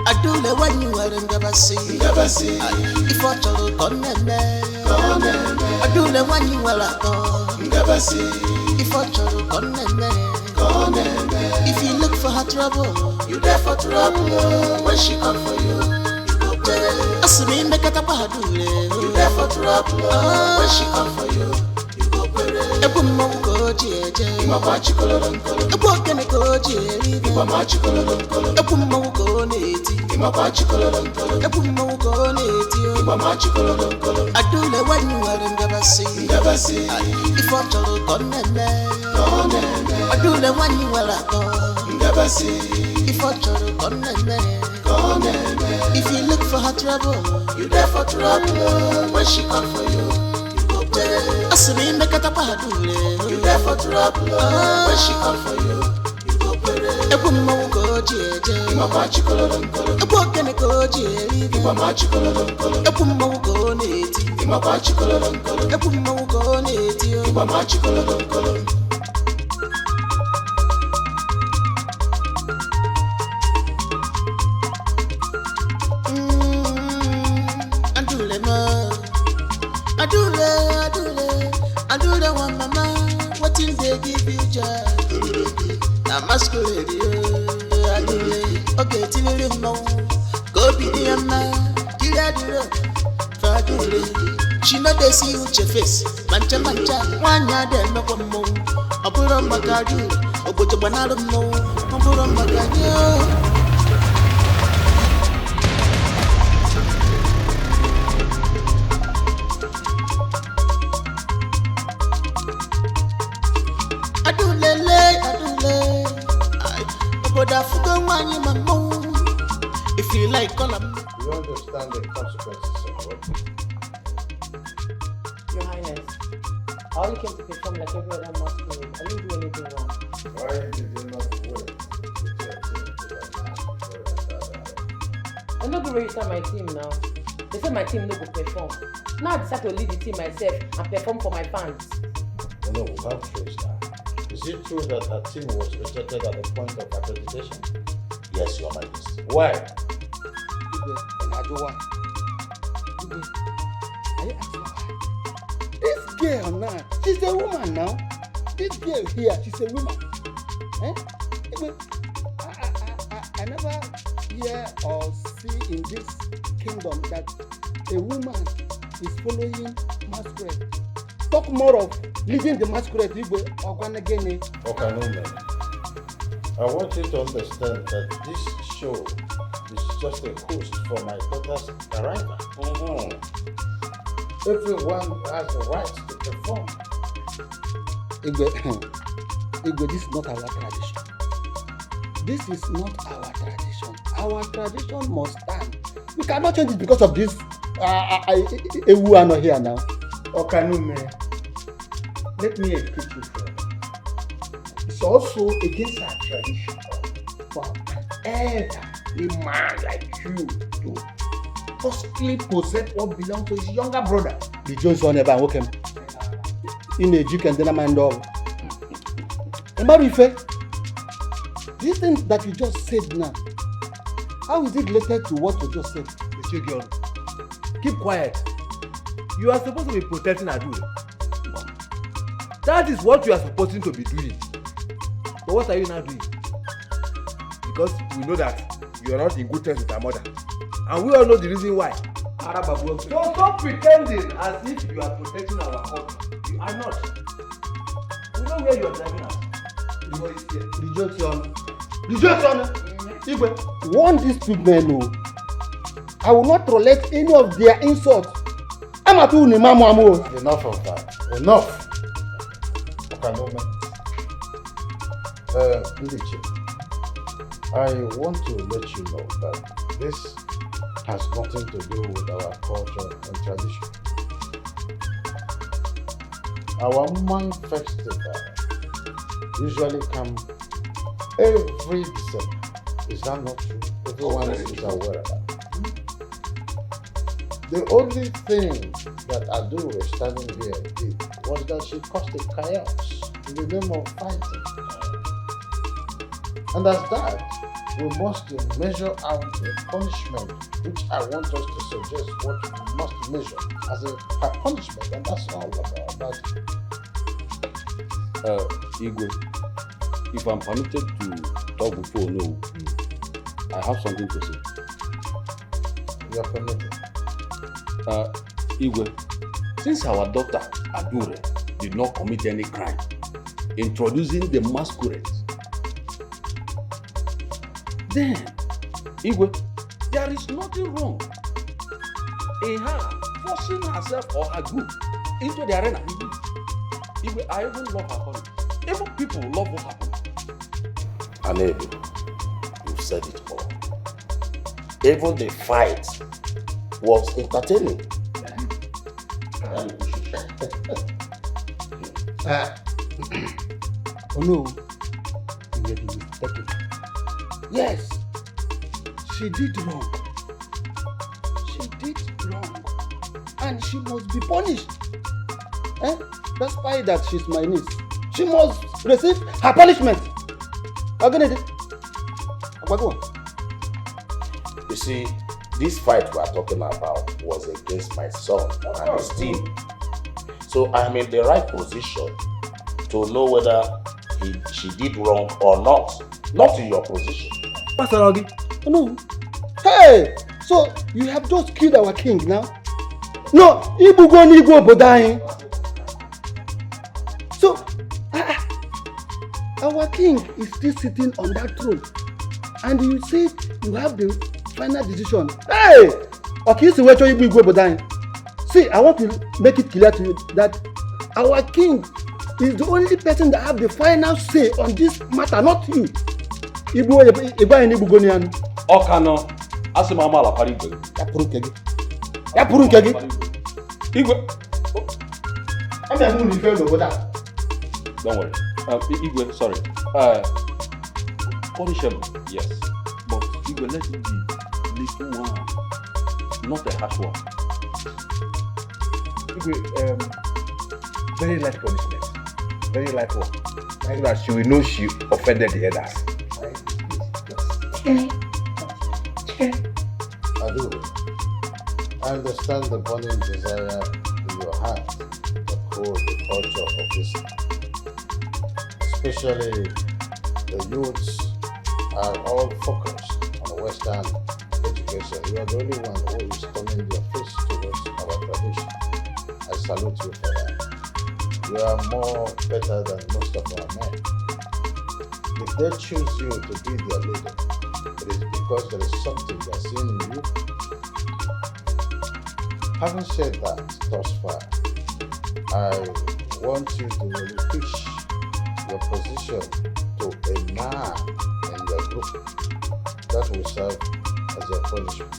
Adule when you are in Gabasi. If I told you, Adule when you are at Gabasi. If I told you, if you look for her trouble, you there for trouble. When she come for you, you go pray. Asumi make it up Adule. You there for trouble. When she come for you, you go pray. Ebu mongo jeje. Ima bachi kolon. Ebu kene ko jeje. Ima bachi kolon. Ebu mongo neti. Ima bachi kolon. Ebu mongo neti. Ima bachi kolon. Adule when you are in Gabasi. If I told you, Adule when you are at Gabasi. If I told you, if you look for her trouble, you there for trouble. When she come for you, you go pray. Asumi make it up Adule. You there for trouble. When she come for you, you go pray. Ebu mongo jeje. Ima bachi kolon. Ebu kene ko jeje. Ima bachi kolon. Ebu mongo neti. Ima bachi kolon. Ebu mongo neti. Ima bachi kolon. Adule one mama, what in they give you joy? Na masquerade, Adule, okay, till you know, go be the man, kill Adule, for Adule. She know they see with your face, mancha, one yard and no more. I put on my cardio, or put a banana more, I put on my cardio. If you like, call them. You understand the consequences of what? Your Highness, I only came to perform like every other masquerade. I didn't do anything wrong. Why did you not work with your team to that masquerade? I'm not going to register my team now. They said my team no go perform. Now I decide to lead the team myself and perform for my fans. No, without trace now. Is it true that her team was rejected at the point of accreditation? Yes, Your Majesty. Why? Are you asking why? This girl now, she's a woman now. This girl here, she's a woman. I never hear or see in this kingdom that a woman is following masquerade. Talk more of leading the masquerade. Okay, no, man. I want you to understand that this show is just a host for my daughter's arrival. Everyone has the right to perform. Igwe, this is not our tradition. This is not our tradition. Our tradition must stand. We cannot change it because of this. We are not here now. Okay, no, man. Let me educate you further. It's also against our tradition for an elderly man like you to forcibly possess what belongs to his younger brother. The Jones one ever woke him. In a juke and then a man dog. And Marife, this thing that you just said now, how is it related to what you just said? Monsieur Gion, keep quiet. You are supposed to be protecting Adule. That is what you are supposed to be doing. But what are you now doing? Because we know that you are not in good terms with our mother. And we all know the reason why. Arababu. So stop pretending as if you are protecting our culture. You are not. We know where you are driving us. Rejection. Igwe, warn these two men. Oh. I will not tolerate any of their insults. I'm at all. Enough of that. Enough. Okay, no man. Ndiche, I want to let you know that this has nothing to do with our culture and tradition. Our Man Festival usually comes every December. Is that not true? Everyone is aware of that. The only thing that Adu was standing here did was that she caused a chaos in the name of fighting. And as that, we must measure out a punishment, which I want us to suggest what we must measure as a punishment, and that's all about that. Igwe, if I'm permitted to talk before no, I have something to say. You are permitted. Igwe, since our daughter Adure did not commit any crime, introducing the masquerade, then, Igwe, there is nothing wrong in her forcing herself or her group into the arena. Igwe, I even love her calling. Even people love what happened. Ini Edo, you've said it all. Even the fight was entertaining. Oh no, you may be mistaken. Yes, she did wrong. She did wrong. And she must be punished. Despite that she's my niece, she must receive her punishment. You see, this fight we are talking about was against my son and his team. So I'm in the right position to know whether she did wrong or not. Not in your position. Pastor Ogi. Oh no. Hey! So you have just killed our king now? No, Ibugo Nigo Bodai. So our king is still sitting on that throne. And you say you have the final decision. Hey! Okay, so where you go Bodai? See, I want to make it clear to you that our king is the only person that have the final say on this matter, not you. Iba ini bugonian. Okano, asimama la parigo. Ya purun kege. Igwe. I'm not going to defend over that. Don't worry. Igwe, sorry. Punishable, yes. But Igwe, let it be little one, not a harsh one. Igwe, very light punishment. Very light one. So that she will know she offended the others. Adu, I understand the burning desire in your heart to uphold the culture of this land. Especially the youths are all focused on Western education. You are the only one who is turning your face towards our tradition. I salute you for that. You are more better than most of our men. If they choose you to be their leader, it is because there is something they are seeing in you. Having said that thus far, I want you to relinquish your position to a man in your group. That will serve as a punishment.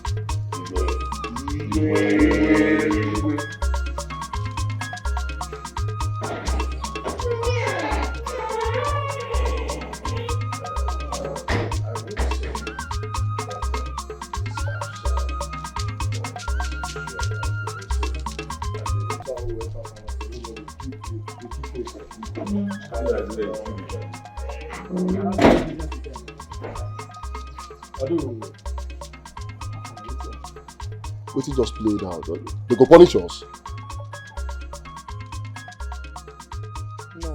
What just played out? They go punish us. No.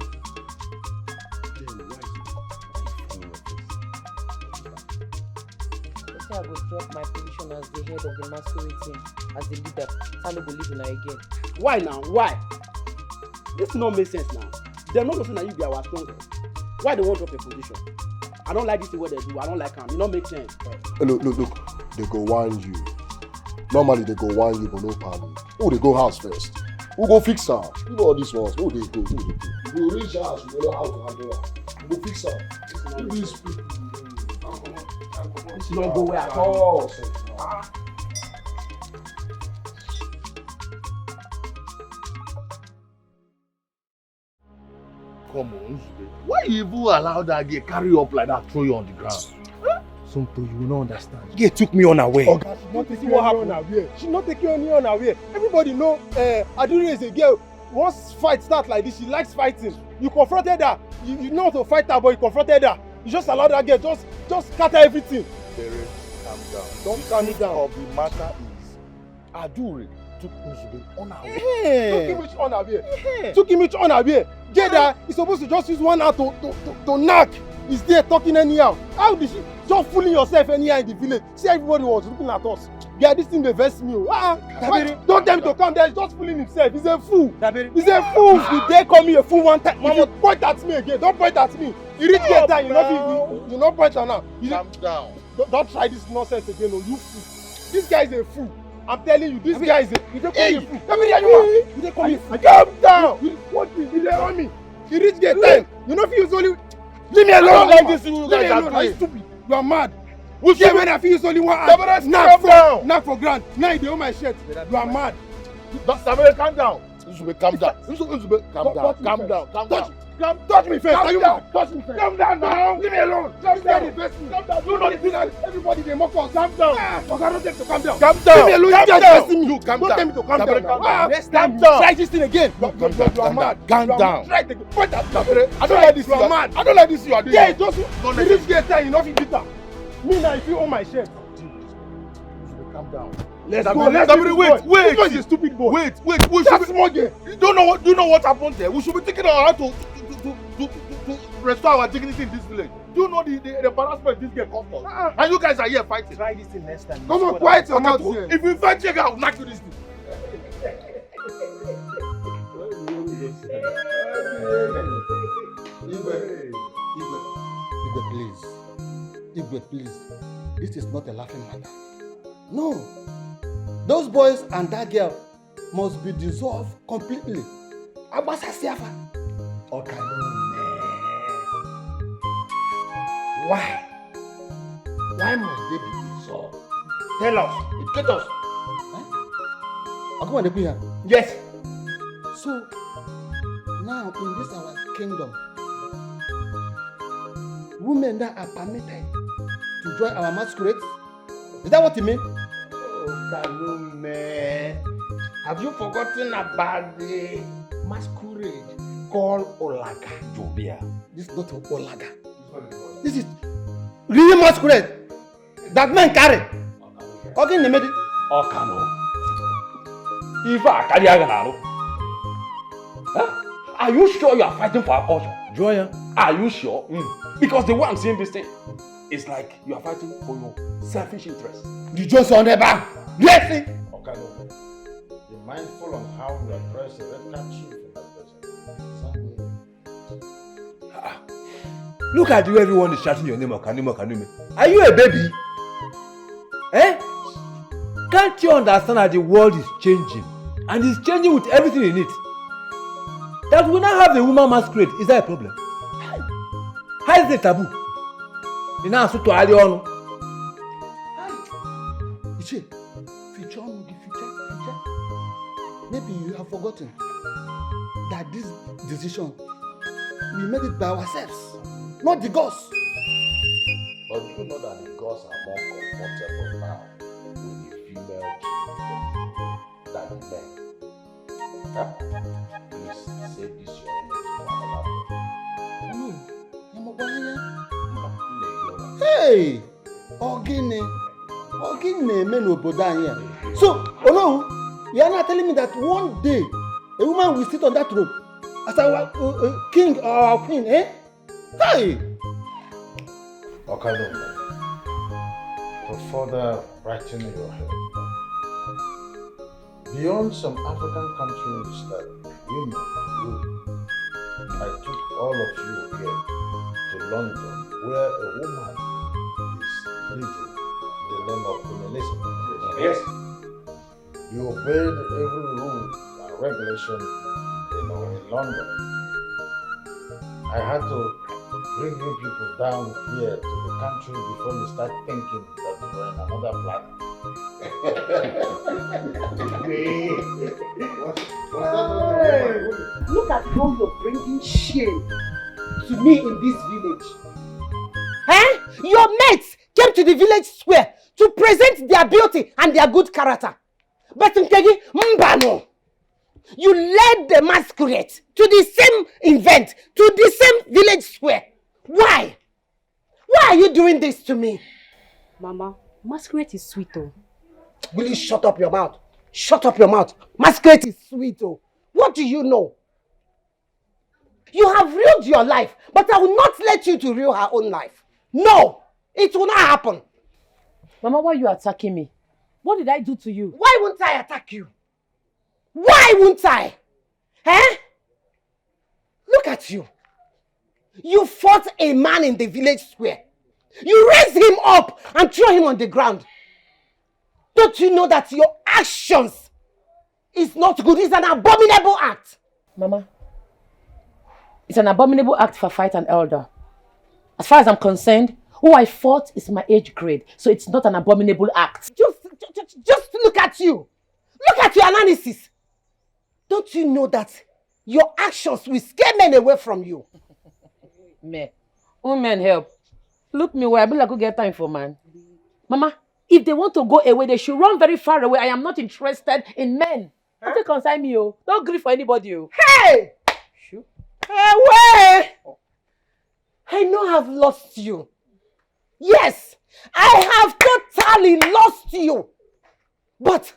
I say I go drop my position as the head of the masquerade team. as the leader. I no go leave una again. Why now? Why? This no make sense now. They no know say na you be our strongest. Why they want drop a position? I don't like this thing what they do. I don't like them. It don't make sense. Look. They go whine you. Normally they go whine you, but no panic. Who they go house first? Who go fix her? You know all these ones. Who they go? You go reach house, you know how to handle her. You go fix her. These people. This don't go where at all. Come on, why you even allow that girl carry you up like that, throw you on the ground? Something you will not understand. Girl took me unaware. Okay, she's not taking what happened. She's not taking any unaware. Everybody know Aduri is a girl. Once fight start like this, she likes fighting. You confronted her. You know how to fight her, but you confronted her. You just allowed that girl just scatter everything. Bere, calm down. Don't calm me down. Of the matter is, Aduri took Uzube unaware. Took him which unaware? Took him which unaware? Jada is supposed to just use one hand to knock. He's there talking anyhow. How did she just fooling yourself anyhow in the village? See, everybody was looking at us. Yeah, this thing dey vex me. Don't tell me to come there. He's just fooling himself. He's a fool. He's a fool. You dare call me a fool one time? Mama, point at me again. Don't point at me. You reach get time. You not point at now. Calm down. Don't try this nonsense again. Oh, you fool. This guy is a fool. I'm telling you, this guy is a. You don't call me a fool. You don't call me a fool. Calm down. What you dey on me? You reach get time. You know if you use only. Leave me alone. I don't like this thing you guys are doing. Are you stupid? You are mad. Who's yeah, when I feel use only one hand. Knock for ground. Now you dey on my shirt. You are mad. Sabere, calm down. Uzube, calm down. Uzube, calm down. Calm down. Calm down. Touch me first. Calm down. Touch me first. Calm down now. Leave me alone. Calm down. Calm down. You know the business. Everybody dey mock us. Calm down. Okay, don't tell me to calm down. Calm down. Leave me alone. Calm You down. guys me. Calm Don't down. tell me to calm down. Calm down. Try this thing again. You are mad. Calm down. Try to point at me. I don't like this. You are mad. I don't like this you are doing. Yeah, just you reach get time. You no fit beat her. Me now, if you own my shirt. Calm down. Let's go. Let's go. Wait. This boy is a stupid boy. Wait. We That's should small girl. You don't know what happened there. We should be thinking on how to restore our dignity in this village. Do you know the embarrassment this girl caused us? And you guys are here fighting. Try this thing next time. Come on, quiet your mouth here. If you fight here, I'll knock you this thing. Igwe, please. This is not a laughing matter. No. Those boys and that girl must be dissolved completely. Abasa Siafa. Okay, why? Why must they be dissolved? Tell us. Educate us. Come on, here. Yes. So, now in this our kingdom, women that are permitted to join our masquerades? Is that what you mean? Oh, Kalume. Have you forgotten about the masquerade called Olaga? Jobia. This is not Olaga. This is real masquerade that men carry. Okay, Nemedi. Okano. Ifa Akaliaga Nalo. Are you sure you are fighting for our culture? Joya. Are you sure? Because the way I'm seeing this thing, it's like you are fighting for your selfish interest. You just on the back. Yes. Okay, no. Be mindful on how you address the red card chief in that person. Look at you, everyone is shouting your name, Okanime. Are you a baby? Can't you understand that the world is changing? And it's changing with everything in it. That we now have a woman masquerade, is that a problem? How is it taboo? You now answer to Alion. Iche, future. Maybe you have forgotten that this decision, we made it by ourselves, not the gods. But you know that the gods are more comfortable now with the female chief than the men. Please say this your image to another. Hey! Ogine men obodo anyị. So, you are not telling me that one day a woman will sit on that throne as our king or our queen, eh? Hey! Okay, no. To further brighten your head, Beyond some African countries that women rule, I took all of you here to London, where a woman is leading the name of Queen Elizabeth. Yes. You obeyed every rule and regulation in London. I had to bring you people down here to the country before you start thinking that you were in another planet. Look at how you're bringing shame to me in this village. Eh? Your mates came to the village square to present their beauty and their good character. But Nkegi, Mbano, you led the masquerade to the same event, to the same village square. Why? Why are you doing this to me? Mama, masquerade is sweet though. Will you shut up your mouth? Shut up your mouth. Masquerade is sweet oh. What do you know? You have ruined your life, but I will not let you to ruin her own life. No, it will not happen. Mama, why are you attacking me? What did I do to you? Why won't I attack you? Why won't I? Eh? Look at you. You fought a man in the village square. You raised him up and threw him on the ground. Don't you know that your actions is not good? It's an abominable act. Mama, it's an abominable act for fight an elder. As far as I'm concerned, who I fought is my age grade, so it's not an abominable act. Just look at you. Look at your analysis. Don't you know that your actions will scare men away from you? Men. Women help. Look me where I be like, go get time for man. Mama, if they want to go away, they should run very far away. I am not interested in men. Don't you consign me, oh. Don't grieve for anybody, oh. Hey! Shoot. Away! I know I've lost you. Yes, I have totally lost you. But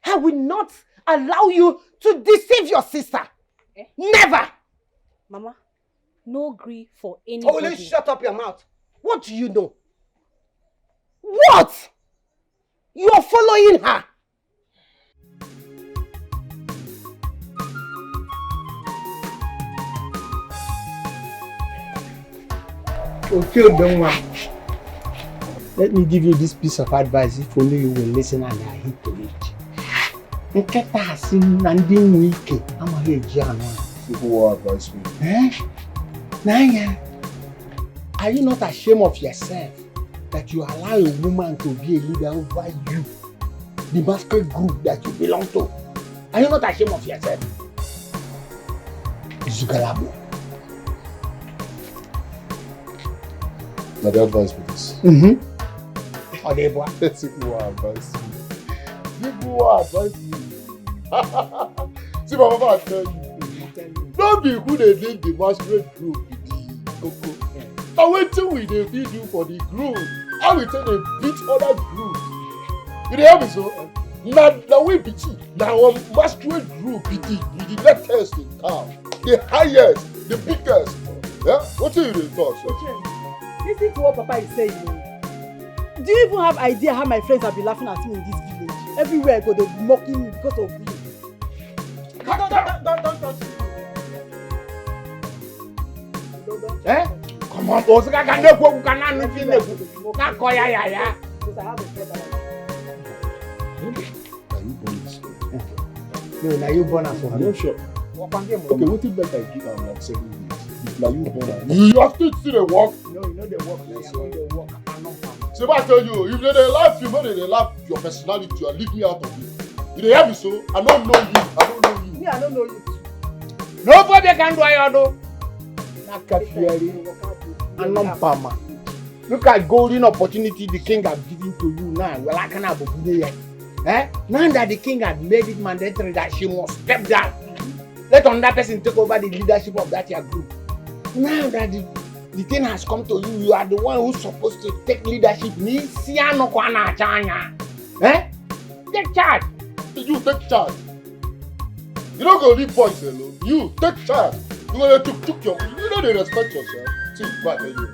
I will not allow you to deceive your sister. Never. Mama, no grief for anybody. Only shut up your mouth. What do you know? What? You are following her. Okay, don't worry. Let me give you this piece of advice if only you will listen and adhere to it. Nketa hasi na ndi nwike amaghị eji anụ a. People will advise me. Nanya, are you not ashamed of yourself that you allow a woman to be a leader over you, the masquerade group that you belong to? Are you not ashamed of yourself? Zugalabo. Now they advise me this. Odebwa. People will advise me. People will advise me. See, my mama tell you. Don't be who they lead the masquerade group with the cocoa. And wait till we dey feed you for the group. How we tell them beat other groups. You dey help me so? Now we be cheap. Now our masquerade group be the latest in town. The highest, the biggest. Yeah? What do you dey talk, sir? Listen to what Papa is saying. Do you even have idea how my friends have been laughing at me in this village? Everywhere I go, they'll be mocking me because of you. Don't touch me. Eh? Come on, boss. I can't go. You cannot do anything. Not koya ya ya. Because I have a friend that Are you born this way? No, now you born as I'm one. not sure. Okay, What if like I give am like 7 years? If now you born am. You have to see the work. No, you know they work. Yes, you know they work. See what I tell you, if they laugh you, when they laugh your personality, you leave me out of it. You dey hear me so? I don't know you. I don't know you. me, I don't know you. Nobody can do it, though. Nakafieri. Anompama. Look at golden opportunity the king has given to you now. Well, I cannot believe it. Eh? Now that the king has made it mandatory that she must step down, let another person take over the leadership of that your group. Now that the thing has come to you, you are the one who's supposed to take leadership. Eh? Take charge. You take charge. You don't go leave boys alone. You take charge. You gonna took your. You know they respect yourself. See, what I tell you.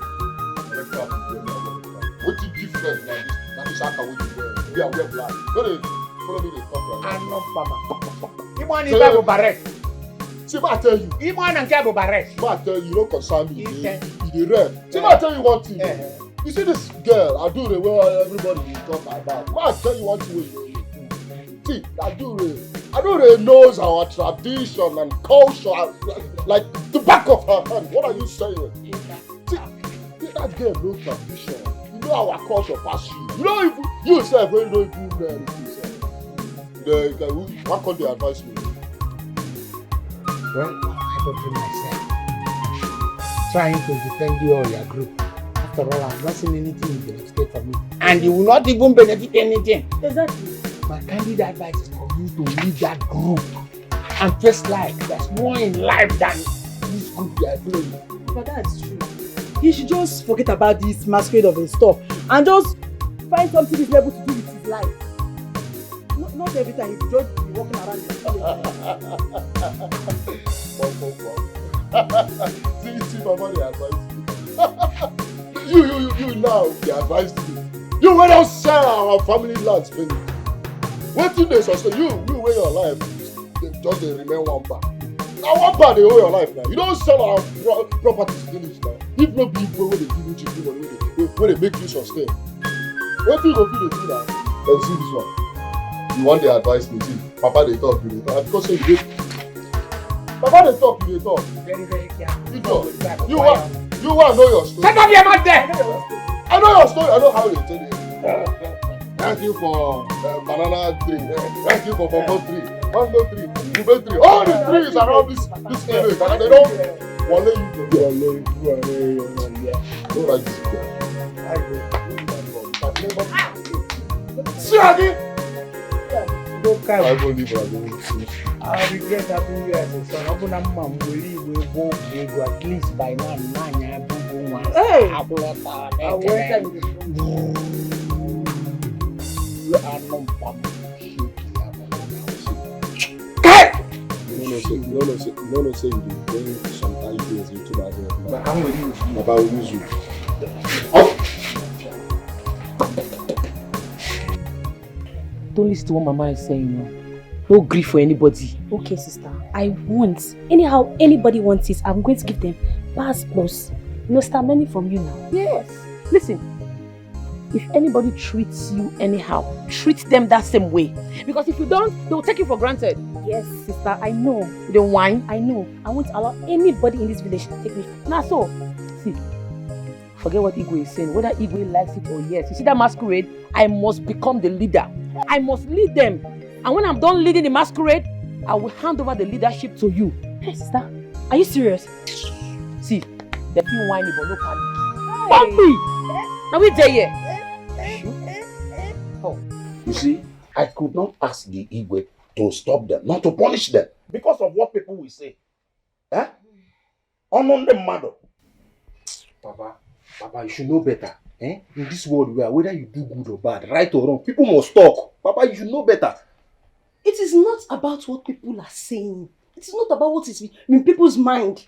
What you different like this? That is how we wear. We are wear black. Follow me, they talk like I'm not Pama. You want So- to go barret? See, I tell you. You want to go barret? I tell you, you don't concern me. Okay. You the red. See, I tell you one thing. Eh. You see this girl, I do the way everybody will talk about. I tell you one thing. See, I do knows our tradition and culture like the back of her hand. What are you saying? See, that girl no tradition. You know our culture pass you. You know if you yourself when you know if you marry yourself. Why can't they advise me? Well, I don't do myself. Trying to defend you or your group. After all, I've not seen anything you can escape from me. And you will not even benefit anything. Exactly. My candid advice is for you to leave that group and face life. There's more in life than this group you are doing. But that's true. He should just forget about this masquerade of his stuff and just find something reasonable to do with his life. Not every time he should just be walking around the See, Mama, they advise you. you now, they advise you. You will not sell our family lands, baby. What thing they sustain? You wear your life, they remain one bar. Now one bar they owe your life now. You don't sell our properties finish now. If not people when they give you cheap money, when they make you sustain. What you go feel they do now? Let's see this one. You want the advice me, see. Papa they talk, you talk. Because say you Papa they talk, you talk. Very, very careful. You talk. You want know your story. Shut up your mouth there! I know your story. I know how they tell you. Thank you for banana tree. Thank you for cocoa tree. Mango tree. Ube tree. All the trees around this village. And they don't wale you to wale. Don't like this girl. See again. Don't I care. go leave her. I regret having you as a son. Open up, mom. We go at least by now. Hey! I will No, say you did bring some ideas into my head. But I'm with you. About use you. Don't listen to what Mama is saying now. No grief for anybody. Okay, sister. I won't. Anyhow, anybody wants it, I'm going to give them pass plus. No start money from you now. Yes. Listen, if anybody treats you anyhow, treat them that same way. Because if you don't, they will take you for granted. Yes, sister, I know. You don't whine. I know. I won't allow anybody in this village to take me. Now so, see, forget what Igwe is saying. Whether Igwe likes it or yes. You see that masquerade? I must become the leader. I must lead them. And when I'm done leading the masquerade, I will hand over the leadership to you. Hey, sister, are you serious? See, they feel whiny but no panic. Bumpy! Now we there here. Oh. You see, I could not ask the Igwe to stop them, not to punish them, because of what people will say. Eh? On the matter. Papa, you should know better. Eh? In this world where whether you do good or bad, right or wrong, people must talk. Papa, you should know better. It is not about what people are saying. It is not about what is in people's mind.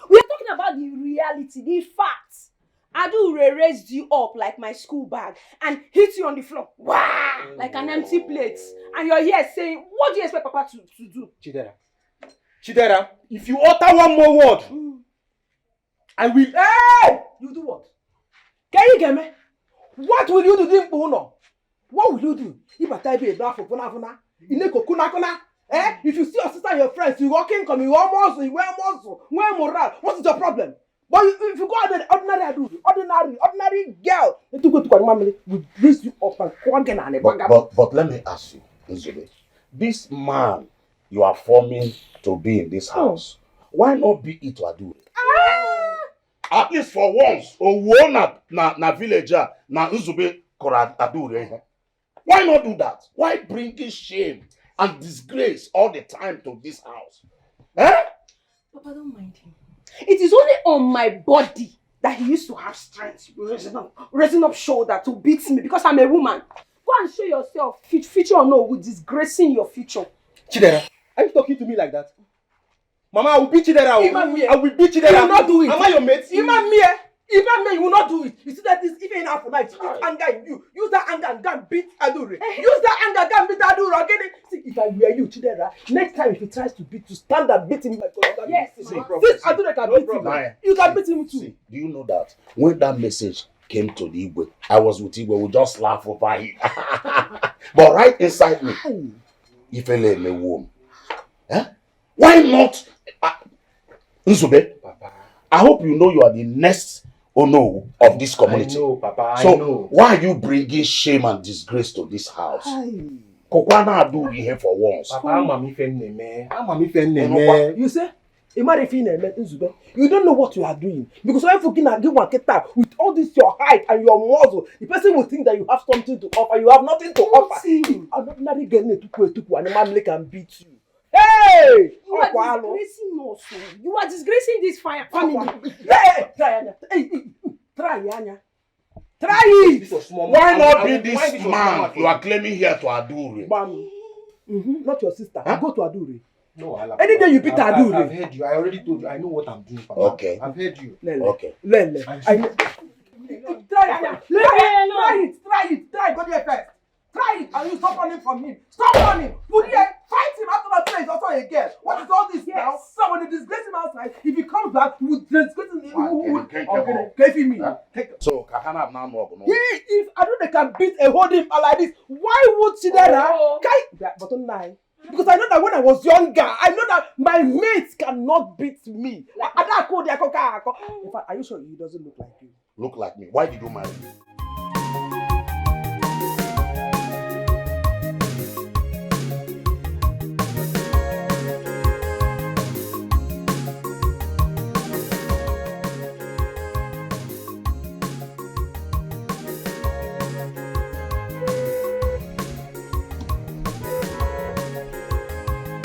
We are talking about the reality, the facts. Adu raised you up like my school bag and hit you on the floor. Wow! Like an empty plate. And you're here saying, what do you expect Papa to do? Chidera, if you utter one more word, I will. Hey! You do what? Can you get me? What will you do? What will you do? If I tell you a for Funafuna, if you see your sister and your friends, you walking, come, you almost, you wear muscle, wear morale, what is your problem? But if you go out there, ordinary girl, they took to family, will raise you up and But let me ask you, Nzube, this man you are forming to be in this house, why not be it to Adu? At least for once, na villager, na Nzube kora Adu. Why not do that? Why bring this shame and disgrace all the time to this house? Eh? Papa, don't mind him. It is only on my body that he used to have strength, raising up shoulder to beat me because I'm a woman. Go and show yourself, future or no, with disgracing your future. Chidera, are you talking to me like that? Mama, I will beat Chidera. I will beat Chidera. You will not do it. Am I your mate? Imam me. Even me, you will not do it. You see that this even enough for night. Use anger in you. Use that anger and go and beat Adure. Use that anger and go and beat Adure. Okay? See, if I were you, Chidera, next time if he tries to beat you, stand and beat him. Yes. Since Adure can beat him, you can beat him too. See, do you know that when that message came to the Igwe, I was with Igwe, we just laugh over it. But right inside me, if I let me warm, why not? Nzube, Papa, I hope you know you are the next of this community. I know, Papa. So I know. why are you bringing shame and disgrace to this house? Kokwana do here for once. Papa, I'm a You say, you don't know what you are doing. Because when you give one keta with all this your height and your muscle, the person will think that you have something to offer. You have nothing to offer. I'm not marry getting to and the man can beat you. Hey! You are disgracing us. You are disgracing this family. Hey! Try, Anya. Try it! Why not be this man you are claiming here to Adure? Not your sister. Huh? Go to Adure. No, any day you beat Adure. I've heard you. I already told you. I know what I'm doing, Papa. Okay. I've heard you. Okay. Lele. Try it. Go there first. Try it and you stop running from him. Stop running. Put here. Fight him after that place. Also again. What is all this now? Somebody disgrace him outside. If he comes back, we'll disgrace him. So Kahana now know. If I know they can beat a holding like this, why would Chidera? But online. Because I know that when I was younger, I know that my mates cannot beat me. In fact, are you sure he doesn't look like you? Look like me. Why did you marry me?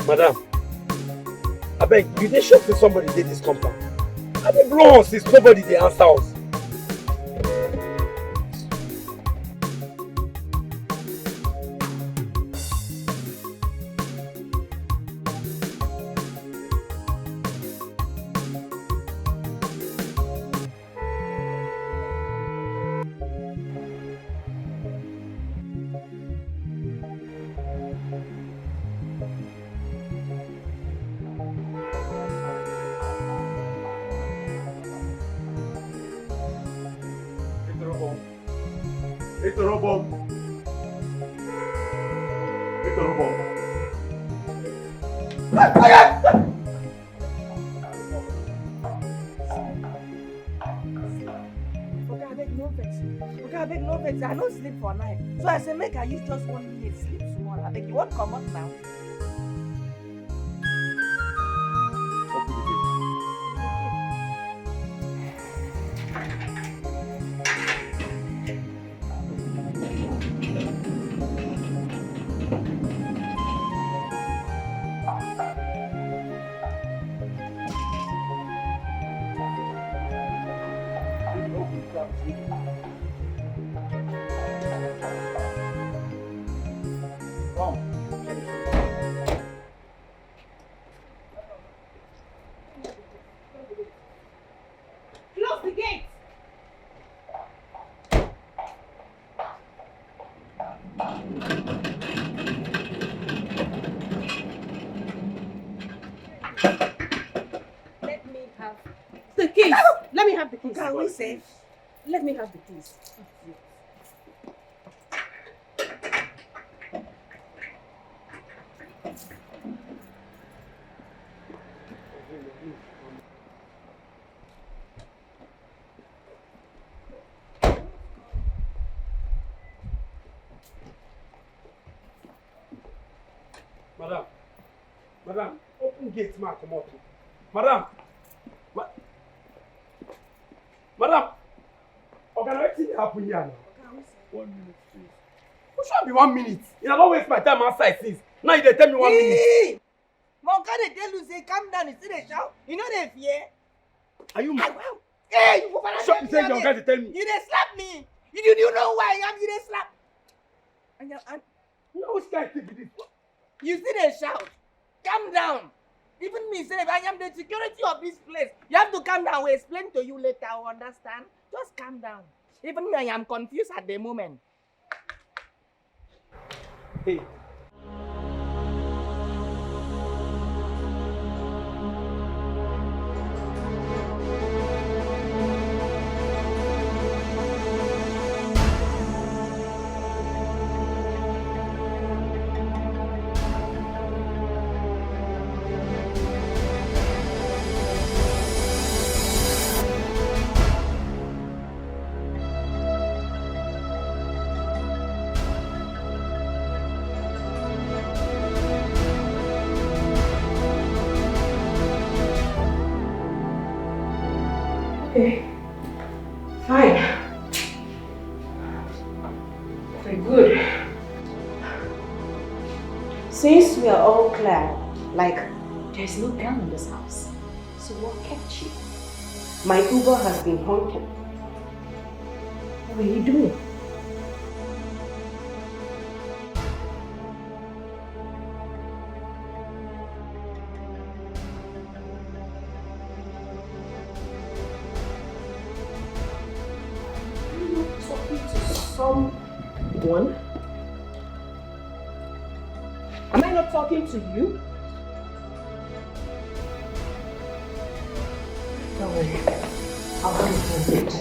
Madam, I beg, you dey sure say somebody did this compound? I dey blow us since nobody dey answer us. I don't sleep for night. So I say make I use just 1 minute sleep small. I think you won't come out now. Can we say? Let me have the keys. Madam, open gate, ma, come out. Madam. Madam, what happen here now? 1 minute, please. Who should be 1 minute? You don't waste my time outside since. Now you tell me 1 minute. Mom, can they tell you say calm down and see the shout? You know they fear. Are you mad? Hey, you go Shut the same guy to tell me. You dey slap me. You know who I am. You dey slap. And no which guy take this. You see the shout. Calm down. Even me, say, I am the security of this place. You have to calm down. We'll explain to you later, understand? Just calm down. Even me, I am confused at the moment. Hey. Okay. Fine. Very good. Since we are all clear, like there's no girl in this house, so what kept you? My Uber has been honking. What were you doing? Someone? Am I not talking to you? Don't worry. I'll have it later.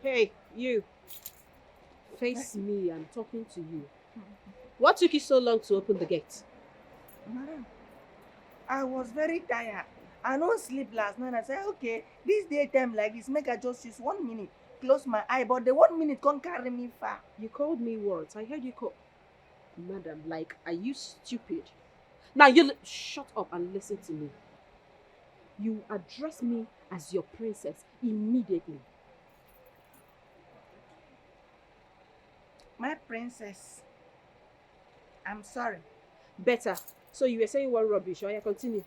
Hey, you. Face me, I'm talking to you. What took you so long to open the gate? Madam, I was very tired. I don't sleep last night. I said, okay, this daytime like this, make I just use 1 minute, close my eye, but the 1 minute can't carry me far. You called me words. I heard you call. Madam, like, are you stupid? Now you shut up and listen to me. You address me as your princess immediately. My princess, I'm sorry. Better. So you were saying what rubbish, or you continue?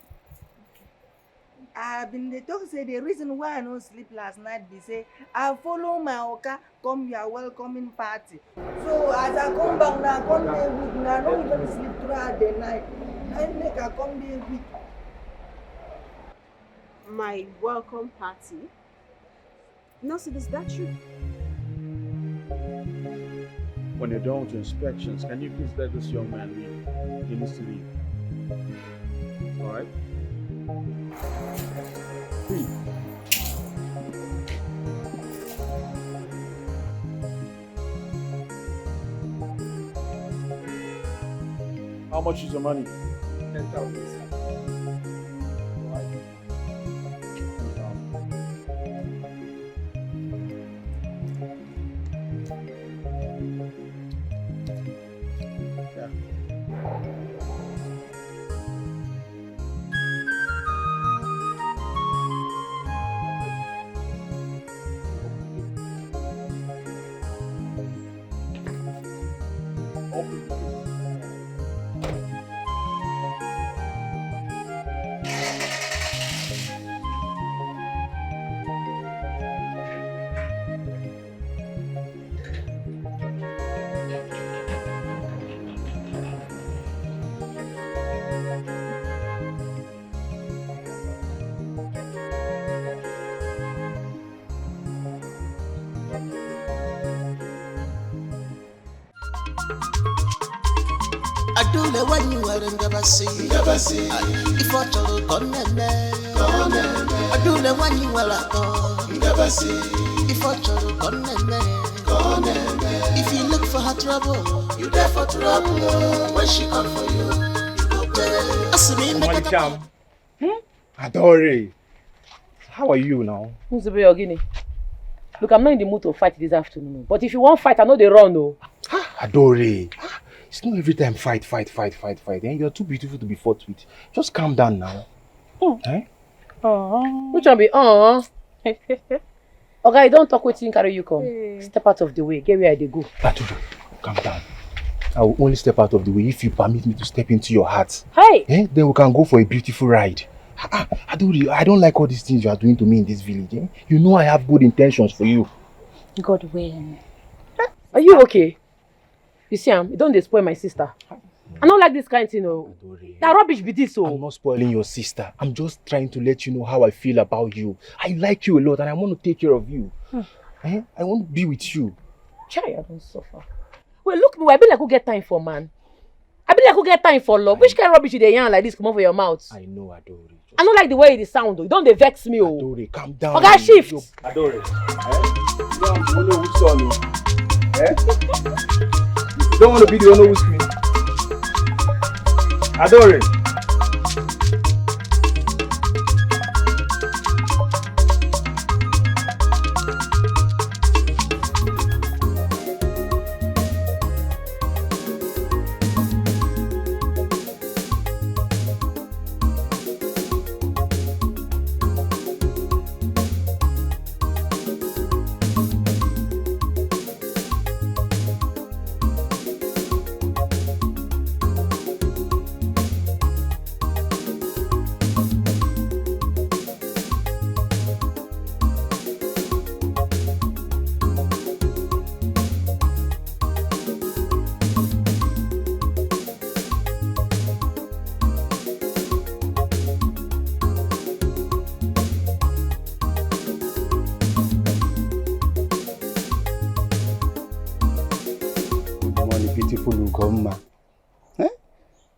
I've been the talk say the reason why I don't sleep last night be say I follow my oka come your welcoming party. So as I come back now, I come there week now, I don't even sleep throughout the night. I make I come there week. My welcome party? No, so is that true? When you're done with your inspections, can you please let this young man leave? He needs to leave. Alright? Please. How much is your money? 10,000. Adule when you were in Gabasi, if I told Conene, Adule when you were at Gabasi, if I told Conene, if you look for her trouble, you there for trouble. When she come for you, you go pay. Asumi make it up. Adore, how are you now? Who's the Ogini? Look, I'm not in the mood to fight this afternoon. But if you want fight, I know they run, no. Adore. It's not every time fight. Eh? You're too beautiful to be fought with. Just calm down now. Eh? Which one be? Okay, don't talk with you, carry you come. Step out of the way. Get where they go. Atujo, calm down. I will only step out of the way if you permit me to step into your heart. Hey! Then we can go for a beautiful ride. I don't like all these things you are doing to me in this village. You know I have good intentions for you. God willing. Are you okay? You see, you don't spoil my sister. I don't like this kind of thing, no. That rubbish be this, I'm not spoiling your sister. I'm just trying to let you know how I feel about you. I like you a lot and I want to take care of you. I want to be with you. Chai, I don't suffer. Well, look me, I be like who get time for man. I be like who get time for love. Which kind of rubbish you dey yarn like this come over your mouth? I know, Adore. I don't like the way it sound though. You don't dey vex me, oh. Adore, calm down. Okay, shift. Adore. You don't know which son, You don't want to be the one who's scream. Adore.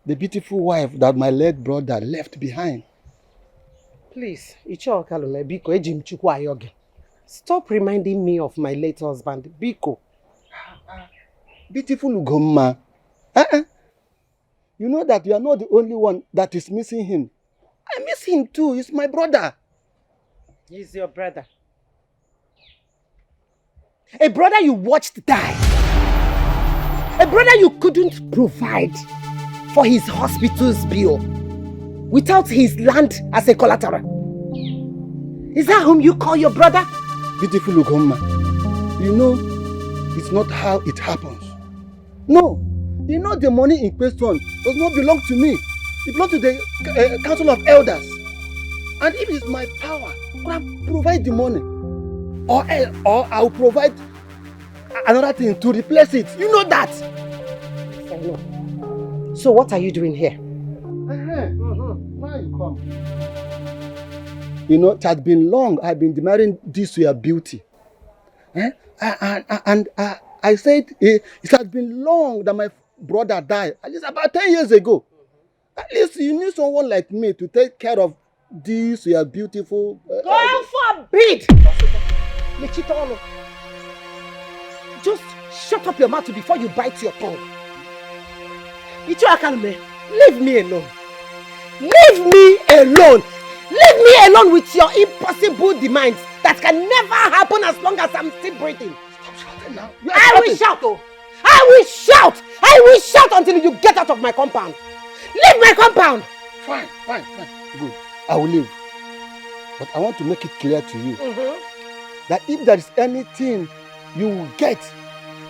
The beautiful wife that my late brother left behind. Please, Biko, stop reminding me of my late husband, Biko. Beautiful Ugomma. You know that you are not the only one that is missing him. I miss him too. He's my brother. He's your brother. A brother you watched die. A brother you couldn't provide for his hospital's bill without his land as a collateral. Is that whom you call your brother? Beautiful Ugomma, you know, it's not how it happens. No, you know the money in question does not belong to me. It belongs to the Council of Elders. And if it's my power, I can provide the money. Or I'll provide another thing to replace it. You know that. I know. So what are you doing here? Why you come? You know, it has been long I've been admiring this your beauty. And I said it has been long that my brother died. At least about 10 years ago. At least you need someone like me to take care of this your beautiful... God forbid! Just shut up your mouth before you bite your tongue. Leave me alone. Leave me alone. Leave me alone with your impossible demands that can never happen as long as I'm still breathing. Stop shouting now. I will shout, oh. I will shout. I will shout until you get out of my compound. Leave my compound. Fine. Good. I will leave. But I want to make it clear to you that if there is anything you will get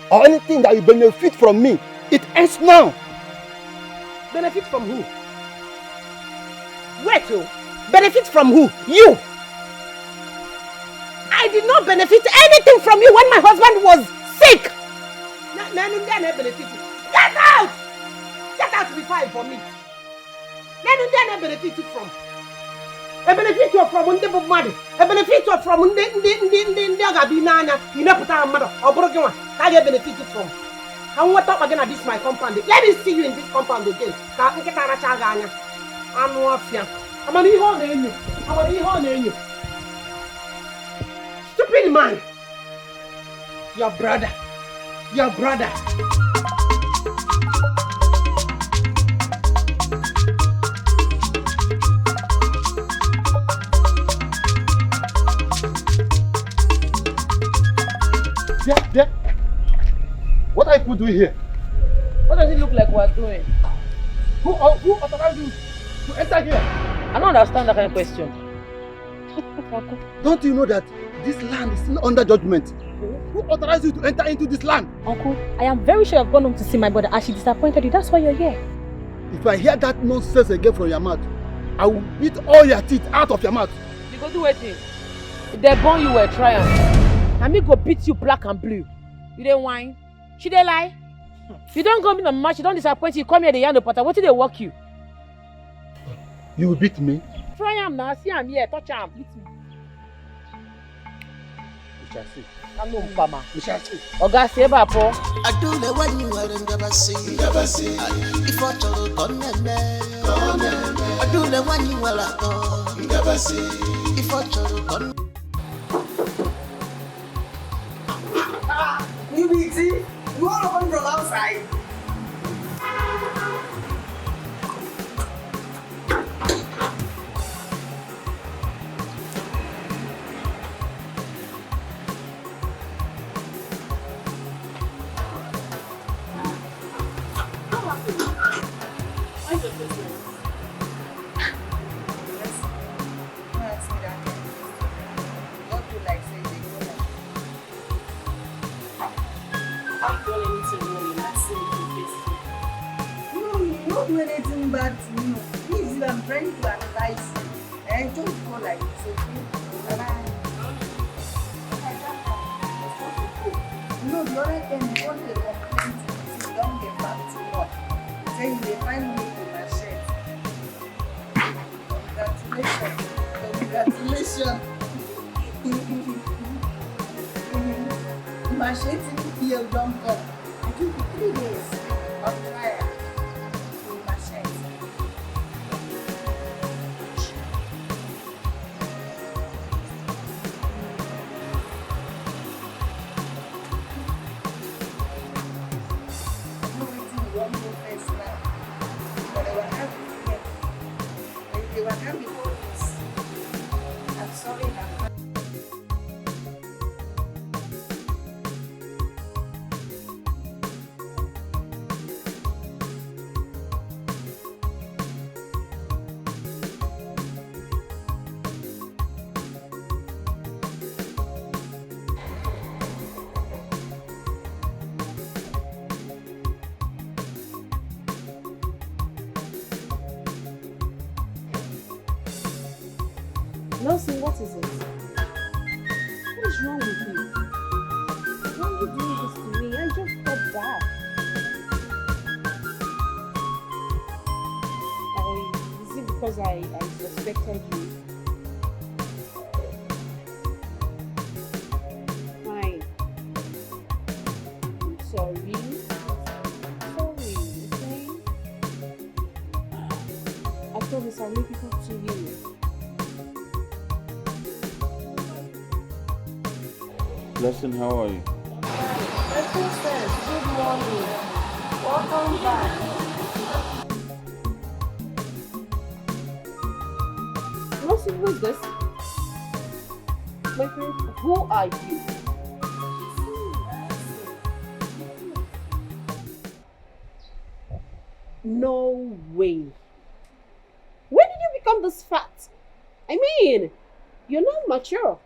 or anything that you benefit from me, it ends now. Benefit from who? Wait, oh. Benefit from who? You! I did not benefit anything from you when my husband was sick! Get out! Get out before I vomit! I benefit from. I benefit from money. I benefit from you never put a mother or broken one. I get benefit from. I want up again at this my compound. Let me see you in this compound again. I'm Wafia. I'm an evil name. I'm an evil name. Stupid man. Your brother. Your brother. Yeah. What are you doing here? What does it look like we're doing? Who authorized you to enter here? I don't understand that kind of question. Don't you know that This land is still under judgment. Who authorized you to enter into this land? Uncle, I am very sure I've gone home to see my brother as she disappointed you. That's why you're here. If I hear that nonsense again from your mouth, I will beat all your teeth out of your mouth. You go do anything. If they born you were triumph. And me go beat you black and blue. You dey whine? She dey lie? You don't go meet my mama, she don't disappoint you. Come here, the yarn the potter. What did they work you? You will beat me? Try am now. See am here. Touch am. Beat me. We shall see. I know Mpama. We shall see. Oga say ba po. I do the one you are never see. Never see. If I told you come I do the one you are never see. If I told you come. You busy? You all come from outside. Do anything bad to me. Please, if I'm trying to advise you, and don't go like this, okay? Bye-bye. No, the other time, before they complain to you, don't get back to work. Say you will find me to my shirt. Congratulations. Congratulations. My shirt here don't come. I give you 3 days of trial. Nelson, what is it? What is wrong with you? Why are you doing this to me? I just got back. Is it because I suspected you? Fine. I'm sorry. Sorry, okay? I promise I'll make it up to you. Blessing, how are you? My princess, good morning. Welcome back. Nelson, who is this? My friend, who are you? No way. When did you become this fat? I mean, you're not mature.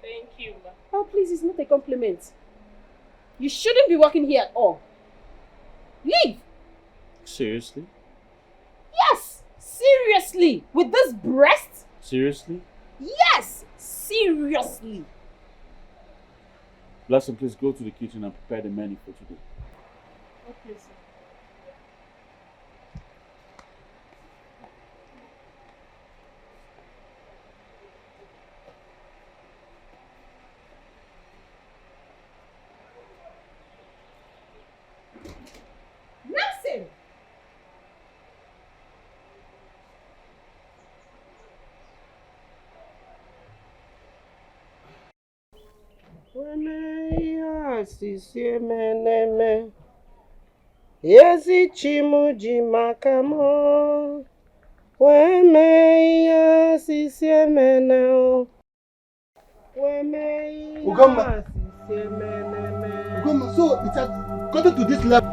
Thank you, ma. Oh, please, it's not a compliment. You shouldn't be working here at all. Leave! Seriously? Yes! Seriously! With this breast? Seriously? Yes! Seriously! Blessing, please go to the kitchen and prepare the menu for today. Okay, sir. Nelson! Yezi chimuji makamo Wemeya sisiemene Ugomma. Ugomma, so it has gotten to this level.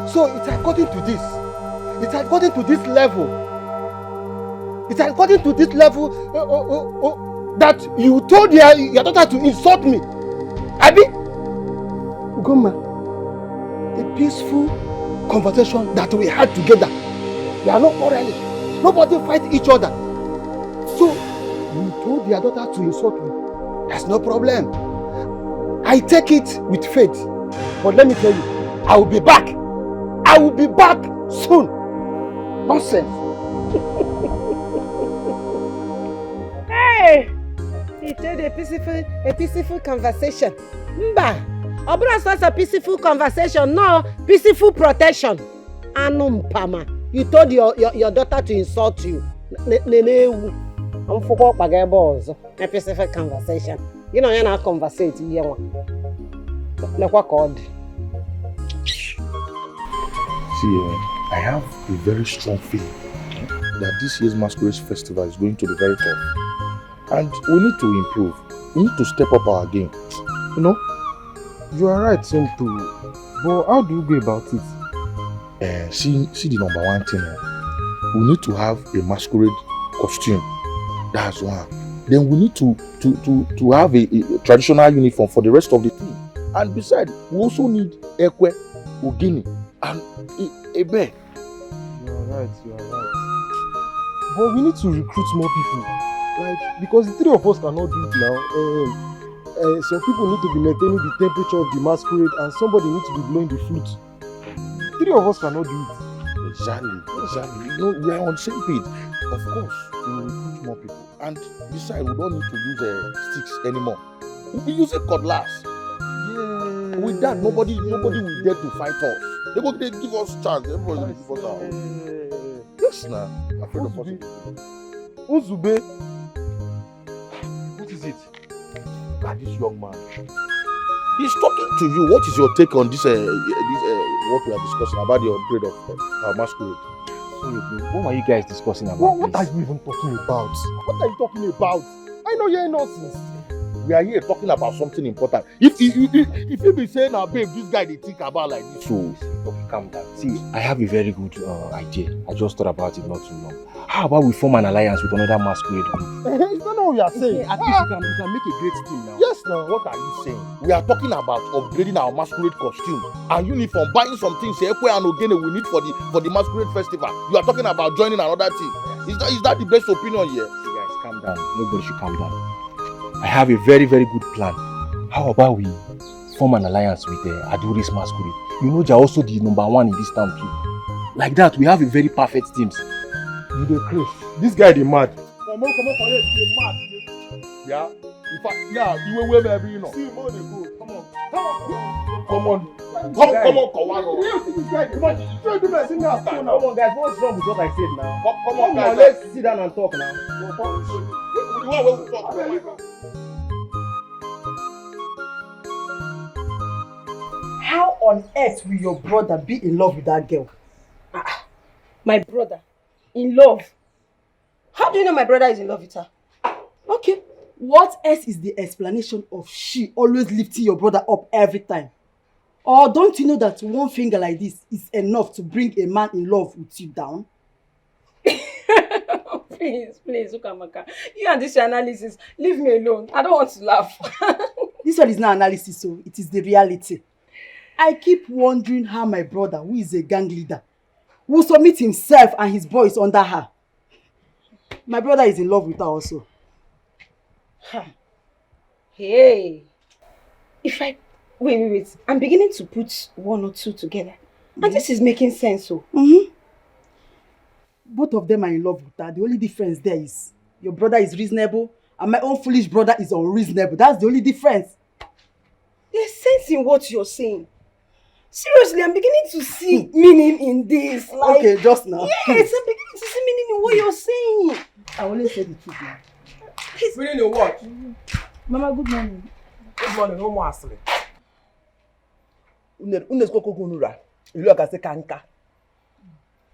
So it has gotten to this. It has gotten to this level It's according to this level that you told your daughter to insult me. Abi? Ugoma, a peaceful conversation that we had together. We are not quarreling. Nobody fight each other. So, you told your daughter to insult me. That's no problem. I take it with faith. But let me tell you, I will be back. I will be back soon. Nonsense. Hey! He told a peaceful conversation. Mba! Obra starts a peaceful conversation, no peaceful protection. Anumpama. You told your daughter to insult you. I'm for a peaceful conversation. You know, you're not conversating here. Like what called? See, I have a very strong feeling that this year's Masquerade Festival is going to be very tough. And we need to improve. We need to step up our game. You know, you are right, Tonto. But how do you go about it? See the number one thing. We need to have a masquerade costume. That's one. Then we need to have a traditional uniform for the rest of the team. And besides, we also need ekwe, ogini, and a bear. You are right. But we need to recruit more people. Because the three of us cannot do it now. Some people need to be maintaining the temperature of the masquerade and somebody needs to be blowing the flute. Three of us cannot do it. Exactly. You know, we are on the same page. Of course, we will recruit more people. And besides, we don't need to use sticks anymore. We'll be using cutlass. Yeah. With that, nobody will dare to fight us. They give us chance. Everybody will give us our own. Yes, now. Afraid of us. Uzube. What is it? Look at this young man. He's talking to you. What is your take on this? What we are discussing about the upgrade of masquerade? What were you guys discussing about? What are you even talking about? What are you talking about? I know you're nonsense. We are here talking about something important. If you be saying, "Now, babe, this guy they think about like this," so okay, calm down. See, I have a very good idea. I just thought about it not too long. How about we form an alliance with another masquerade group? You don't know what you are saying. At least you can make a great team now. Yes, now. What are you saying? We are talking about upgrading our masquerade costume and uniform, buying some things, ekwe and ogene we need for the masquerade festival. You are talking about joining another team. Is that the best opinion here? See, guys, calm down. Nobody should calm down. I have a very, very good plan. How about we form an alliance with Aduri's masquerade? You know they're also the number one in this town too. Like that, we have a very perfect team. You dey crazy. This guy dey mad. Come on, for here, you mad. Yeah. In fact, yeah, you will wear every, you know. See, more than good. Come on. Come on, guys. What's wrong with what I said now? Come on, guys. Let's sit down and talk now. How on earth will your brother be in love with that girl? My brother? In love? How do you know my brother is in love with her? Okay. What else is the explanation of she always lifting your brother up every time? Or don't you know that one finger like this is enough to bring a man in love with you down? Please, Ukamaka. You and this analysis, leave me alone. I don't want to laugh. This one is not analysis, so it is the reality. I keep wondering how my brother, who is a gang leader, will submit himself and his boys under her. My brother is in love with her also. Hey. Wait. I'm beginning to put one or two together. And this is making sense, so. Both of them are in love with her. The only difference there is your brother is reasonable and my own foolish brother is unreasonable. That's the only difference. There's sense in what you're saying. Seriously, I'm beginning to see meaning in this. Like, okay, just now. Yes, I'm beginning to see meaning in what you're saying. I only said the truth now. Meaning in what? Mama, good morning. Good morning, no more asleep.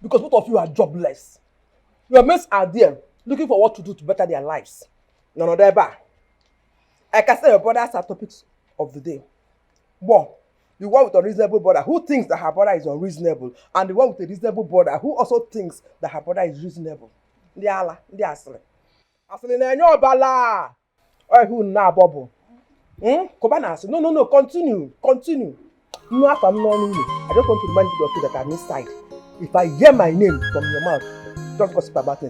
Because both of you are jobless. Your mates are there looking for what to do to better their lives. No, there. I can say your brothers are topics of the day. One, the one with a reasonable brother who thinks that her brother is unreasonable, and the one with a reasonable brother who also thinks that her brother is reasonable. ndị ala, ndị asịrị. Asịrị na-enye ọbala. Oh, who na bubble? Kụba na asị. No, continue. No, after I'm not in. I just want to remind you that I'm inside. If I hear my name from your mouth, just gossip about me.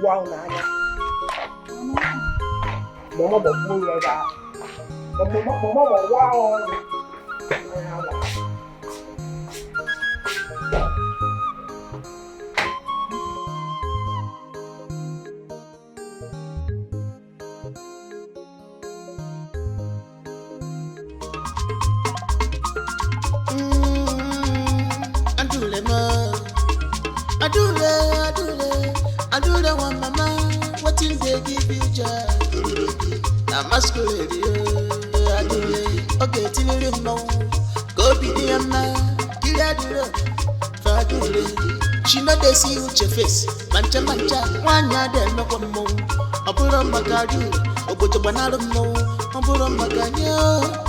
Wow, Mama, wow. Adule one mama, what in they give you joy? Na masquerade, adule, okay, till you know. Go be the man, kill adule, fadule. She know they see you your face, mancha, one yard and no one more. I put on my gaju, or put a banana more, I put on my gaju.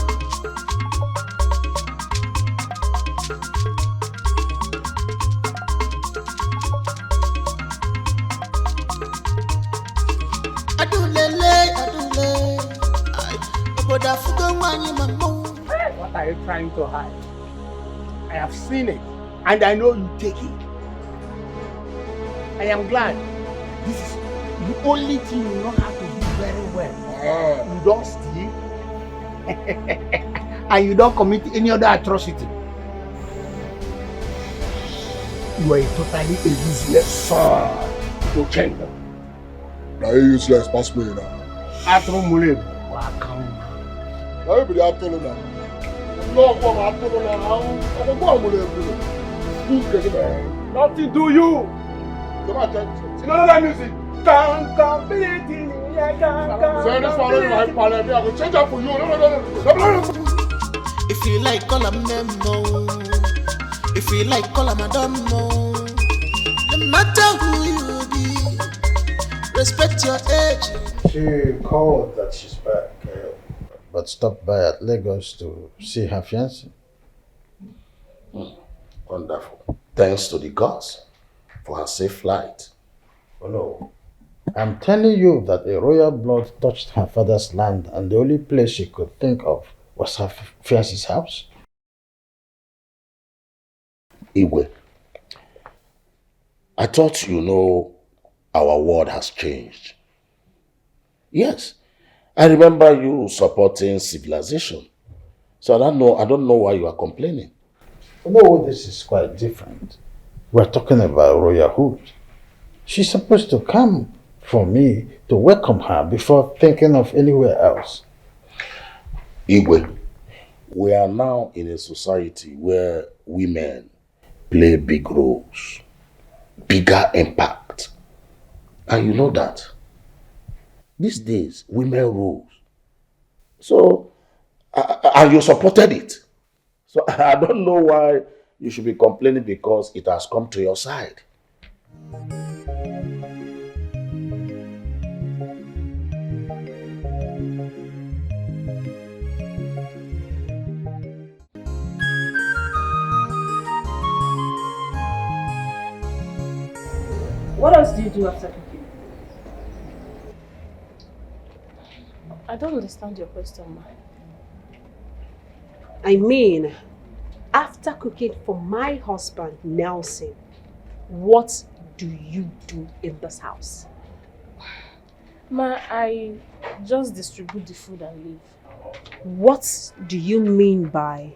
What are you trying to hide? I have seen it, and I know you take it. I am glad. This is the only thing you know how to do very well. You don't steal, and you don't commit any other atrocity. You are a totally useless son to change them. Now you useless, pass me now. Atro Muleb, welcome. Now you be the actor now. No, come actor now. I'm going Muleb. Nothing do you. Come on, tell you know that music. Say this one is my palette. I will change up for you. No. If you like, call a memo. If you like, call a madam. No matter who you be, respect your age. She called that she's back, but stopped by at Lagos to see her fiancé. Wonderful. Thanks to the gods for her safe flight. Oh no. I'm telling you that a royal blood touched her father's land, and the only place she could think of was her fiancé's house. Igwe, I thought you know our world has changed. Yes, I remember you supporting civilization. So I don't know why you are complaining. No, this is quite different. We're talking about royalhood. She's supposed to come for me to welcome her before thinking of anywhere else. Igwe, we are now in a society where women play big roles, bigger impact. And you know that. These days, women rule. So, and you supported it. So I don't know why you should be complaining because it has come to your side. What else do you do after cooking? I don't understand your question, ma. I mean, after cooking for my husband, Nelson, what do you do in this house? Ma, I just distribute the food and leave. What do you mean by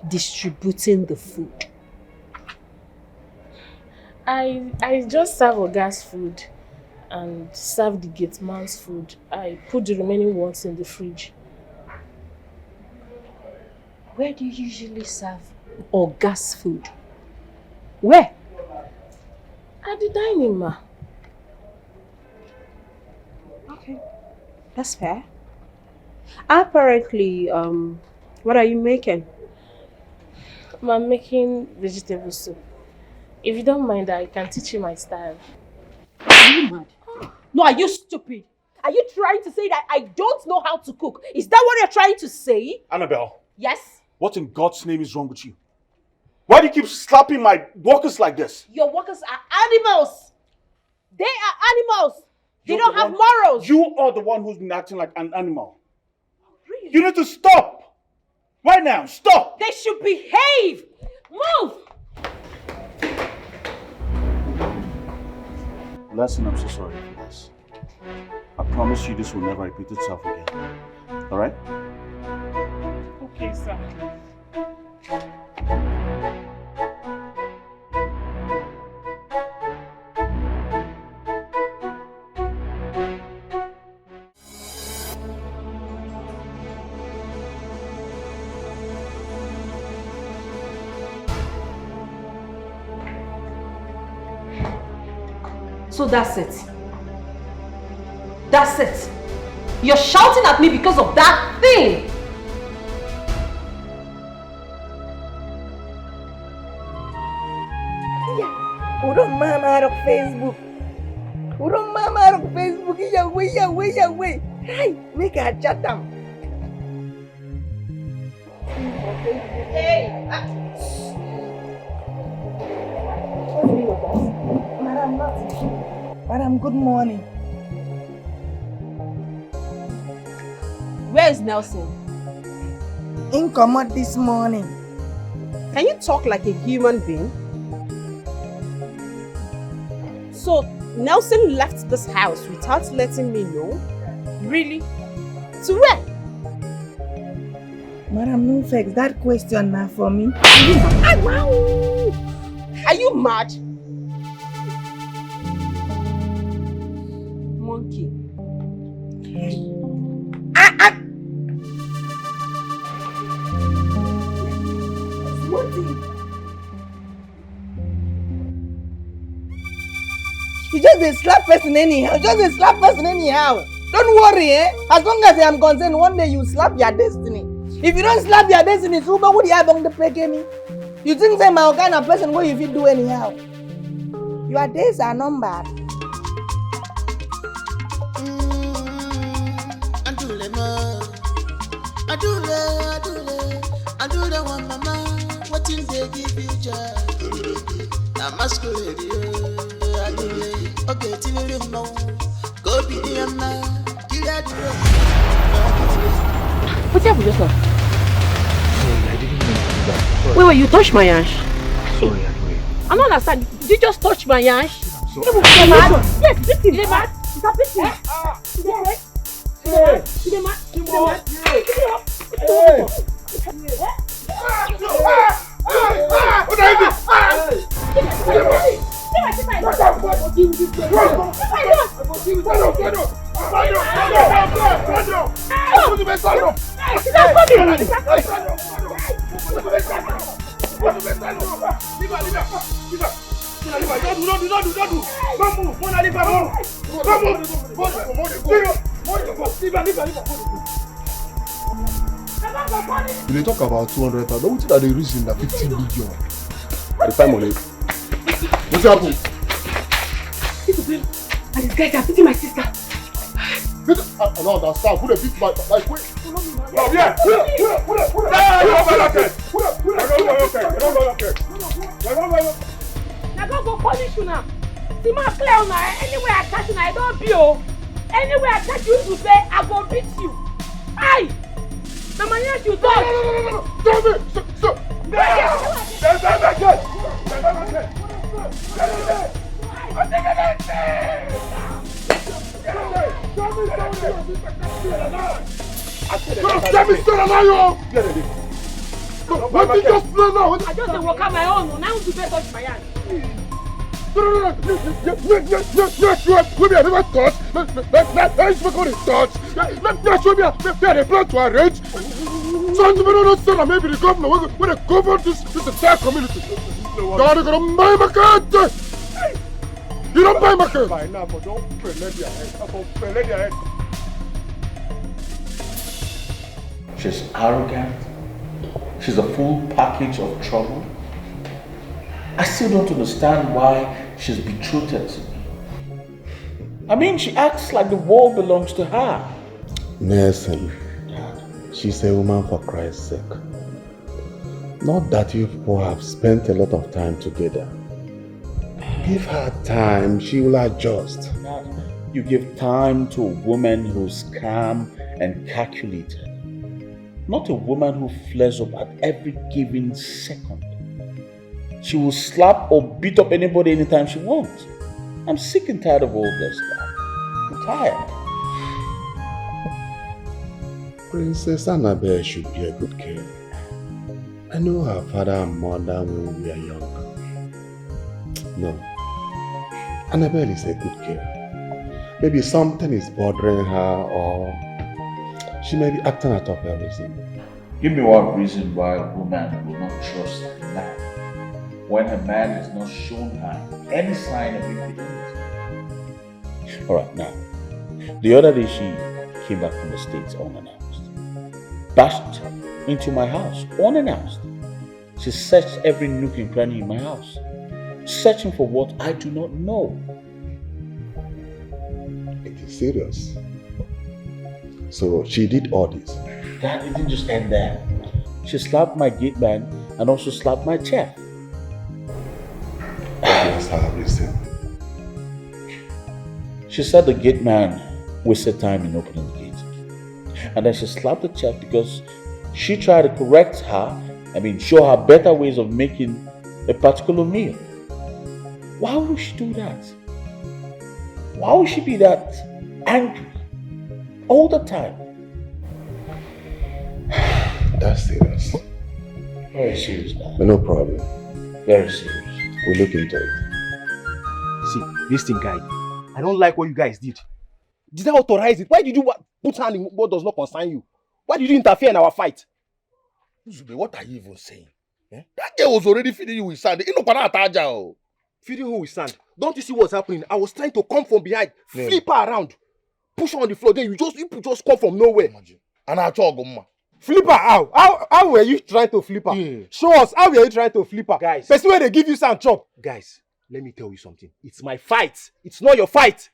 distributing the food? I just serve Oga's food and serve the gate man's food. I put the remaining ones in the fridge. Where do you usually serve Oga's food? Where? At the dining, ma. Okay, that's fair. Apparently, what are you making? I'm making vegetable soup. If you don't mind, I can teach you my style. Are you mad? No, are you stupid? Are you trying to say that I don't know how to cook? Is that what you're trying to say? Annabelle. Yes? What in God's name is wrong with you? Why do you keep slapping my workers like this? Your workers are animals. They are animals. They don't have morals. You are the one who's been acting like an animal. Really? You need to stop. Right now, stop. They should behave. Move. Blessing, I'm so sorry for this. I promise you this will never repeat itself again. Alright? Okay, sir. So that's it. That's it. You're shouting at me because of that thing. Urong mama out of Facebook. Urong mama out of Facebook. Yaway. Hey, make a chat them. Hey. Madam, Madam, good morning. Where is Nelson? In come out this morning. Can you talk like a human being? So, Nelson left this house without letting me know? Really? To where? Madam, no vex, that question now for me. Are you mad? Monkey. You just a slap person anyhow. Don't worry, eh? As long as I am concerned, one day you slap your destiny. If you don't slap your destiny, so what would you have on the play me? You think I'm a kind of person where you feel do anyhow? Your days are numbered. Adule one mama, what things they give you joy? Na masquerade, adule, okay, till you know, go be the man, kill that What's up with yourself? Sorry, I didn't mean to do that. Sorry. Wait, you touched my ash. Sorry, Adwe. I don't understand. Did you just touch my ash? I'm You sorry. mad? Yes, victim. You mad? Is that victim? Is that right? You mad? You mad? They talk about 200,000. Don't think that the reason that 50 million. The time on it. What's happened? And these guys are beating my sister. I don't understand. Who they beat my quick? Oh, yeah. Now go punish you now. See my play now. Anywhere I catch you now, I don't beat you. Anywhere I catch you to say, I go beat you. Aye. Now my yes you talk. No. Stop it. Stop. What did you just play now? I just walk out my own. Now you better touch my hand. No. Yes, we have never touched. Let's go to touch. Yes, we have a plan to arrange. So don't say that maybe the governor will govern this entire community. God is going to buy my cat. You don't buy my cat. By now, but don't let your head. She's arrogant. She's a full package of trouble. I still don't understand why she's betrothed to me. I mean, she acts like the world belongs to her. Nelson, she's a woman for Christ's sake. Not that you people have spent a lot of time together. Give her time, she will adjust. You give time to a woman who's calm and calculated. Not a woman who flares up at every given second. She will slap or beat up anybody anytime she wants. I'm sick and tired of all this stuff. I'm tired. Princess Annabelle should be a good girl. I know her father and mother when we are young. No. Annabelle is a good girl. Maybe something is bothering her or she may be acting out of her reason. Give me one reason why a woman will not trust a man when a man has not shown her any sign of infidelity. Alright, now, the other day she came back from the States unannounced. Bashed into my house unannounced. She searched every nook and cranny in my house, searching for what I do not know. It is serious. So she did all this. That didn't just end there. She slapped my gate man and also slapped my chair. That's her reason. She said the gate man wasted time in opening the gate. And then she slapped the chef because she tried to correct her, show her better ways of making a particular meal. Why would she do that? Why would she be that angry all the time? That's serious. Very serious now. No problem. Very serious. We'll look into it. See, listen, guy. I don't like what you guys did. Did I authorize it? Why did you put hand in what does not concern you? Why did you interfere in our fight? Zube, what are you even saying? Eh? That girl was already feeding you with sand. Feeding her with sand? Don't you see what's happening? I was trying to come from behind, flip her around, push her on the floor. Then you just come from nowhere. And I talk, flip her how? How were you trying to flip her? Yeah. Show us how were you trying to flip her? Guys, person where they give you sand chop. Guys, let me tell you something. It's my fight. It's not your fight.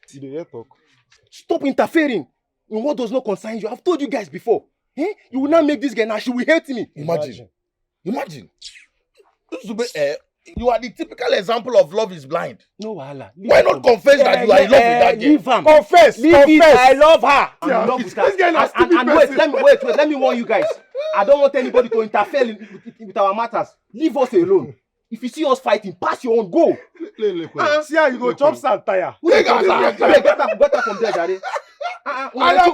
Stop interfering in what does not concern you. I've told you guys before. Eh? You will not make this girl now. She will hate me. Imagine. You are the typical example of love is blind. No, wahala. Why not confess that you are in love with that girl? Leave her. Confess. I love her. I'm in love with her. This girl is and wait, let me warn you guys. I don't want anybody to interfere with our matters. Leave us alone. If you see us fighting, pass your own, go. See how you go chop sand tire. Get her from there, Jare. Why we no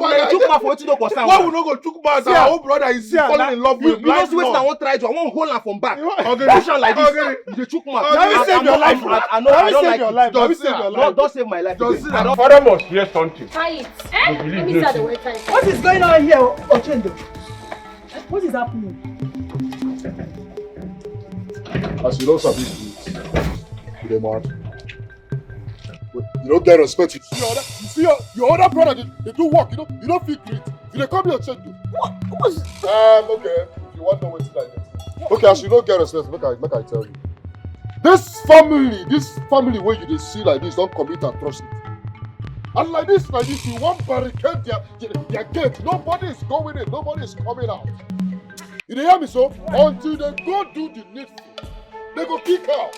go chook mouth? Our own brother is falling in love with blind. You know, I won't try to. I won't hold her from back. Push her like this. You chook mouth. Now save your life. I don't like it. Don't save my life. Father must hear something. Try it. Let me start the word time. What is going on here, Ochendo? What is happening? As you don't sabi you man. You don't get respect. You see your other brother, they do work, you don't feel great. They come here and check you. What was... Okay, if you want to know what's like that. Okay, as you don't get respect, make I tell you. This family where you see like this, don't commit atrocity. And like this, you want barricade their gate. Nobody is going in, nobody is coming out. You hear me so? Until they go do the needful, they go kick out.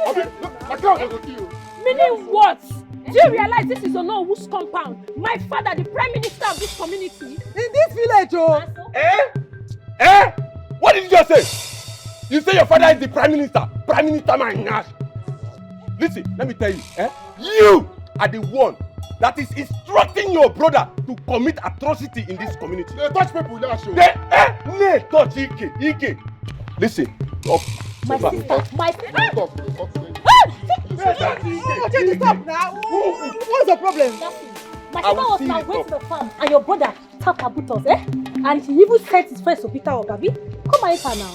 I can't go kill you. Meaning what? Do you realize this is Onowu's compound? My father, the prime minister of this community. In this village, oh. What did you just say? You say your father is the prime minister. Prime minister, my gosh. Listen, let me tell you. You are the one that is instructing your brother to commit atrocity in this community. They touch people, they show. They touch Ike. Listen. My sister. Stop now. What's the problem? My sister was now going to the farm and your brother tapped her buttons, and he even sent his friends to beat her up, Abi. Come and her now.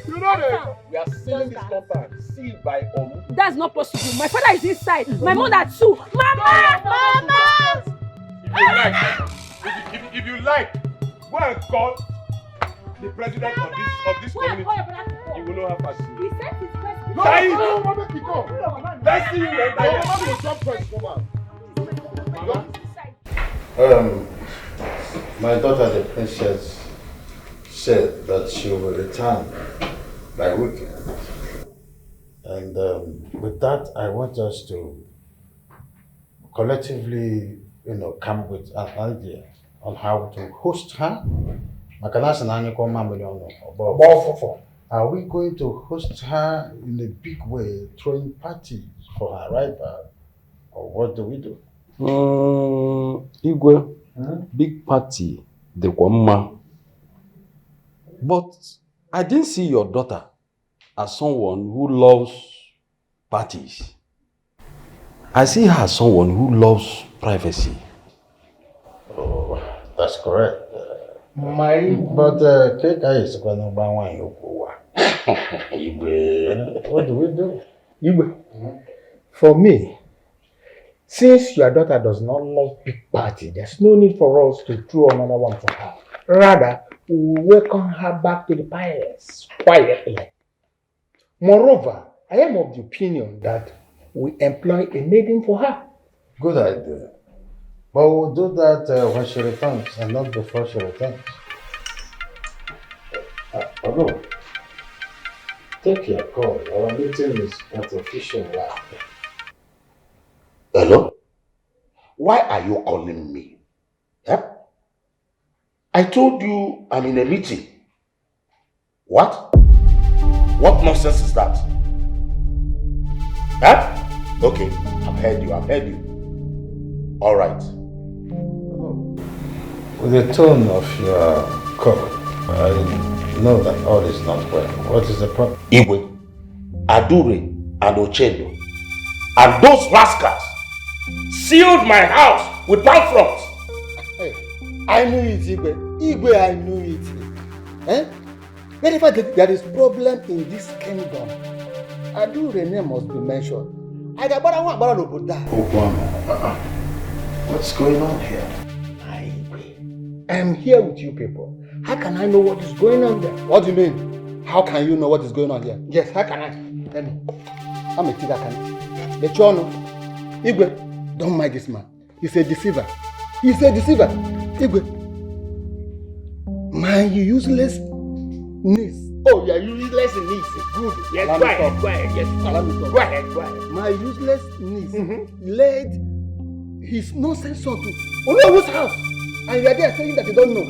You know that we are sealing this compound, sealed by Omu. That's not possible. My father is inside. My mother too. Mama! If you like, go and call the president of this community. You will know how fast it is. He sent his friends. Let's see you My daughter, the princess, said that she will return by weekend. And with that, I want us to collectively, come with an idea on how to host her. Are we going to host her in a big way, throwing parties for her arrival, or what do we do? Igwe, big party, the Kwamma. But I didn't see your daughter as someone who loves parties. I see her as someone who loves privacy. Oh, that's correct. But Dikeh is going to buy one. What do we do? For me, since your daughter does not love big party, there's no need for us to throw another one for her. Rather, we will welcome her back to the palace quietly. Moreover, I am of the opinion that we employ a maiden for her. Good idea. But we'll do that when she returns and not before she returns. Hello. Take your call. Our meeting is at official now. Hello? Why are you calling me? Huh? I told you I'm in a meeting. What? What nonsense is that? Huh? Okay, I've heard you. All right. With the tone of your call, I know that all is not well. What is the problem? Igwe, Adure, and Ochendo, and those rascals sealed my house with palm fronds. Hey, I knew it, Igwe. Igwe, I knew it. Eh? Whenever there is problem in this kingdom, Adure name must be mentioned. What's going on here? I am here with you people. How can I know what is going on there? What do you mean? How can you know what is going on here? Yes, how can I? Tell me. I'm a Tiga can. Lechono. Igwe, don't mind this man. He's a deceiver. Igwe. My useless niece. Oh, you're useless niece. Good. Yes, go ahead. Yes, go ahead. My useless niece led his nonsense son to Olowo's house. And you are there saying that you don't know.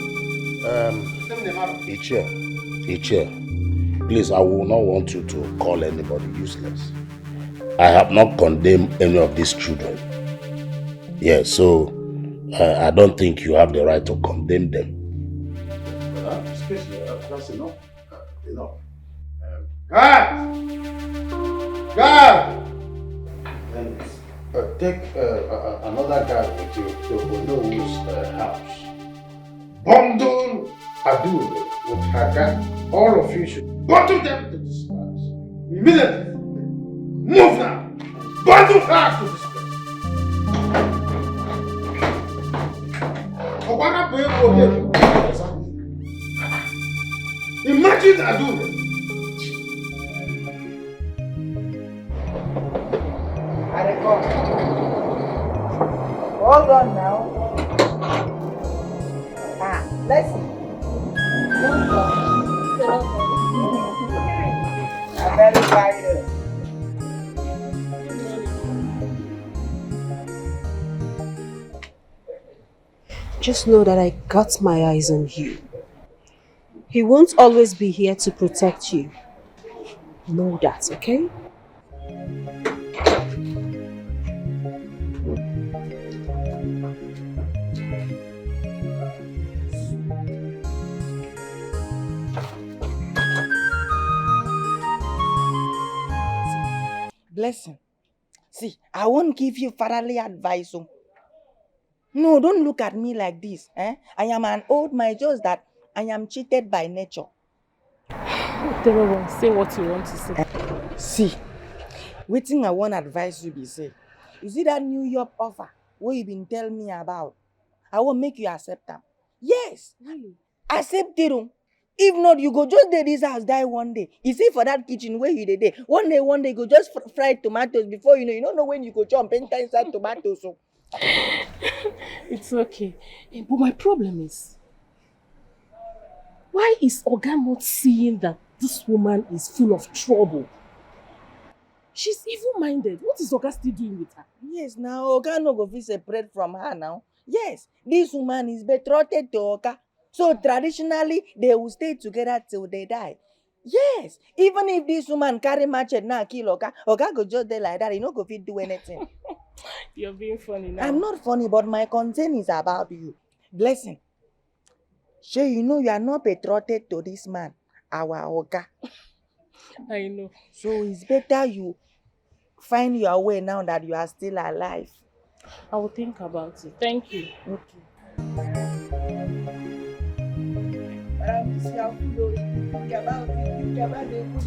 Ichie, please, I will not want you to call anybody useless. I have not condemned any of these children. Yeah, so I don't think you have the right to condemn them. That's enough. God! Then take another guy with you to Olowo's house. Bundle Adure with her gang. All of you should bundle them to this place. Immediately. Move now. Bundle her to this place. Imagine Adure. Hold on now. Let's see. I'm very tired. Just know that I got my eyes on you. He won't always be here to protect you. Know that, okay? Blessing. See, I won't give you fatherly advice. No, don't look at me like this. I am an old man, just that I am cheated by nature. Say what you want to say. See, waiting I want advice you be say. You see that New York offer what you been telling me about? I will make you accept them. Yes. Really? Accept it. If not, you go just dey this house die one day. You see for that kitchen where you dey. One day you go just fry tomatoes before you don't know when you go jump enter inside tomatoes. So. It's okay. But my problem is, why is Oga not seeing that this woman is full of trouble? She's evil-minded. What is Oga still doing with her? Yes, now Oga no go fit separate from her now. Yes, this woman is betrothed to Oga. So traditionally, they will stay together till they die. Yes, even if this woman carry machete now kill Oga, Oga go just there like that. He no go fit do anything. You're being funny now. I'm not funny, but my concern is about you. Blessing. Sure, you know you are not betrothed to this man, our Oga. I know. So it's better you find your way now that you are still alive. I will think about it. Thank you. Okay. This your food, think about it. Think about the food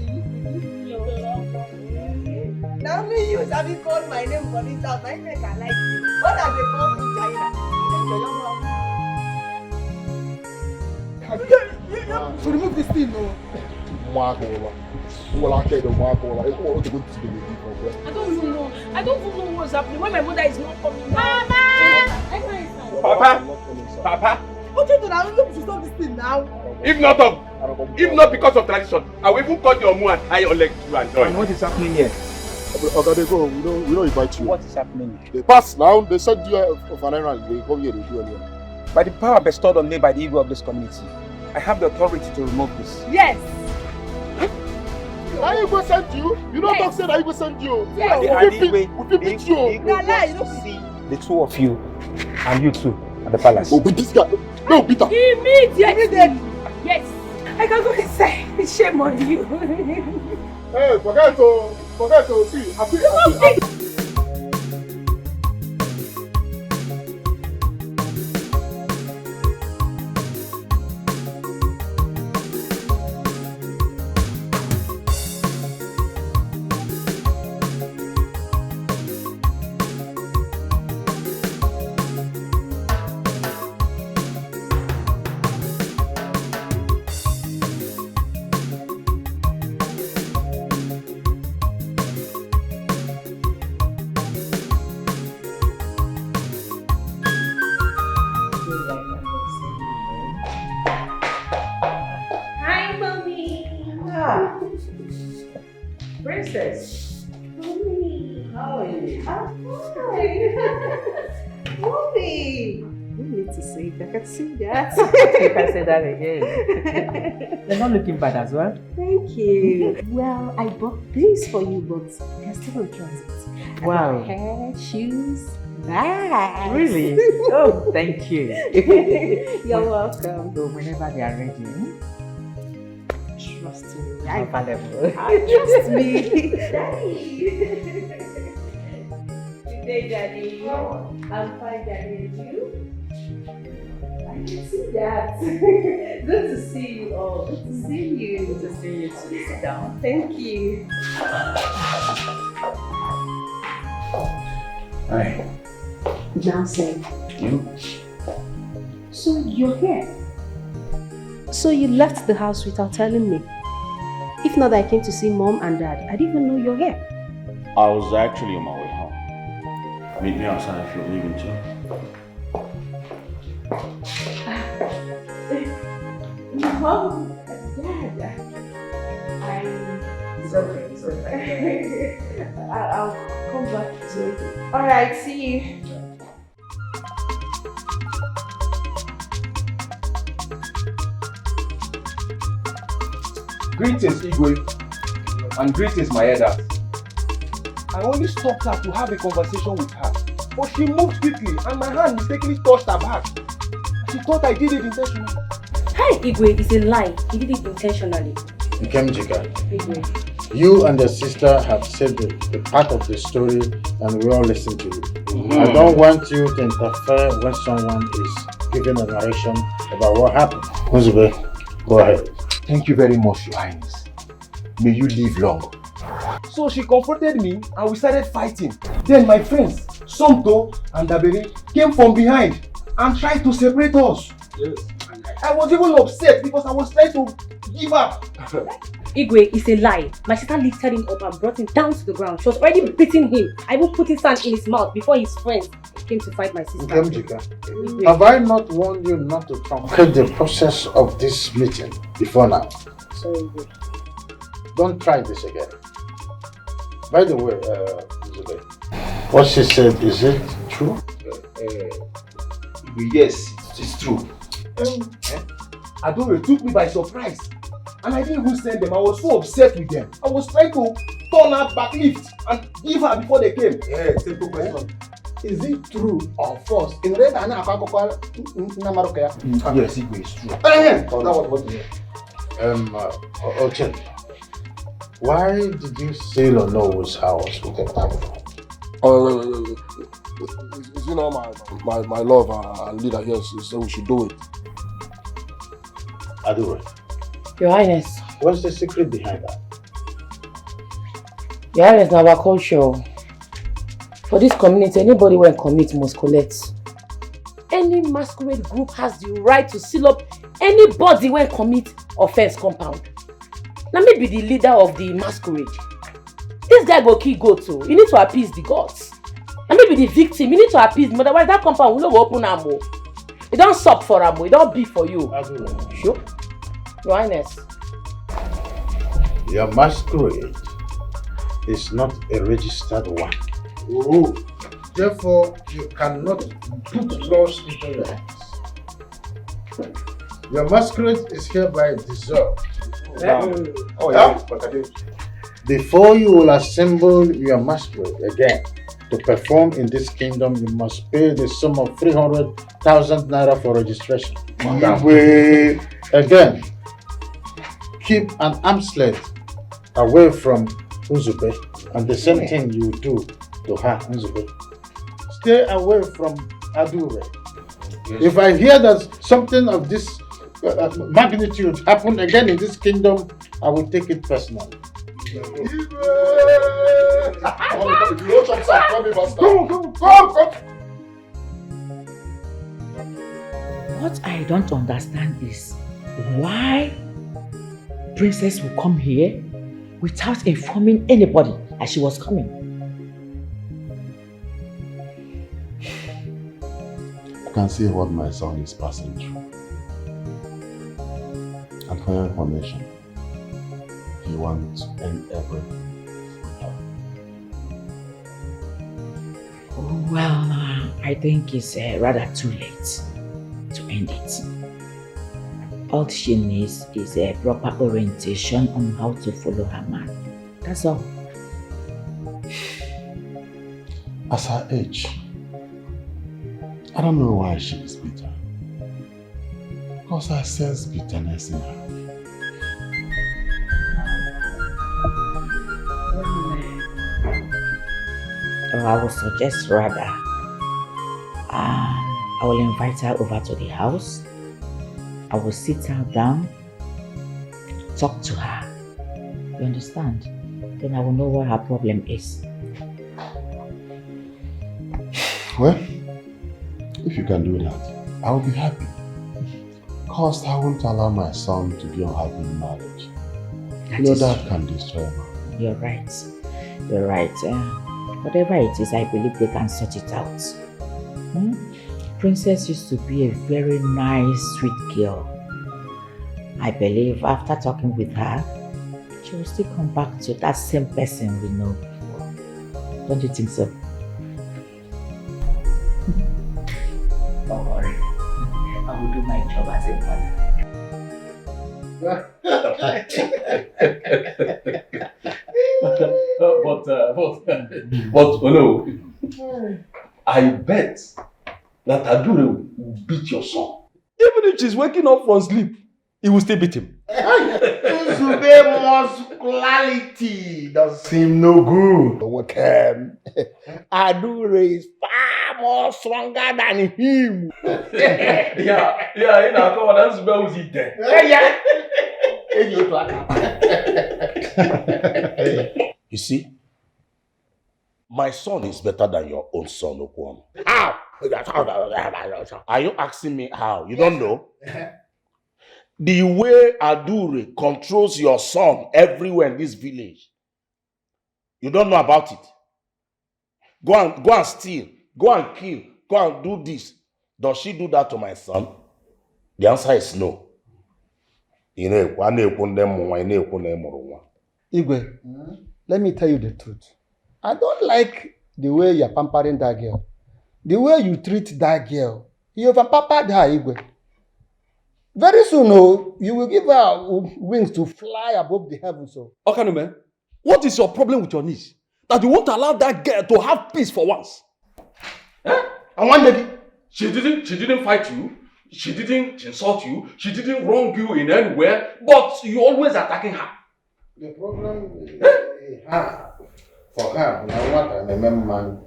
you now me you have called my name for this house. I make I like you. What does they call in China? So remove this thing, no. Marcola. Well, I can't do Marcola. It's all the good to do. I don't even know. I don't even know what's happening. When my mother is not coming. Mama! Papa! What you do now? Look to stop this thing now. If not because of tradition, I will even cut your mouth and tie your leg to and join. And what is happening here? Okay, they go. We don't invite you. What is happening? They pass now. They send you of an errand. They come here. They do anything. By the power bestowed on me by the Igwe of this community, I have the authority to remove this. Yes. I Igwe send you. You don't talk say that Igwe send you. Yes. We beat you. No lie, you don't see the two of you and you two at the palace. Oh, beat this guy. No, beat her. Immediately. Yes. I can go inside. Shame on you. Hey, forget to see. Happy. Princess. Mommy. How are you? I'm fine. Mommy. You need to say it. I can see that. You can say that again. You're not looking bad as well. Thank you. Well, I bought these for you, but they're still in transit. Wow. Hair, shoes, bags. Really? Oh, thank you. You're welcome. So whenever they are ready, trust me. I'm available. Trust me. Daddy. Good day, Daddy. I'm fine, Daddy. And you? I can see that. Good to see you all. Good to see you. Good to see you too. Sit down. Thank you. Hi. Johnson. You? So you're here? So you left the house without telling me? If not that I came to see Mom and Dad, I didn't even know you're here. I was actually on my way home. Meet me outside if you're leaving too. Mom and Dad. It's okay. It's okay. I'll come back to you. Alright, see you. Greetings, Igwe, and greetings, my elders. I only stopped her to have a conversation with her, but she moved quickly and my hand mistakenly touched her back. She thought I did it intentionally. Hi, Igwe, it's a lie. He did it intentionally. Nkemjika, Igwe. you and your sister have said the part of the story and we all listen to you. I don't want you to interfere when someone is giving a narration about what happened. Uzube, go ahead. Thank you very much, Your Highness. May you live long. So she confronted me and we started fighting. Then my friends, Tonto and Dabere, came from behind and tried to separate us. Yes. I was even upset because I was trying to give up. Igwe, it's a lie. My sister lifted him up and brought him down to the ground. She was already beating him. I even put his hand in his mouth before his friends came to fight my sister. Nkemjika, have I not warned you not to truncate the process of this meeting before now? Sorry, Igwe. Don't try this again. By the way, Elizabeth, what she said, is it true? Yes, it's true. Adore took me by surprise. And I didn't even send them. I was so upset with them. I was trying to turn her back lift and give her before they came. Yeah, simple question. Is it true or false? In red and Yes, it is true. That was what you Ochen, why did you sail on Noah's house with a camera? You know, my love and leader here so we should do it. I do it. Your Highness. What's the secret behind that? Your Highness, now our culture. For this community, anybody when commit must collect. Any masquerade group has the right to seal up anybody when commit offense compound. Now maybe the leader of the masquerade. This guy go kill goat too. You need to appease the gods. And maybe the victim, you need to appease them. Otherwise that compound will not go open ammo. It don't sup for ammo, it don't be for you. Sure? Your Highness. Your masquerade is not a registered one. Oh, therefore you cannot put laws into your hands. Your masquerade is hereby dissolved. Before you will assemble your masquerade again to perform in this kingdom, you must pay the sum of 300,000 naira for registration. Again, keep an arm's length away from Nzube, and the same thing you do to her, Nzube. Stay away from Adure. Yes. If I hear that something of this magnitude happen again in this kingdom, I will take it personally. What I don't understand is why Princess will come here without informing anybody as she was coming. You can see what my son is passing through. And for your information, he wants to end everything with her. Well, I think it's rather too late to end it. All she needs is a proper orientation on how to follow her man. That's all. As her age, I don't know why she is bitter. Because I sense bitterness in her. I would suggest rather I will invite her over to the house. I will sit her down, talk to her. You understand? Then I will know what her problem is. Well, if you can do that, I will be happy. Because I won't allow my son to be unhappy in marriage. That can destroy her. You're right. You're right. Whatever it is, I believe they can sort it out. Princess used to be a very nice, sweet girl. I believe after talking with her, she will still come back to that same person we know before. Don't you think so? Don't worry. I will do my job as a mother. But no, I bet that Adure will beat your son. Even if she's waking up from sleep, he will still beat him. Nzube muscularity does seem no good. Adure is far more stronger than him. Yeah, you know, come on, that's where was he there? You see, my son is better than your own son, Okwon. How? Are you asking me how? You don't know? The way Adure controls your son everywhere in this village, you don't know about it. Go and steal, go and kill, go and do this. Does she do that to my son? The answer is no. Igwe, let me tell you the truth. I don't like the way you're pampering that girl. The way you treat that girl. You have pampered her, Igwe. Very soon, oh, you will give her wings to fly above the heavens. So. Okay, man. What is your problem with your niece? That you won't allow that girl to have peace for once? Eh? And one day, she didn't fight you. She didn't insult you. She didn't wrong you in anywhere. But you always attacking her. The problem is for her, now what I remember, man.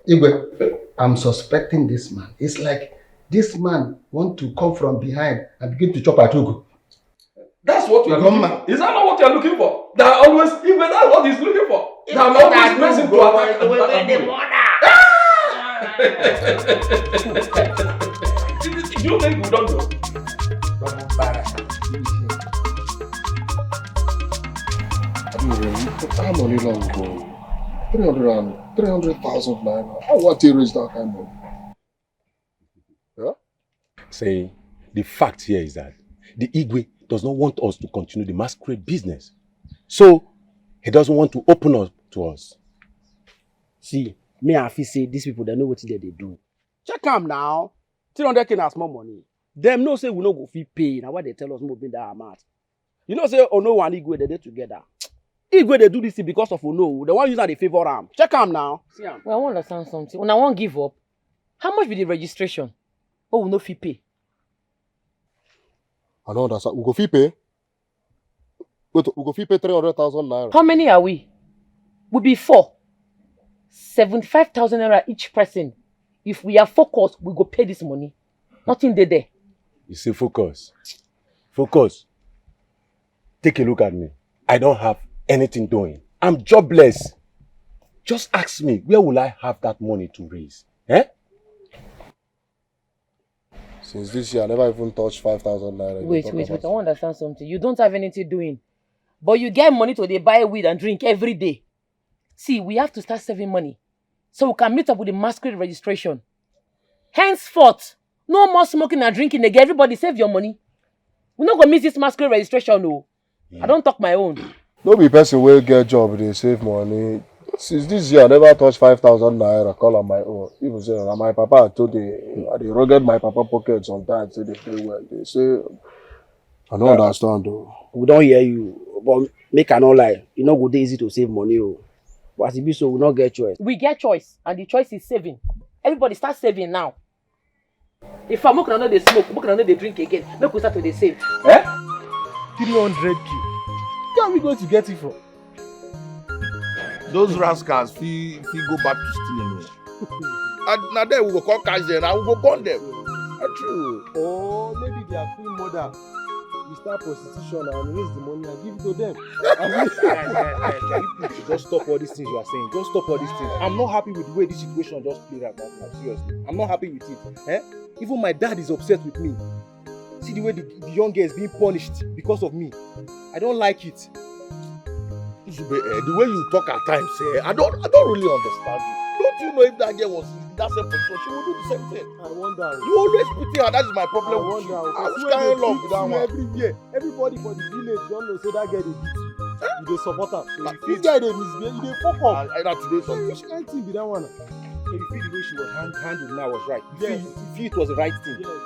Igwe, I'm suspecting this man. It's like this man want to come from behind and begin to chop at Ugu. That's what you are looking for. Is that not what you are looking for? That always, even that's what he's looking for. That I'm always pressing to attack the Do you think we don't know? How money long ago? 300,000 naira. I want to raise that kind of money. Yeah? Say, the fact here is that the Igwe does not want us to continue the masquerade business. So, he doesn't want to open up to us. See, me and Afi say these people, they know what they do. Check them now. 300k na small money. Them no say we no go fit pay. Now what they tell us more than that amount. You know say Ono and Igwe they together. Igwe they do this thing because of Ono. The one user they favor am. Check them now. See am. Well, I want to understand something. When I won't give up, how much be the registration? Oh, we no fit pay. I don't understand. We go fit pay? Wait, we go fit pay 300,000 naira. How many are we? We be 4. 75,000 naira each person. If we are focused, we go pay this money. Nothing there. You say focus. Focus. Take a look at me. I don't have anything doing. I'm jobless. Just ask me, where will I have that money to raise? Eh? Since this year, I never even touched 5,000 naira. Wait. I want to understand something. You don't have anything doing. But you get money to buy weed and drink every day. See, we have to start saving money. So we can meet up with the masquerade registration. Henceforth, no more smoking and drinking again. Everybody save your money. We're not going to miss this masquerade registration, no. I don't talk my own. No be person will get job, they save money. Since this year, I never touched 5,000 naira, call on my own. Even say, my papa told they rugged my papa pocket sometimes, say they pay well. They say, I don't understand though. We don't hear you, but make I not lie. It's not good easy to save money. But as it be so, we not get choice. We get choice, and the choice is saving. Everybody start saving now. If I'm not going to smoke, I'm not going to drink again. Make we start to save. Eh? 300k. Where are we going to get it from? Those rascals feel go back to stealing. And now then we go call catch them and we go burn them. That's true. Or maybe their queen mother will start prostitution and raise the money and give it to them. You just stop all these things you are saying. Just stop all these things. I'm not happy with the way this situation just played out. Seriously, I'm not happy with it. Eh? Even my dad is upset with me. See the way the young girl is being punished because of me. I don't like it. The way you talk at times, I don't really understand you. Don't you know if that girl was in that same position, she would do the same thing? I wonder. You always pity her. That is my problem with you. I was carrying love with that one. Every year, everybody for the village don't know say that girl dey beat you. You dey support her. This guy dey misbehave. You dey fuck up. That today something. Which kind thing be that one? So you feel the way she was handled now was right. You feel it was the right thing. Yes.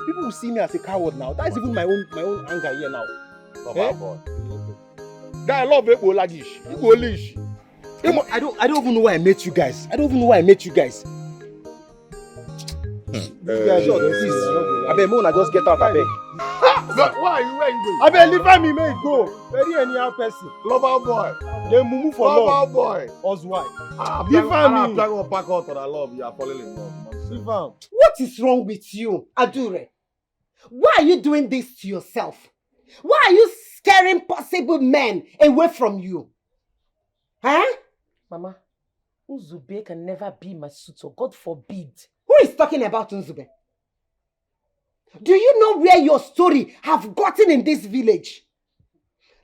People will see me as a coward now. That's even my own anger here now. Guy, I love it. I don't even know why I met you guys. I beg, Mona, just get out. I beg. Where are you going? I beg, leave me, may go. Very anyhow person. Lover boy. They mumu for love. Lover boy. Huswife. Leave me. I'm trying to pack out for I love. You are falling in love. Leave him. What is wrong with you, Adure? Why are you doing this to yourself? Why are you scaring possible men away from you? Huh? Mama, Nzube can never be my suitor. God forbid. Who is talking about Nzube? Do you know where your story have gotten in this village?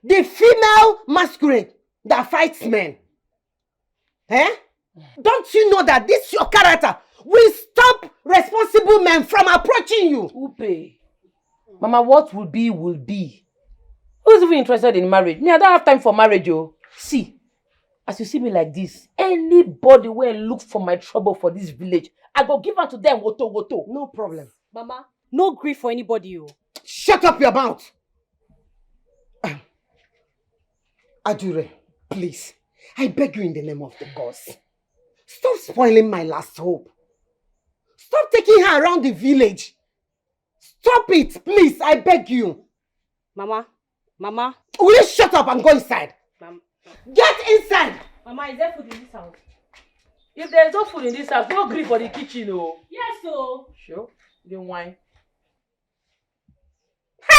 The female masquerade that fights men. Eh? Don't you know that this your character will stop responsible men from approaching you? Upe. Mama, what will be, will be. Who's even interested in marriage? Me, I don't have time for marriage, oh. See, as you see me like this, anybody will look for my trouble for this village, I go give her to them, woto. No problem. Mama, no grief for anybody, you. Shut up your mouth! Adure, please, I beg you in the name of the gods. Stop spoiling my last hope. Stop taking her around the village. Stop it, please, I beg you. Mama. Will you shut up and go inside? Get inside! Mama, is there food in this house? If there's no food in this house, no grief for the kitchen, oh. Yes, so. Sure, the wine.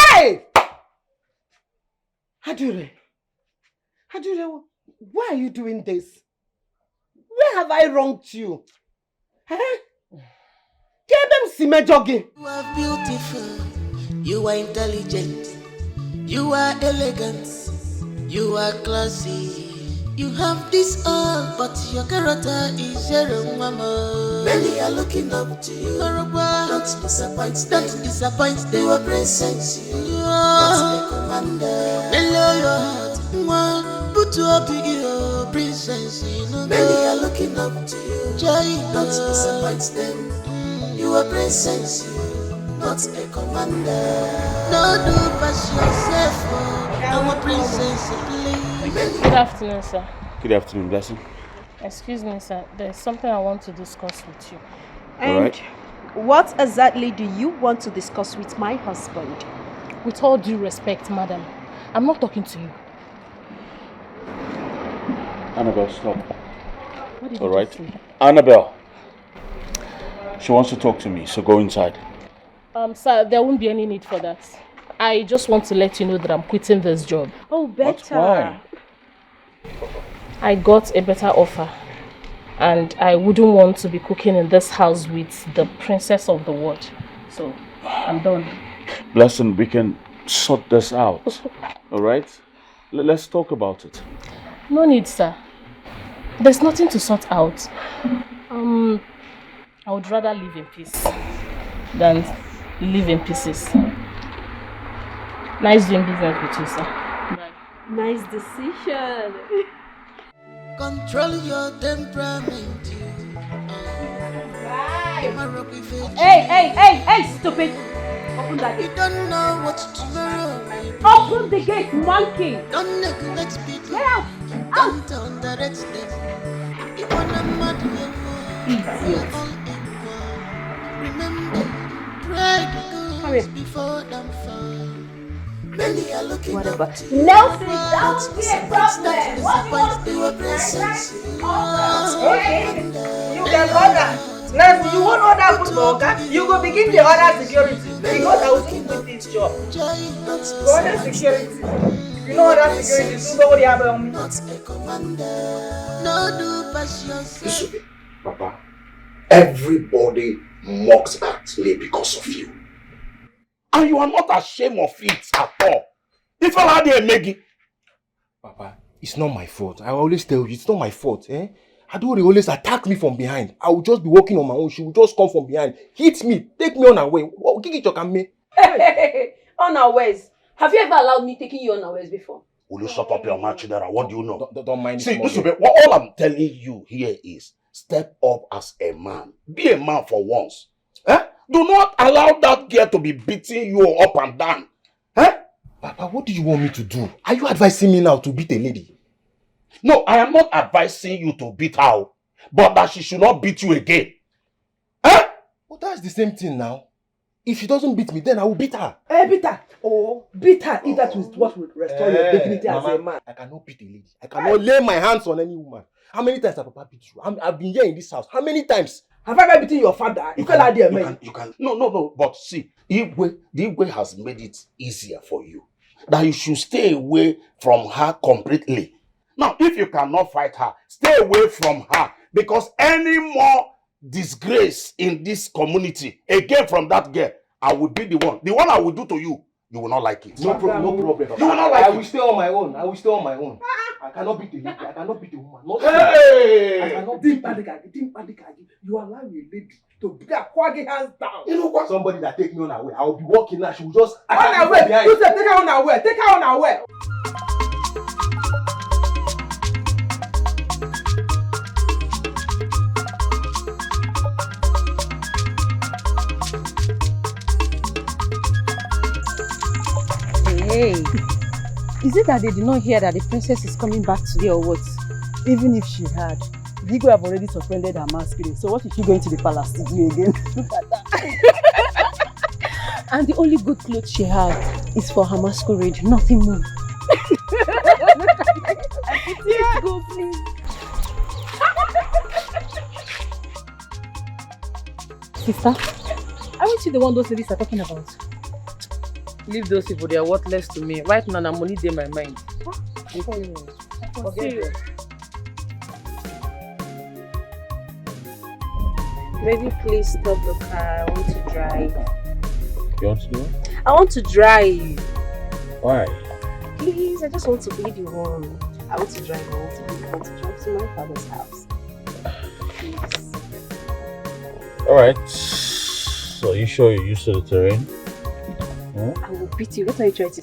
Hey! Adure, why are you doing this? Where have I wronged you? Huh? Get them simejogi. You are beautiful, you are intelligent, you are elegant, you are classy. You have this all, but your character is zero, mama. Many are looking up to you. Don't disappoint them. You are princess, you are the commander. Mellow your heart, put you up in your princess. Many are looking up to you. Don't disappoint them. You are princess, not a commander. No, do pass yourself. I'm a princess, please. Good afternoon, sir. Good afternoon, Blessing. Excuse me, sir. There's something I want to discuss with you. And what exactly do you want to discuss with my husband? With all due respect, madam, I'm not talking to you. Annabelle, stop. What did All you right. just say? Annabelle. She wants to talk to me, so go inside. Sir, there won't be any need for that. I just want to let you know that I'm quitting this job. Oh, better. Why? I got a better offer. And I wouldn't want to be cooking in this house with the princess of the world. So, I'm done. Blessing, we can sort this out. All right? Let's talk about it. No need, sir. There's nothing to sort out. I would rather live in peace than live in pieces. Nice doing business with you, sir. Bye. Nice decision. Control your temperament. Hey, stupid. Open that gate. You don't know what tomorrow. Open the gate, monkey. Don't neglect people. Get out. Don't underrate them. You wanna mad Idiot. Remember, pride goes before them fall. Many are looking Whatever. up to you. Nelson, don't be a problem. What You are princess. Okay, you can order. Now, you won't order food for Oga. You go begin the order security because I will soon quit this job. Go order security. You know order security. So nobody have on me. No do pass yourself. Listen, Papa, everybody mocks at me because of you. And you are not ashamed of it at all. If I had a Maggie. Papa, it's not my fault. I always tell you, it's not my fault. Adore always attack me from behind. I will just be walking on my own. She will just come from behind, hit me, take me on her way. Hey, unawares. Have you ever allowed me taking you unawares before? Will you shut up your mouth, Chidera? What do you know? Don't mind. See, listen, all I'm telling you here is step up as a man. Be a man for once. Do not allow that girl to be beating you up and down. Papa, what do you want me to do? Are you advising me now to beat a lady? No, I am not advising you to beat her, but that she should not beat you again. Well, that's the same thing now. If she doesn't beat me, then I will beat her. Beat her. Oh, beat her if that is what will restore your dignity as a man. I cannot beat a lady. I cannot lay my hands on any woman. How many times have Papa beat you? I've been here in this house. How many times? Have I ever beaten your father? You can't there, man. You can. No. But see, the Igwe has made it easier for you. That you should stay away from her completely. Now, if you cannot fight her, stay away from her. Because any more disgrace in this community, again from that girl, I will be the one. The one I will do to you, you will not like it. No problem. You will not like it. I will stay on my own. I cannot beat the lady. I cannot beat the woman. Hey! I cannot beat you allow a lady to beat her quaggy hands down. You know what? Somebody that take me on her way. I will be walking now. She will just on her way. You said take her on her way. Take her on her way. Hey, is it that they did not hear that the princess is coming back today or what? Even if she had, Digo have already suspended her masquerade. So what is she going to the palace to do again? Look at that. And the only good clothes she has is for her masquerade, nothing more. Let's go, please. Sister, aren't you the one those ladies are talking about? Leave those people, they are worthless to me. Right now, I'm only in my mind. Forget them. Maybe please stop the car. I want to drive. You want to do it? I want to drive. Why? Please, I just want to be the one. I want to drive. I want to drive to my father's house. Please. Alright. So you sure you're used to the terrain? I will beat you. What are you trying to say?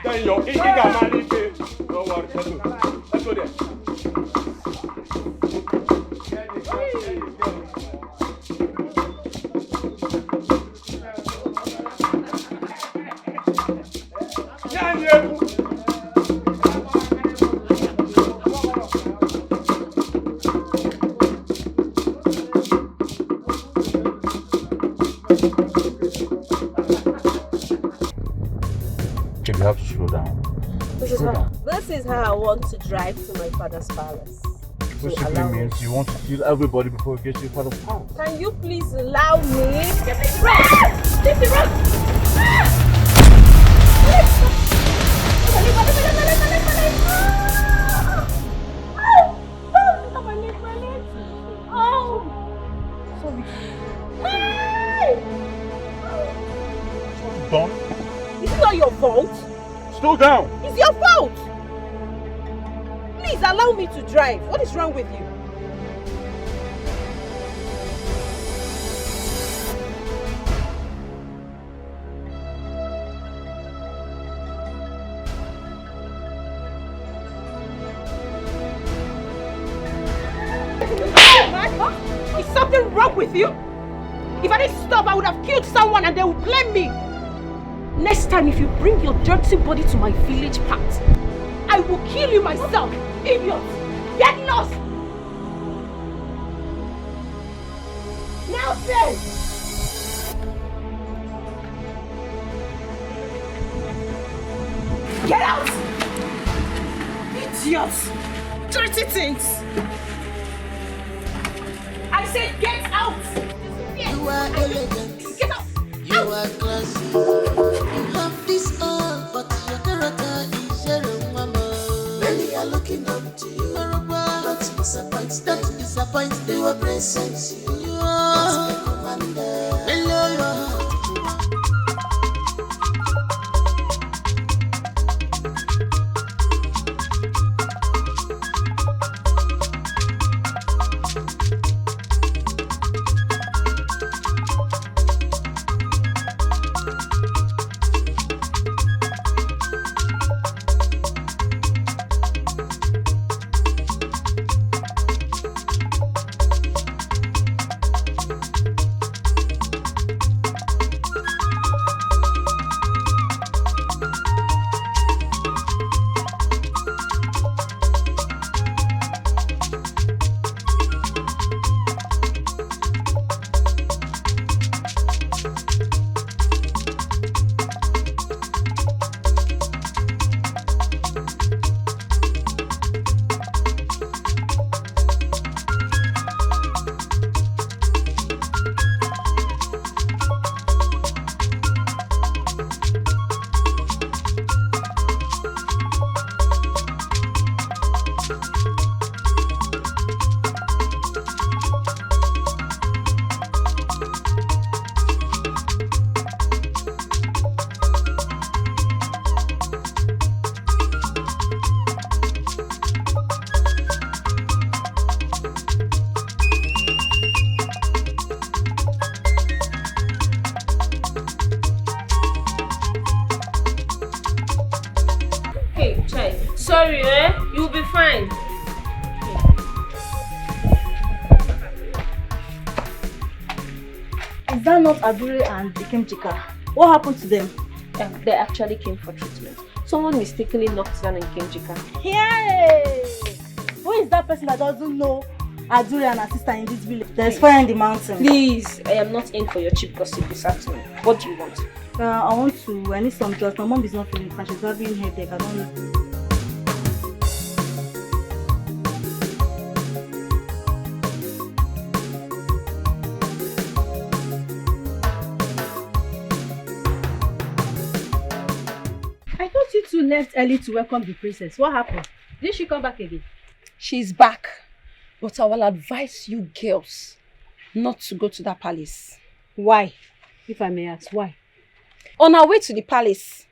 Then your Don't worry, let's go there. You have to slow down. This is how I want to drive to my father's palace. Which simply means you want to kill everybody before you get to your father's house. Can you please allow me? Take the road! Done. It's not your fault. Slow down. It's your fault. Please allow me to drive. What is wrong with you? Is something wrong with you? If I didn't stop, I would have killed someone and they would blame me. Next time, if you bring your dirty body to my village path, I will kill you myself. Idiot! Get lost! Now then! Get out! Idiots! Dirty things! I said get out! You are elegant. Get out! You are classy. You have this all, but your character is your mama. Many are looking up to you. Don't disappoint them. Don't disappoint them. You are present. You are the commander. Hello, worry, eh? You'll be fine. Is that not Adure and Ikemchika? What happened to them? They actually came for treatment. Someone mistakenly knocked down Ikemchika. Yay! Who is that person that doesn't know Adure and her sister in this village? There's fire in the mountain. Please, I am not in for your cheap gossip this afternoon. What do you want? I need some drugs. My mom is not feeling fine. She's having headache. I don't know. I thought you two left early to welcome the princess. What happened? Did she come back again? She's back. But I will advise you girls not to go to that palace. Why? If I may ask, why? On our way to the palace,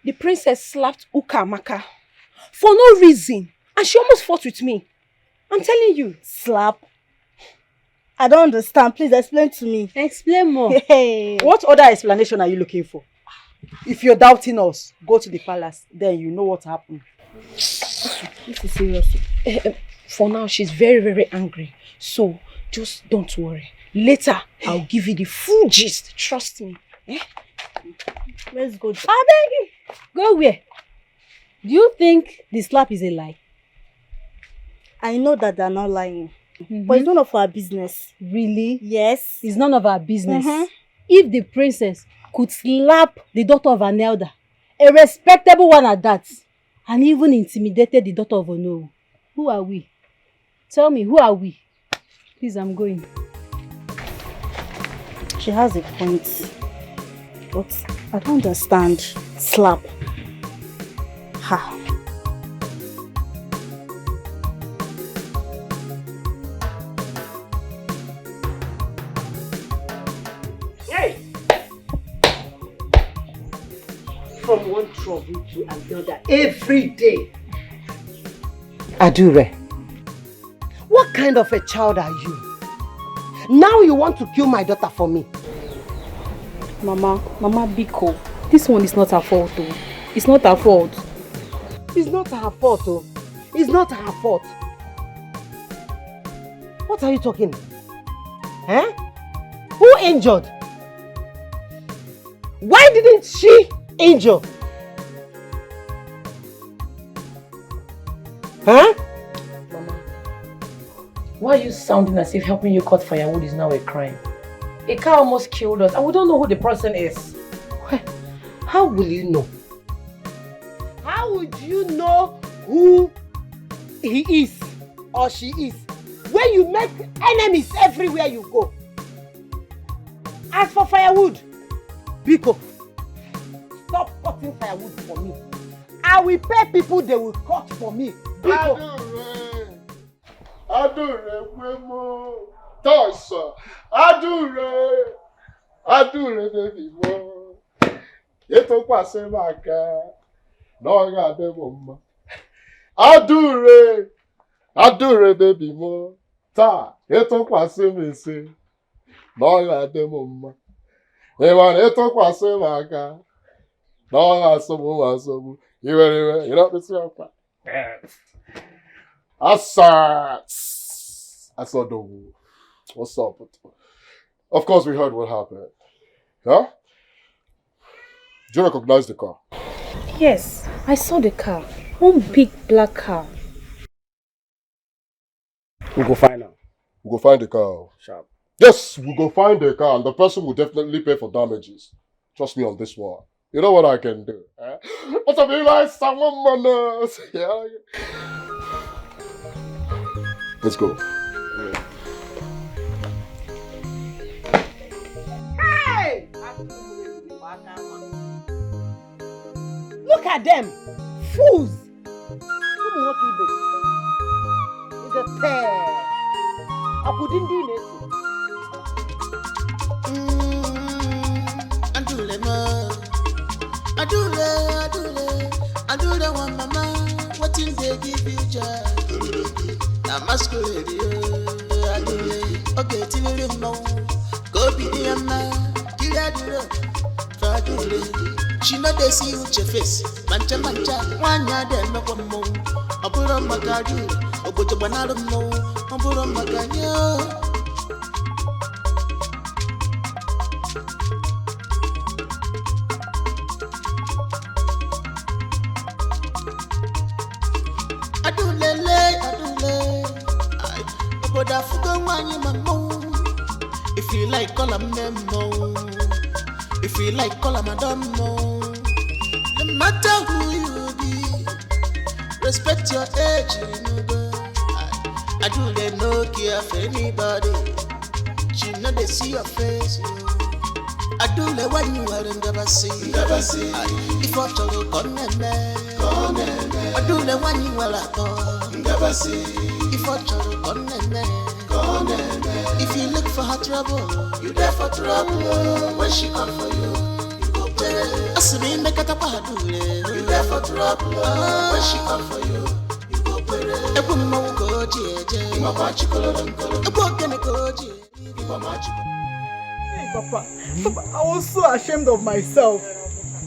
the princess slapped Ukamaka for no reason. And she almost fought with me. I'm telling you. Slap? I don't understand. Please explain to me. Explain more. Hey. What other explanation are you looking for? If you're doubting us, go to the palace. Then you know what happened. This is serious. For now, she's very, very angry. So, just don't worry. Later, I'll give you the full gist. Trust me. Eh? Let's go. I beg you. Go where? Do you think the slap is a lie? I know that they're not lying. But it's none of our business. Really? Yes. It's none of our business. If the princess could slap the daughter of an elder, a respectable one at that, and even intimidated the daughter of Ono, who are we? Tell me, who are we? Please, I'm going. She has a point. But I don't understand. Slap. Ha. Hey! From one trouble to another every day. Adure, what kind of a child are you? Now you want to kill my daughter for me? Mama Biko, this one is not her fault though. It's not her fault. It's not her fault though. It's not her fault. What are you talking? Eh? Who injured? Why didn't she injure? Huh? Mama, why are you sounding as if helping you cut firewood is now a crime? A car almost killed us and we don't know who the person is. How will you know? How would you know who he is or she is when you make enemies everywhere you go? As for firewood, Biko, stop cutting firewood for me. I will pay people they will cut for me. Biko. Adure, Wemo, Tosa, Adure, baby, mo. Yeto kwase maka, no ga de mama. Adure, baby, mo. Ta, yeto kwase me se, no ga de mama. Ewan yeto kwase maka, no ga sobu. You know this one. Asa Dogu. What's up? Of course, we heard what happened. Huh? Do you recognize the car? Yes, I saw the car. One big black car. We'll go find her. We'll go find the car. Sharp. Yes, we'll go find the car and the person will definitely pay for damages. Trust me on this one. You know what I can do. Eh? What's up, Eli? Someone manners. Yeah. Let's go. Hey! Look at them! Fools! It's a pair. I couldn't do it. Adule one mama, what in they give you joy? Na masquerade, Adule, okay, till you know. Go be the man, kill Adule, Fadule, She know they see your face. Mancha, one yard and no one more. I put on my card, I put your banana more. I put on my card. But I forgot one in my mouth. If you like, call them no. If you like, call them madam no. No matter who you be, respect your age, you know. I do they no care for anybody. She know they see your face, you. I do the one you are never see. If I tell you come I do the one you are never see. If I try to come if you look for her trouble, you there for trouble. When she come for you, you go pay. Asumi make it up you there for trouble. When she come for you, you go pay. Ebu mama go jeje, mama chikolo donkolo. Ebu kene go jeje, mama chikolo. Hey, Papa, I was so ashamed of myself.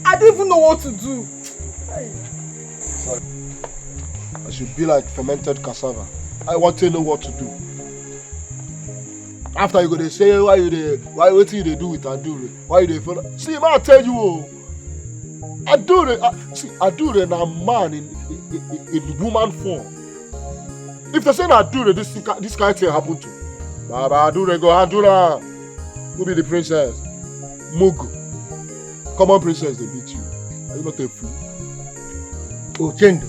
I didn't even know what to do. Sorry. I should be like fermented cassava. I want to know what to do. After you go to say why what you they do with Adure? Why you they follow? See, man, I tell you, Adure na man in woman form. If they say Adure, this kind of thing happen to. Baba Adure go Adura. Who be the princess? Mugu. Common princess they beat you. Are you not a fool? Oh, Chendo.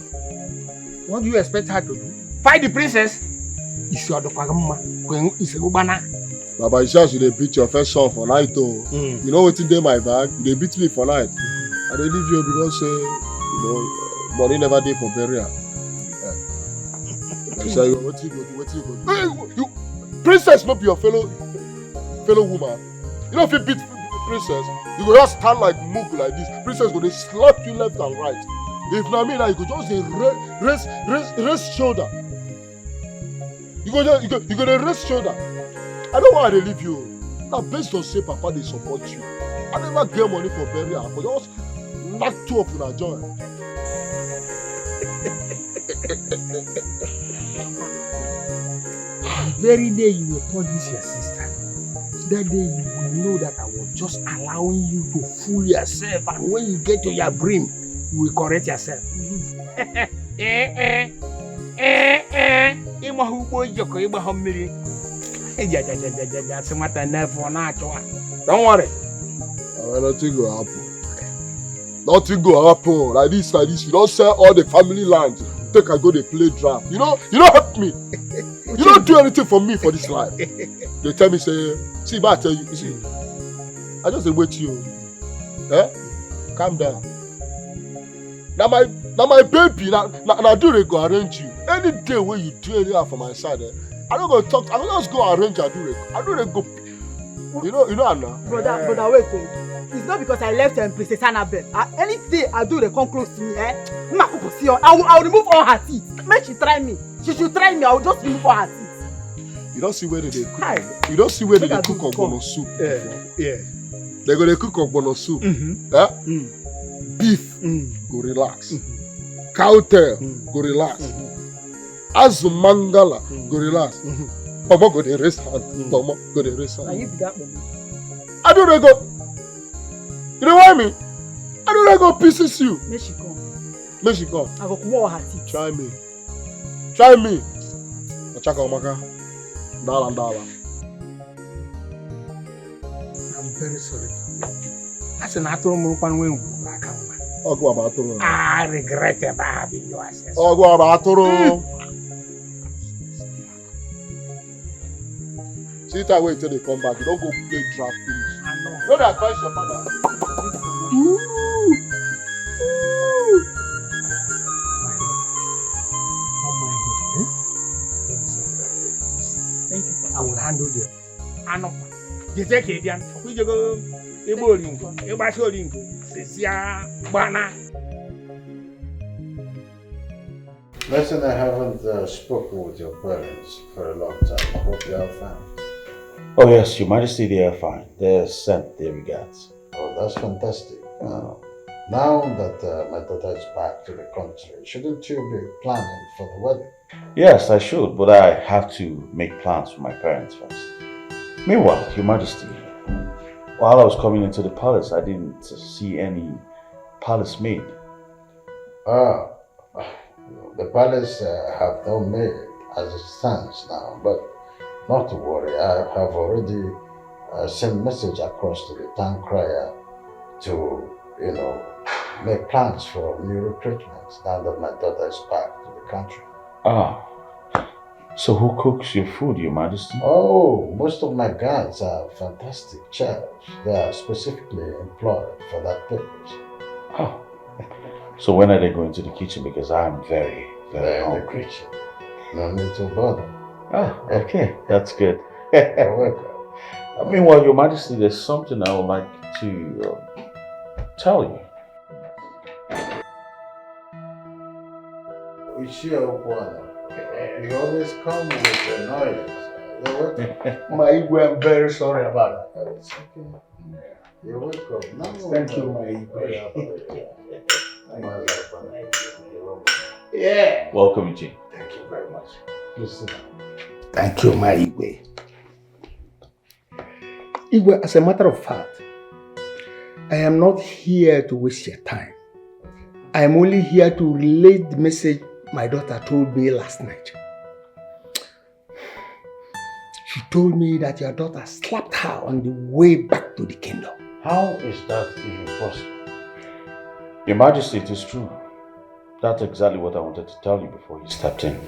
What do you expect her to do? Fight the princess? Is your when is a Ubana? Baba, you sure they beat your first son for night though. You know what's in there my bag? They beat me for night. And they leave you because money never did for burial. I say, what you go do? Hey, you princess not be your fellow woman. You know if you beat princess, you go just stand like Mook like this. Princess go they slap you left and right. If not me, now you could just raise shoulder. You go to raise shoulder. I don't want to leave you. Now based on say Papa they support you. I never get money for burial. I just knock two up with a joint. The very day you will tell this your sister, that day you will know that I was just allowing you to fool yourself, and when you get to your brim, you will correct yourself. Don't worry. Nothing will happen. Nothing will happen. Like this. You don't sell all the family land. Take I go to play draft. You don't help me. You don't do anything for me for this life. They tell me say, see, but I tell you, see, I just wait you. Calm down. Now my baby, now do they go arrange you. Any day when you do anything for my side, I don't go talk. I don't just go arrange Adure. Adure go. You know Anna. Brother, wait. It's not because I left Princess Annabelle. Any day Adure come close to me, I will remove all her teeth. Make she try me. She should try me. I will just remove all her teeth. You don't see where they cook. You don't see where they cook ogbono soup. Yeah. They go they cook ogbono soup. Beef go relax. Cow tail go relax. Azu mangala go relax. Mama go dey raise hand. Mama go dey raise hand. And you be that moment. I don't go. You know what I mean? I don't go pieces you. Make she come. I go come all her teeth. Try me. Ochaka omaka. Dala. I'm very sorry. That's an atom when we back home. Go about to. I regret having you access. Go about to. See that way till they come back. You don't go play draft finish. I know. Don't advise your mother. Thank you. I will handle this. I know. You take it, Jan. We go. Listen, I haven't spoken with your parents for a long time. I hope they are fine. Oh yes, Your Majesty, they are fine. They sent their regards. Oh, that's fantastic. Now that my daughter is back to the country, shouldn't you be planning for the wedding? Yes, I should, but I have to make plans for my parents first. Meanwhile, Your Majesty, while I was coming into the palace, I didn't see any palace maid. The palace have no maid as it stands now, but not to worry. I have already sent message across to the town crier to, make plans for new recruitments now that my daughter is back to the country. So who cooks your food, Your Majesty? Oh, most of my guards are fantastic chefs. They are specifically employed for that purpose. So when are they going to the kitchen? Because I'm very, very They're in the hungry. kitchen. No need to bother. Okay, that's good. You're welcome. Meanwhile, Your Majesty, there's something I would like to tell you. You always come with the noise. You're welcome. My Igwe, I'm very sorry about that. It's okay. You're welcome. No, Thank you, my Igwe. Yeah. Welcome, Eugene. Thank you very much. Please sit down. Thank you, my Igwe. Igwe, as a matter of fact, I am not here to waste your time. I am only here to relay the message my daughter told me last night. She told me that your daughter slapped her on the way back to the kingdom. How is that even possible? Your Majesty, it is true. That's exactly what I wanted to tell you before you stepped in.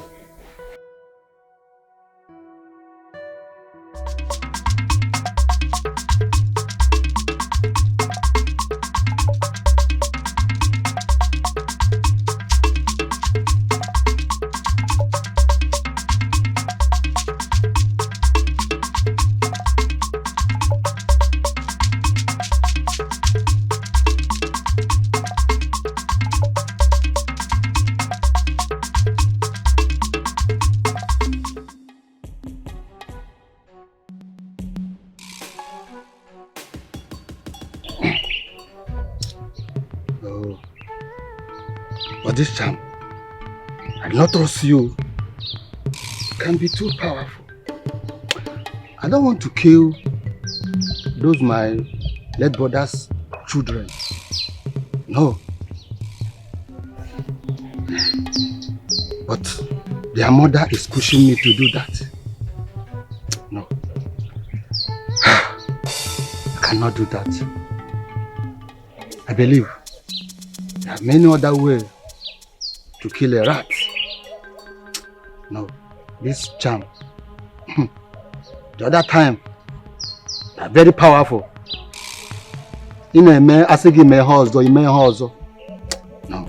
This charm, I do not trust you, can be too powerful. I don't want to kill those my late brother's children. No. But their mother is pushing me to do that. No. I cannot do that. I believe there are many other ways to kill a rat. No, this charm, the other time, they are very powerful. In a man, asking him a horse or in a horse. No,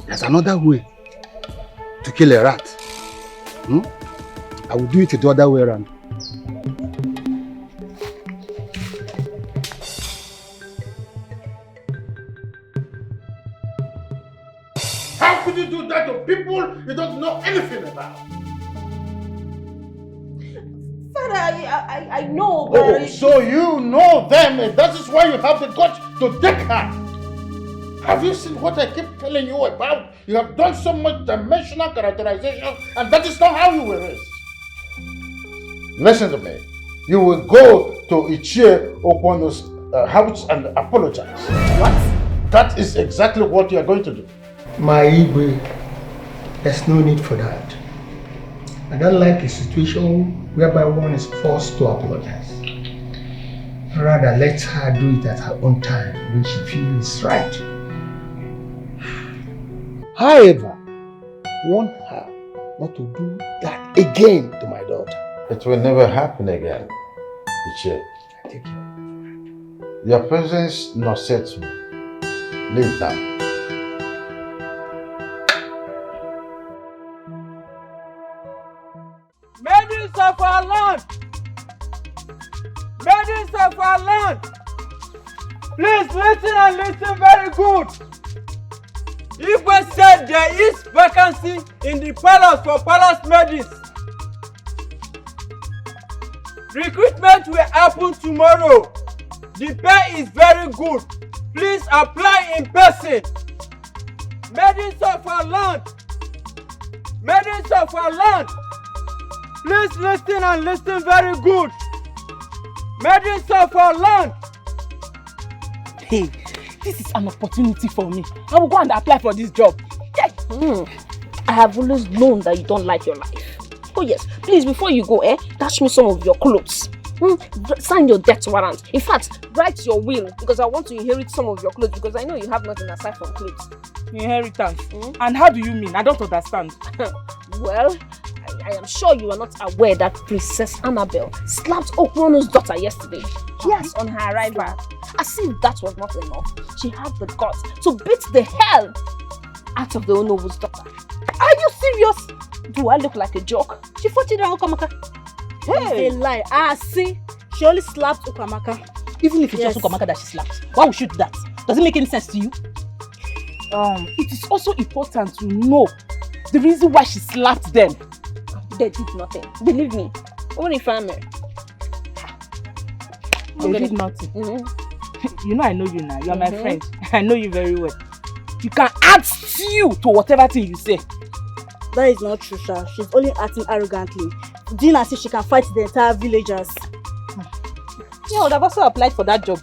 there's another way to kill a rat. I will do it the other way around. How could you do that to people you don't know anything about? Father, I know, but... Oh, so you know them, and that is why you have the guts to take her. Have you seen what I keep telling you about? You have done so much dimensional characterization, and that is not how you were raised. Listen to me. You will go to Ichie Okwono's house and apologize. What? That is exactly what you are going to do. My Igwe, there's no need for that. I don't like a situation whereby one is forced to apologize. Rather, let her do it at her own time when she feels right. However, warn her not to do that again to my daughter. It will never happen again, Ichie. Take care. Your presence upsets me. Leave now. Maidens of our land! Maidens of our land! Please listen and listen very good. Igwe said there is vacancy in the palace for palace maidens. Recruitment will happen tomorrow. The pay is very good. please apply in person. Maidens of our land. Maidens of our land. Please listen and listen very good. Maidens of our land. Hey, this is an opportunity for me. I will go and apply for this job. I have always known that you don't like your life. Oh yes, please, before you go, dash me some of your clothes. Sign your death warrant. In fact, write your will because I want to inherit some of your clothes because I know you have nothing aside from clothes. Inheritance? And how do you mean? I don't understand. Well, I am sure you are not aware that Princess Annabelle slapped Okrono's daughter yesterday. Yes, on her arrival. As if that was not enough, she had the guts to beat the hell out of the Onowo's daughter. Are you serious? Do I look like a joke? She fought it on Ukamaka. Hey! It's a lie. See, she only slapped Ukamaka. Even if it's just Ukamaka that she slapped, why would she do that? Does it make any sense to you? It is also important to know the reason why she slapped them. They did nothing. Believe me. Only family. They did nothing. You know I know you now. You are my friend. I know you very well. You can add stew to whatever thing you say. That is not true, Sha. She's only acting arrogantly. Doing as if she can fight the entire villagers. Yeah, I would have also applied for that job,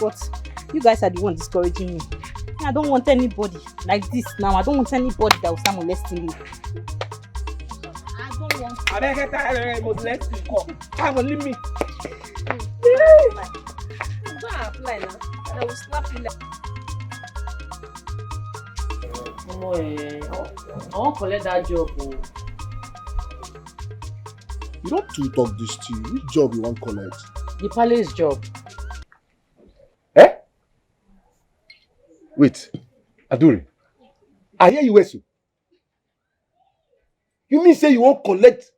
but you guys are the one discouraging me. I don't want anybody like this now. I don't want anybody that will start molesting me. I don't want. I beg you, molest me. Come on, leave me. Go and apply now. I will slap you like. I won't collect that job. You don't too talk this to you. Which job you want collect? The palace job. Wait, Aduri, I hear you, Wesu. You mean say you won't collect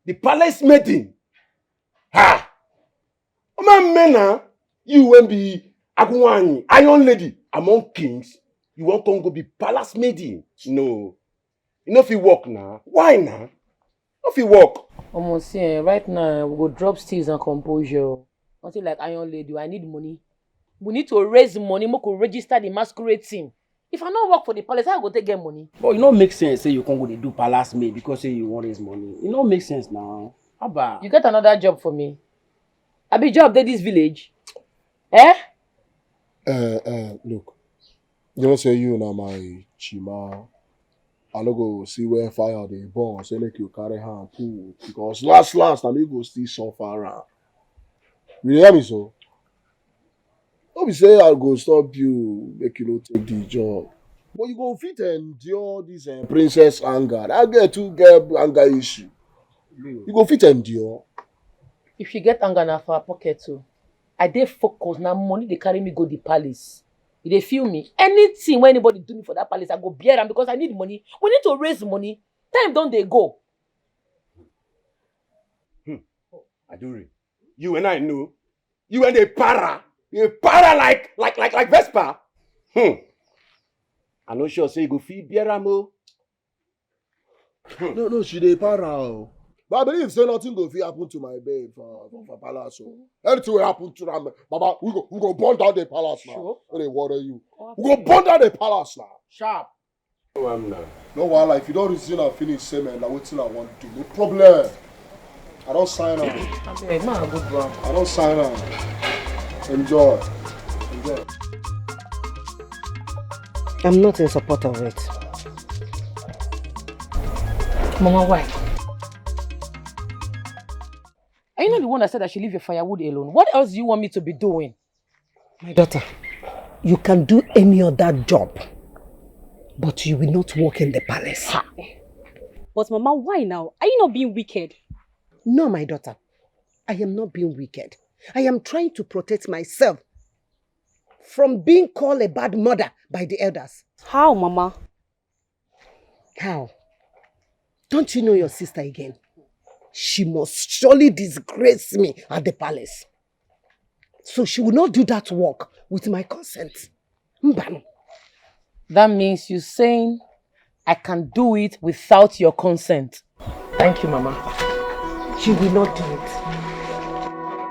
the palace maiden? Ha! Oh man, you won't be Agunwani, Iron Lady among kings. You won't come go be palace maiden? No. You know if you work now. Why now? If you work. Almost right now we go drop steals and composure. Until like Iron Lady, I need money. We need to raise money. We could register the masquerade team. If I not work for the palace, I go take get money. But it don't make sense. Say you can't go to do palace maid because say you want raise money. It don't make sense now. How about? You get another job for me. I be job there this village. Look. You know say you now my chima. I no go see where fire they burn. Say like you carry hand pull because last I me go still suffer around. You hear me so? Don't be say I go stop you, make you not take the job. But you go fit endure this princess anger. I get to get anger issue. You go fit endure. If you get anger now for a pocket too, I dey focus now. Money they carry me go the palace. They feel me. Anything when anybody do me for that palace, I go bear them because I need money. We need to raise money. Time don't they go? Aduri, you and I know. You and a para. You para like Vespa. I'm not sure say you go feed Bieramo. No, she dey para. But I believe say nothing go fit happen to my babe for palace. So anything will happen to them. Baba, we go burn down the palace now. Sure. They worry you. We go burn down the palace now. Sharp. No wahala. If you don't reason and finish same and wetin I want to do. No problem. I don't sign on. I don't sign on. Enjoy. I'm not in support of it. Mama, why? Are you not the one that said I should leave your firewood alone? What else do you want me to be doing? My daughter, you can do any other job, but you will not work in the palace. But Mama, why now? Are you not being wicked? No, my daughter. I am not being wicked. I am trying to protect myself from being called a bad mother by the elders. How, Mama? How? Don't you know your sister again? She must surely disgrace me at the palace. So she will not do that work with my consent. Mbano. That means you're saying I can do it without your consent. Thank you, Mama. She will not do it.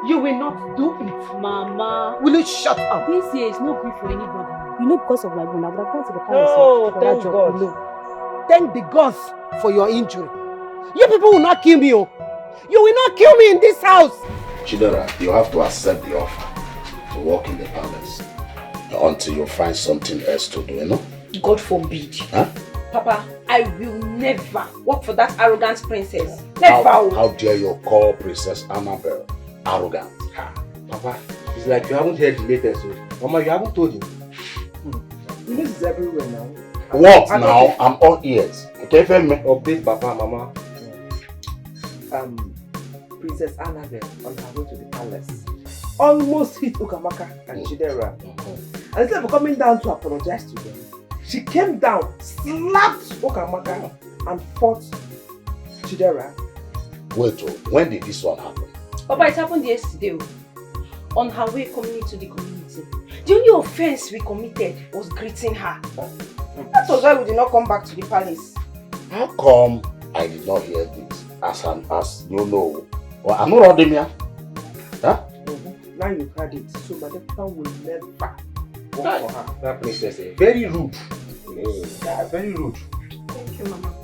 You will not do it. Mama. Will you shut up? This year is no good for anybody. You know, because of my gun, I would have gone to the palace. Oh, thank God. No. Thank the gods for your injury. You people will not kill me. Oh. You will not kill me in this house. Chidera, you have to accept the offer to work in the palace until you find something else to do, you know? God forbid. Huh? Papa, I will never work for that arrogant princess. Never. How dare you call Princess Annabelle arrogant? Papa, it's like you haven't heard the latest. Mama, you haven't told him. This is everywhere now. What now? I'm all ears. Okay, tell me. Update Papa, Mama. Princess Annabelle on her way to the palace almost hit Ukamaka and Chidera. And instead of coming down to apologize to them, she came down, slapped Ukamaka and fought Chidera. Wait, when did this one happen? Papa, it happened yesterday. On her way coming into the community. The only offense we committed was greeting her. That was why we did not come back to the palace. How come I did not hear this as you know? Well, I'm not running here. Huh? Now you've heard it, so my doctor will never work for her. That princess is very rude. Yeah, very rude. Thank you, Mama.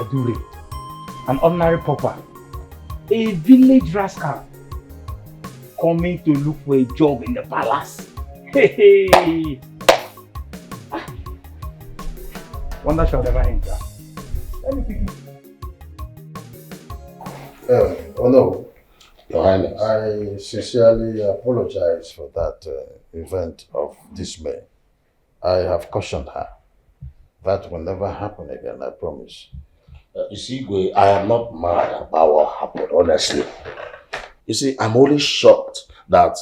Adure, an ordinary pauper, a village rascal, coming to look for a job in the palace. Hey! Wonder shall never enter. Let me pick it. Oh no, Your Highness. I sincerely apologize for that event of dismay. I have cautioned her. That will never happen again, I promise. You see, I am not mad about what happened, honestly. You see, I'm only shocked that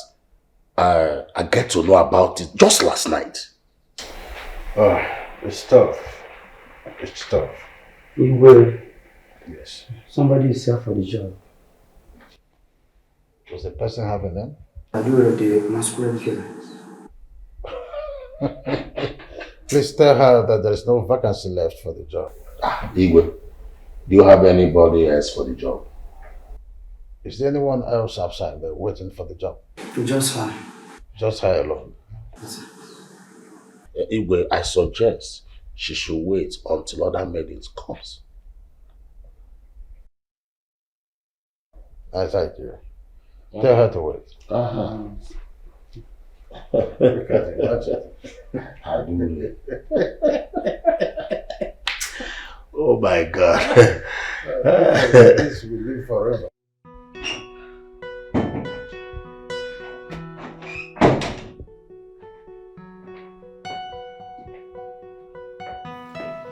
I get to know about it just last night. Oh, it's tough. It's tough. You will. Yes. Somebody is here for the job. Does the person have a name? I do the masquerade killer. Please tell her that there is no vacancy left for the job. Igwe, do you have anybody else for the job? Is there anyone else outside there waiting for the job? Just her. Just her alone. Igwe, I suggest she should wait until other maidens comes. I thank you. Tell her to wait. Look at it, watch it. I do it. Oh my God. This will live forever.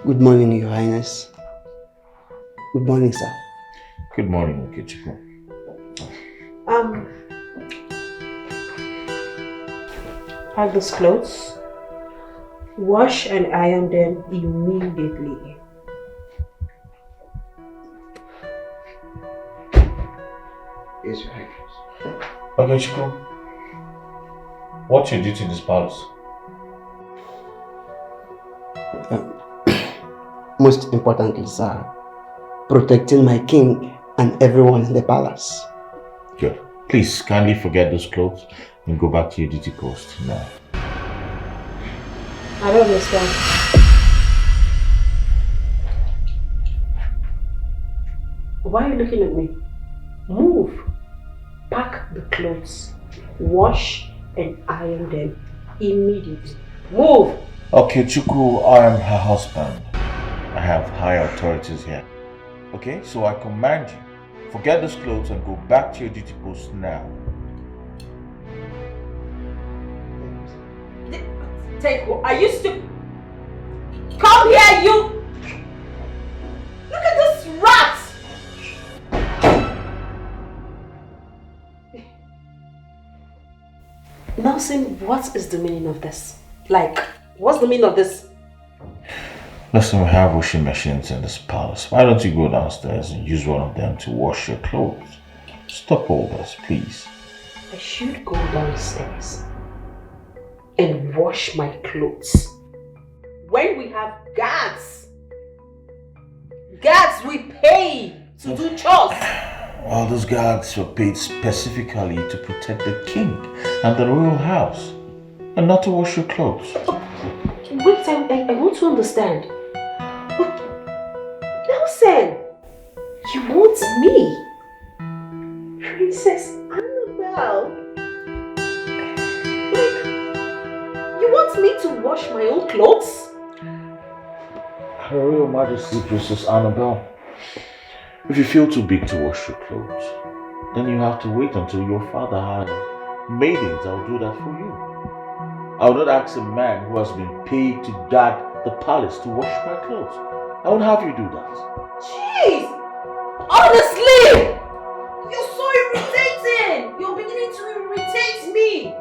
Good morning, Your Highness. Good morning, sir. Good morning, Okechukwu. Have these clothes, wash and iron them immediately. Yes, Your Highness. Okechukwu, what's your duty in this palace? Most importantly, sir, protecting my king and everyone in the palace. Good. Please kindly forget those clothes and go back to your duty post now. I don't understand. Why are you looking at me? Move. Pack the clothes, wash and iron them immediately. Move. Okechukwu, I am her husband. I have high authorities here. Okay, so I command you, forget those clothes and go back to your duty post now. Take, are you stupid? Come here, you! Look at this rat! Nelson, what is the meaning of this? Like, what's the meaning of this? Listen, we have washing machines in this palace. Why don't you go downstairs and use one of them to wash your clothes? Stop all this, please. I should go downstairs and wash my clothes. when we have guards. Guards we pay to do chores. All those guards were paid specifically to protect the king and the royal house, and not to wash your clothes. Wait, I want to understand. Nelson, you want me? Princess Annabelle? Like, you want me to wash my own clothes? Her Royal Majesty, Princess Annabelle, if you feel too big to wash your clothes, then you have to wait until your father has maidens that will do that for you. I will not ask a man who has been paid to guard the palace to wash my clothes. I won't have you do that. Jeez! Honestly! You're so irritating! You're beginning to irritate me!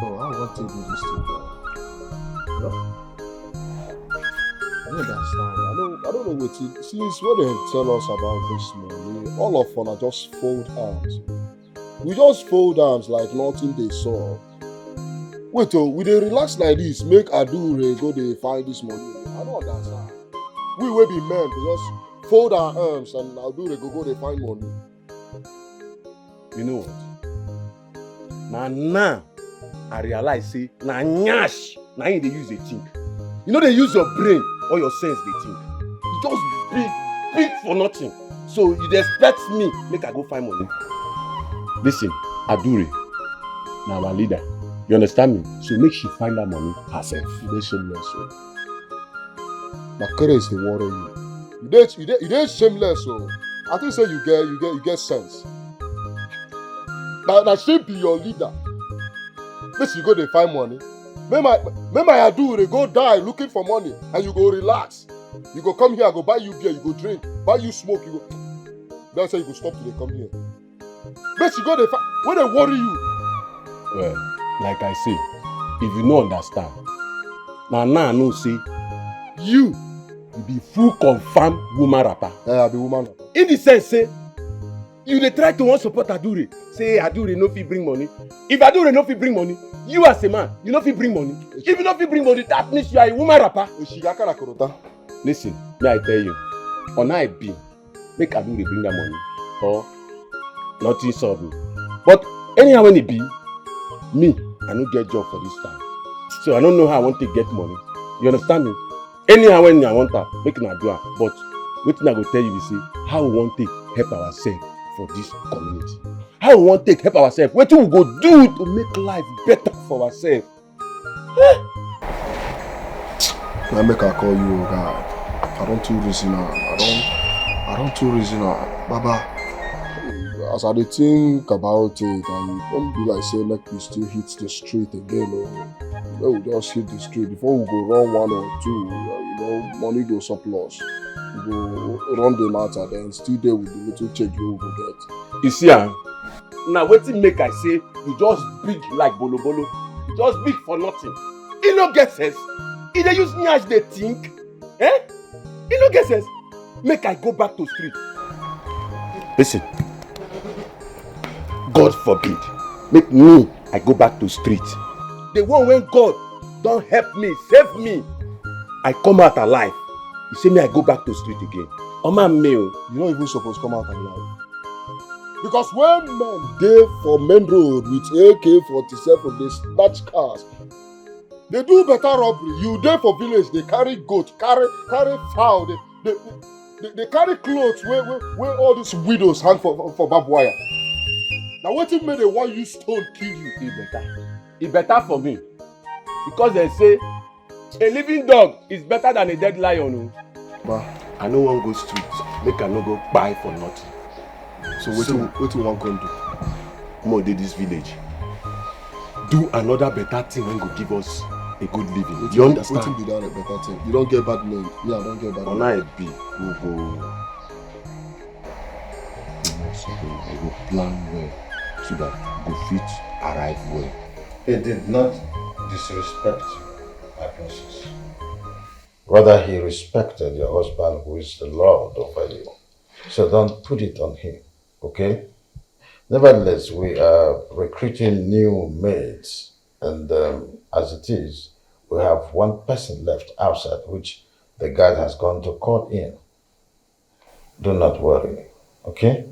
Oh, I want to do this thing, bro. I don't understand. I don't know what to. Since when they tell us about this money, all of us are just fold arms. We just fold arms like nothing they saw. Wait, we dey relax like this, make Adure go dey find this money. I don't understand. We will be men, we just fold our arms and Adure go dey find money. You know what? Now I realize say na nyash na him dey use dey think. You know they use your brain or your sense dey think. You just big for nothing. So you dey expect me make I go find money. Listen, Adure, na our leader. You understand me? So make she find that money herself. You dey shameless, so. Na craze dey worry you. You dey shameless, so. I think say you get sense. Now she be your leader. Make you go dey find money. Make my Adure go die looking for money and you go relax. You go come here, I go buy you beer, you go drink, buy you smoke, you go. That's say you go stop to dey come here. Make you go dey find. When they worry you. Well, like I say, if you no understand, now I know say you be full confirmed woman rapper. Yeah, I be woman rapper. In the sense, say you dey try to want support Adure. Say Adure no fit bring money. If Adure no fit bring money, you as a man, you no fit bring money. If you no fit bring money, that means you are a woman rapper. Listen, may I tell you, on I be, make Adure bring that money, or nothing solve me. But anyhow when it be, me, I no get job for this time. So I don't know how I want to get money. You understand me? Anyhow when I want that, make it do it. But wetin I go tell you is say how we want to help ourselves for this community. How we want to help ourselves. Wetin we go do to make life better for ourselves. I make I call you, God. I don't too reason now. I don't too reason now. Baba, as I dey think about it, I don't be like say make we still hit the street again. Or we just hit the street before we go run one or two. Money go surplus. We go run the matter, then still there with the little change we go get. You see, now wetin make I say you just big like bolo bolo. You just big for nothing. You no get sense. You dey use nyash dey think. You no get sense. Make I go back to street. Listen. God forbid, make me, I go back to street. The one when God don't help me, save me, I come out alive. You say me, I go back to street again. Oh my male, you don't even supposed to come out alive. Because when men dey for main road with AK-47, they snatch cars. They do better robbery. You dey for village, they carry goat, carry fowl, they carry clothes where all these widows hang for barbed wire. Now wetin make they want use stone kill you? It better for me. Because they say a living dog is better than a dead lion. But I no wan go street, make I no go buy for nothing. So what you want to do? More dey this village. Do another better thing when go give us a good living. You understand? Wetin be that a better thing? You don't get bad name. Yeah, I don't get bad name. On I be, we go plan well so that go fit arrive well. He did not disrespect you, my princess. Rather, he respected your husband who is the Lord over you. So don't put it on him, okay? Nevertheless, we are recruiting new maids, and as it is, we have one person left outside, which the guy has gone to court in. Do not worry, okay?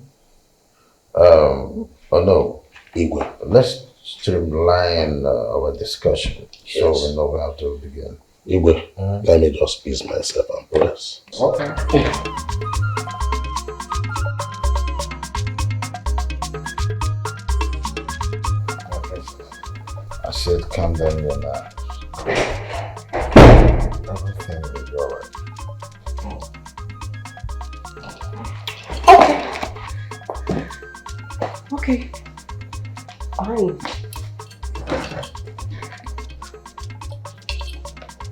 Oh no, Igwe, let's streamline our discussion so we know how to begin. Igwe, let me just ease myself and press. Okay. I said calm down your nerves. Everything will be alright. Okay. Fine.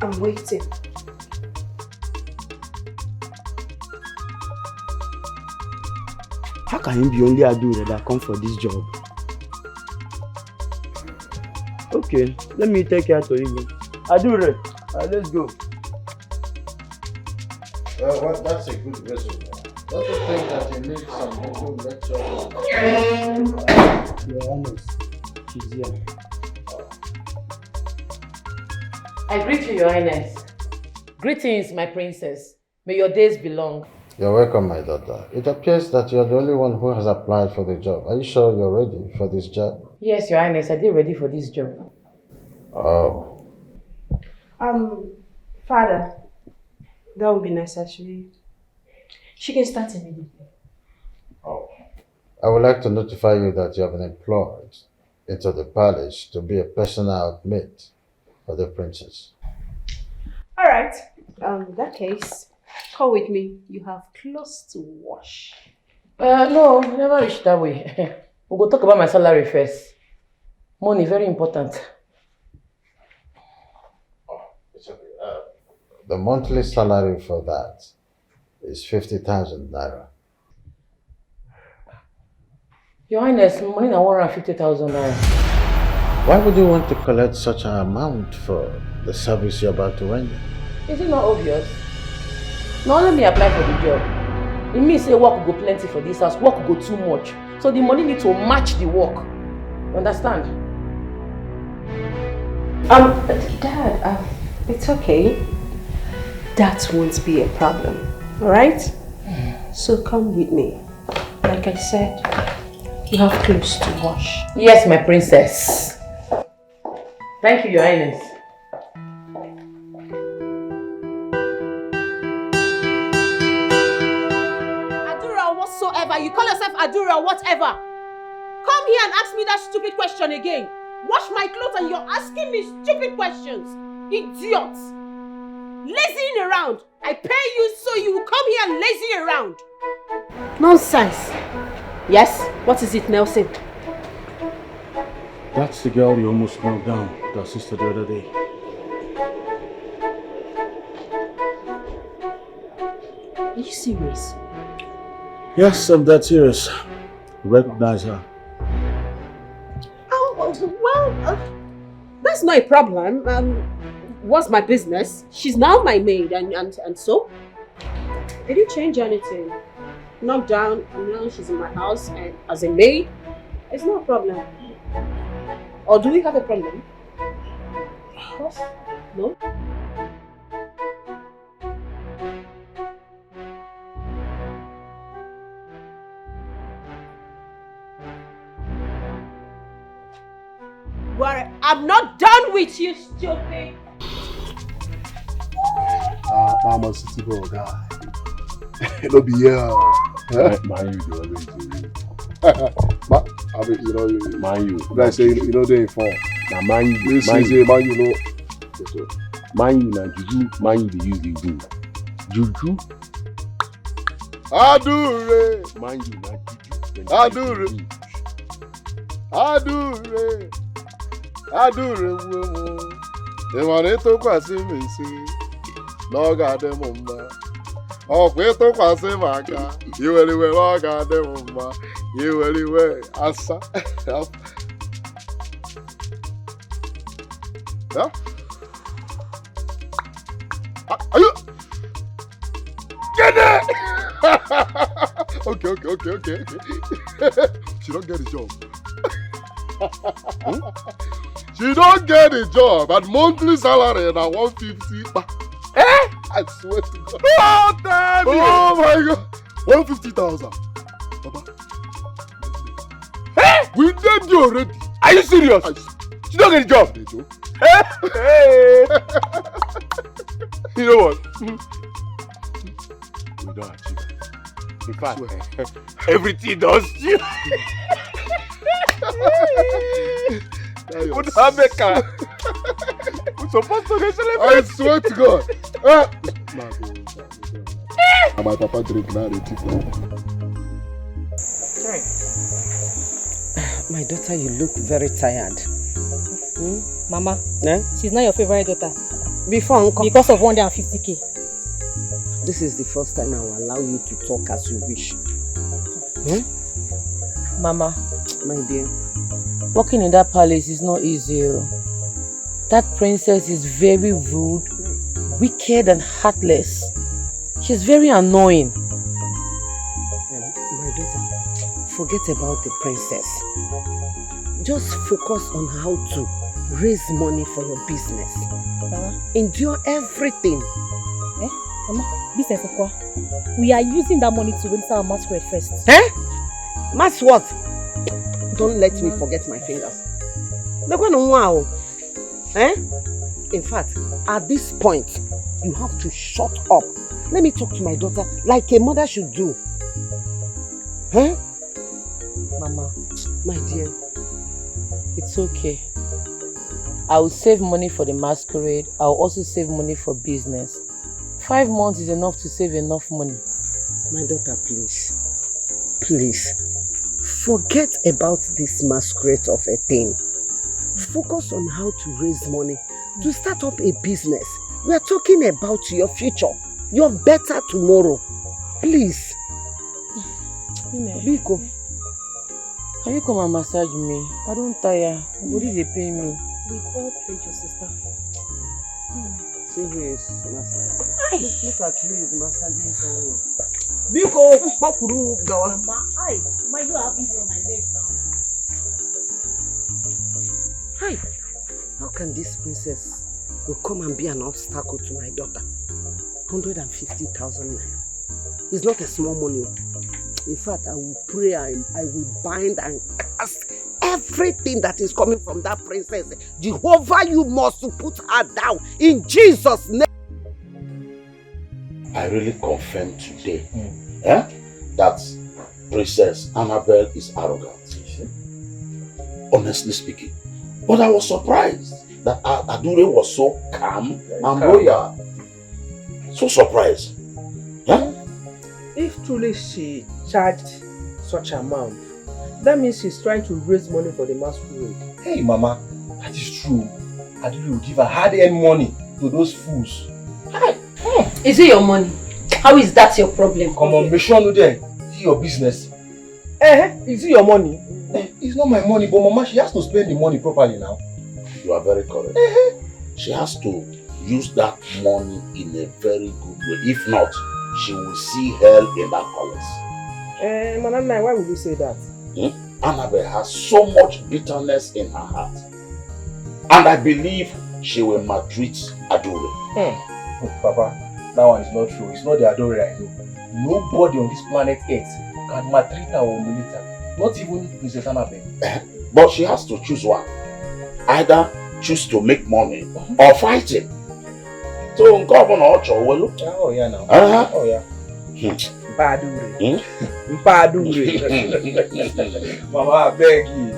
I'm waiting. How can you be only Adure that come for this job? Okay, let me take care to you. Adure, let's go. Well, that's a good resume. Don't you think that you need some good lecture? You're honest. She's here. I greet you, Your Highness. Greetings, my princess. May your days be long. You're welcome, my daughter. It appears that you're the only one who has applied for the job. Are you sure you're ready for this job? Yes, Your Highness, I did ready for this job. Oh. Father, that would be necessary. She can start immediately. Oh. I would like to notify you that you have been employed into the palace to be a personal mate for the princess. Alright. In that case, come with me. You have clothes to wash. No, never reach that way. We'll go talk about my salary first. Money, very important. The monthly salary for that is 50,000 naira. Your Highness, money na 150,000 naira. Why would you want to collect such an amount for the service you're about to render? Is it not obvious? Now let me apply for the job. It means say work will go plenty for this house, work will go too much. So the money need to match the work. You understand? Dad, it's okay. That won't be a problem. Alright? So come with me. Like I said, you have clothes to wash. Yes, my princess. Thank you, Your Highness. Adura whatsoever. You call yourself Adura whatever. Come here and ask me that stupid question again. Wash my clothes and you're asking me stupid questions. Idiot. Lazying around. I pay you so you will come here and lazy around. Nonsense. Yes? What is it, Nelson? That's the girl you almost knocked down, the sister the other day. Are you serious? Yes, I'm that serious. Recognize her. That's not a problem. What's my business? She's now my maid and so? Did you change anything? Knocked down, now she's in my house and as a maid? It's not a problem. Or do we have a problem? Of course. No? Well, I'm not done with you, stupid. I'm a city boy guy. It'll be here. Man, you do always do. I mean, you know, man, you. Like say, you know, they inform. Now, man, you. This is a man, you know. Man, you, now, juju, man, you, the use the do. Juju. Adure. Man, you, now, juju. Adure. Adure. Adure. Ìwọ̀n tó kwà sí mi sí lọ́gà dé mo mọ́. Ọ̀pẹ tó kwà sí màkà ìwẹ̀lìwẹ̀ lọ́gà dé mo mọ́. Ìwẹ̀lìwẹ̀ àṣà. Are you? Get it! Okay. She don't get a job. She don't get a job and monthly salary na 150. I swear to God. Oh, damn it. Oh my God. 150,000. Papa. We did you already. Are you serious? She don't get a job. Hey. You know what? We don't achieve it. In fact, everything does you. We're supposed to celebrate. I swear to God. And my papa drink now, they tip now. My daughter, you look very tired. Mama, Eh? she's not your favorite daughter. Before Uncle. Because of 150k. This is the first time I will allow you to talk as you wish. Mama, my dear, working in that palace is not easy. That princess is very rude, wicked and heartless. She's very annoying. My daughter, forget about the princess. Just focus on how to raise money for your business. Endure everything. Mama, business of what? We are using that money to register our masquerade first. Mas what? Don't let me forget my fingers. Wow. In fact, at this point, you have to shut up. Let me talk to my daughter like a mother should do. Mama, my dear, it's okay. I will save money for the masquerade. I will also save money for business. 5 months is enough to save enough money. My daughter, please. Please. Forget about this masquerade of a thing. Focus on how to raise money to start up a business. We are talking about your future. Your better tomorrow. Please. Biko, can you come and massage me? I don't tire. Body they pay me. With all pleasure, sister. See who is massaging. Look at who is massaging someone. Biko, Bakuru, Gawa. Mama, my you have been on my leg now. Hi. How can this princess will come and be an obstacle to my daughter? 150,000 naira. It's not a small money. In fact, I will pray, I will bind and cast everything that is coming from that princess. Jehovah, you must put her down in Jesus' name. I really confirm today that Princess Annabelle is arrogant. Honestly speaking. But I was surprised that Adure was so calm and loyal. So surprised. If truly she charged such amount, that means she's trying to raise money for the masquerade. Hey, Mama, that is true. Adure will give her hard-earned money to those fools. Is it your money? How is that your problem? Come on, make sure there. It's your business. Is it your money? It's not my money, but Mama, she has to spend the money properly now. You are very correct. She has to use that money in a very good way. If not, she will see hell in that palace. Manana, why would you say that? Annabelle has so much bitterness in her heart. And I believe she will maltreat Adure. Papa, that one is not true. It's not the Adore I know. Nobody on this planet Earth can maltreat her or humiliate her. Not even Princess Annabelle. But she has to choose one. Either choose to make money or fight it. So, Governor Ocho will. Oh, yeah, now. Oh, yeah. Mpadure. Mama, I beg you.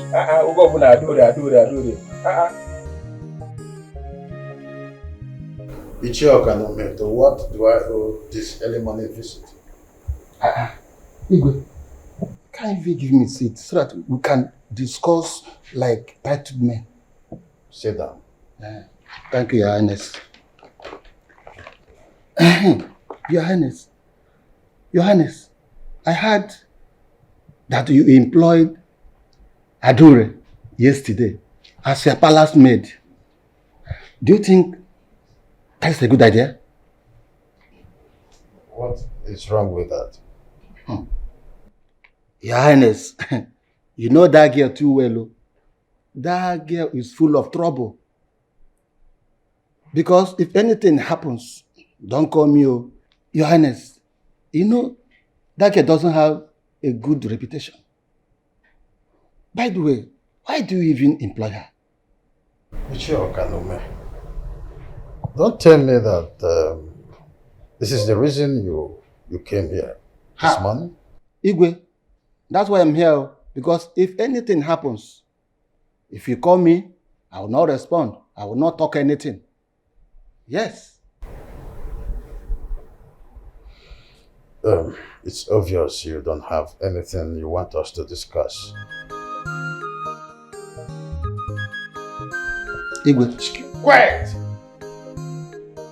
Governor Adore. What do I owe this early morning visit? Igwe, can you even give me a seat so that we can discuss like titled men? Sit down. Thank you, Your Highness. Your Highness, I heard that you employed Adure yesterday as your palace maid. Do you think that's a good idea? What is wrong with that? Your Highness, you know that girl too well. Oh. That girl is full of trouble. Because if anything happens, don't call me, oh. Your Highness, you know, that girl doesn't have a good reputation. By the way, why do you even employ her? Don't tell me that this is the reason you came here this morning. Igwe, that's why I'm here. Because if anything happens, if you call me, I will not respond. I will not talk anything. Yes. It's obvious you don't have anything you want us to discuss. Igwe, quiet!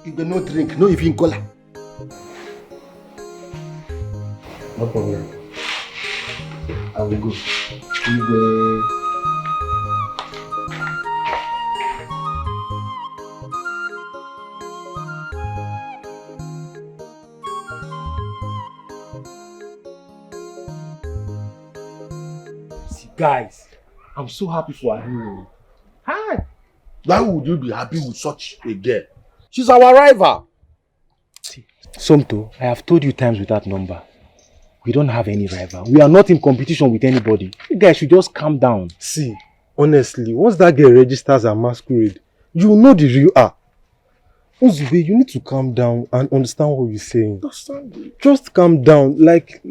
Igwe, no drink, no even cola. No problem. I will go. Igwe. Guys, I'm so happy for our hero. Hi. Why would you be happy with such a girl? She's our rival. Tonto, I have told you times with that number. We don't have any rival. We are not in competition with anybody. You guys should just calm down. See, honestly, once that girl registers a masquerade, you know the real her. Uzube, you need to calm down and understand what you're saying. Just calm down. Like,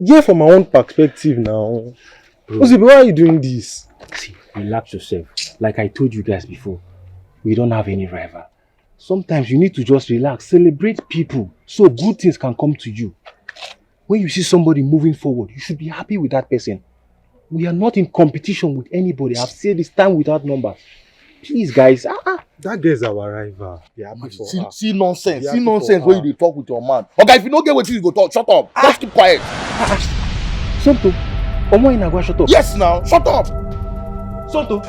yeah, from my own perspective now. Uzube, why are you doing this? See, relax yourself. Like I told you guys before, we don't have any rival. Sometimes you need to just relax, celebrate people so good things can come to you. When you see somebody moving forward, you should be happy with that person. We are not in competition with anybody. I've said this time without numbers. Please, guys. That girl's our rival. See nonsense. See nonsense when you talk with your man. Okay, if you don't get what you go talk, shut up. Just keep quiet. Sonto, shut up. Yes, now. Shut up. Sonto,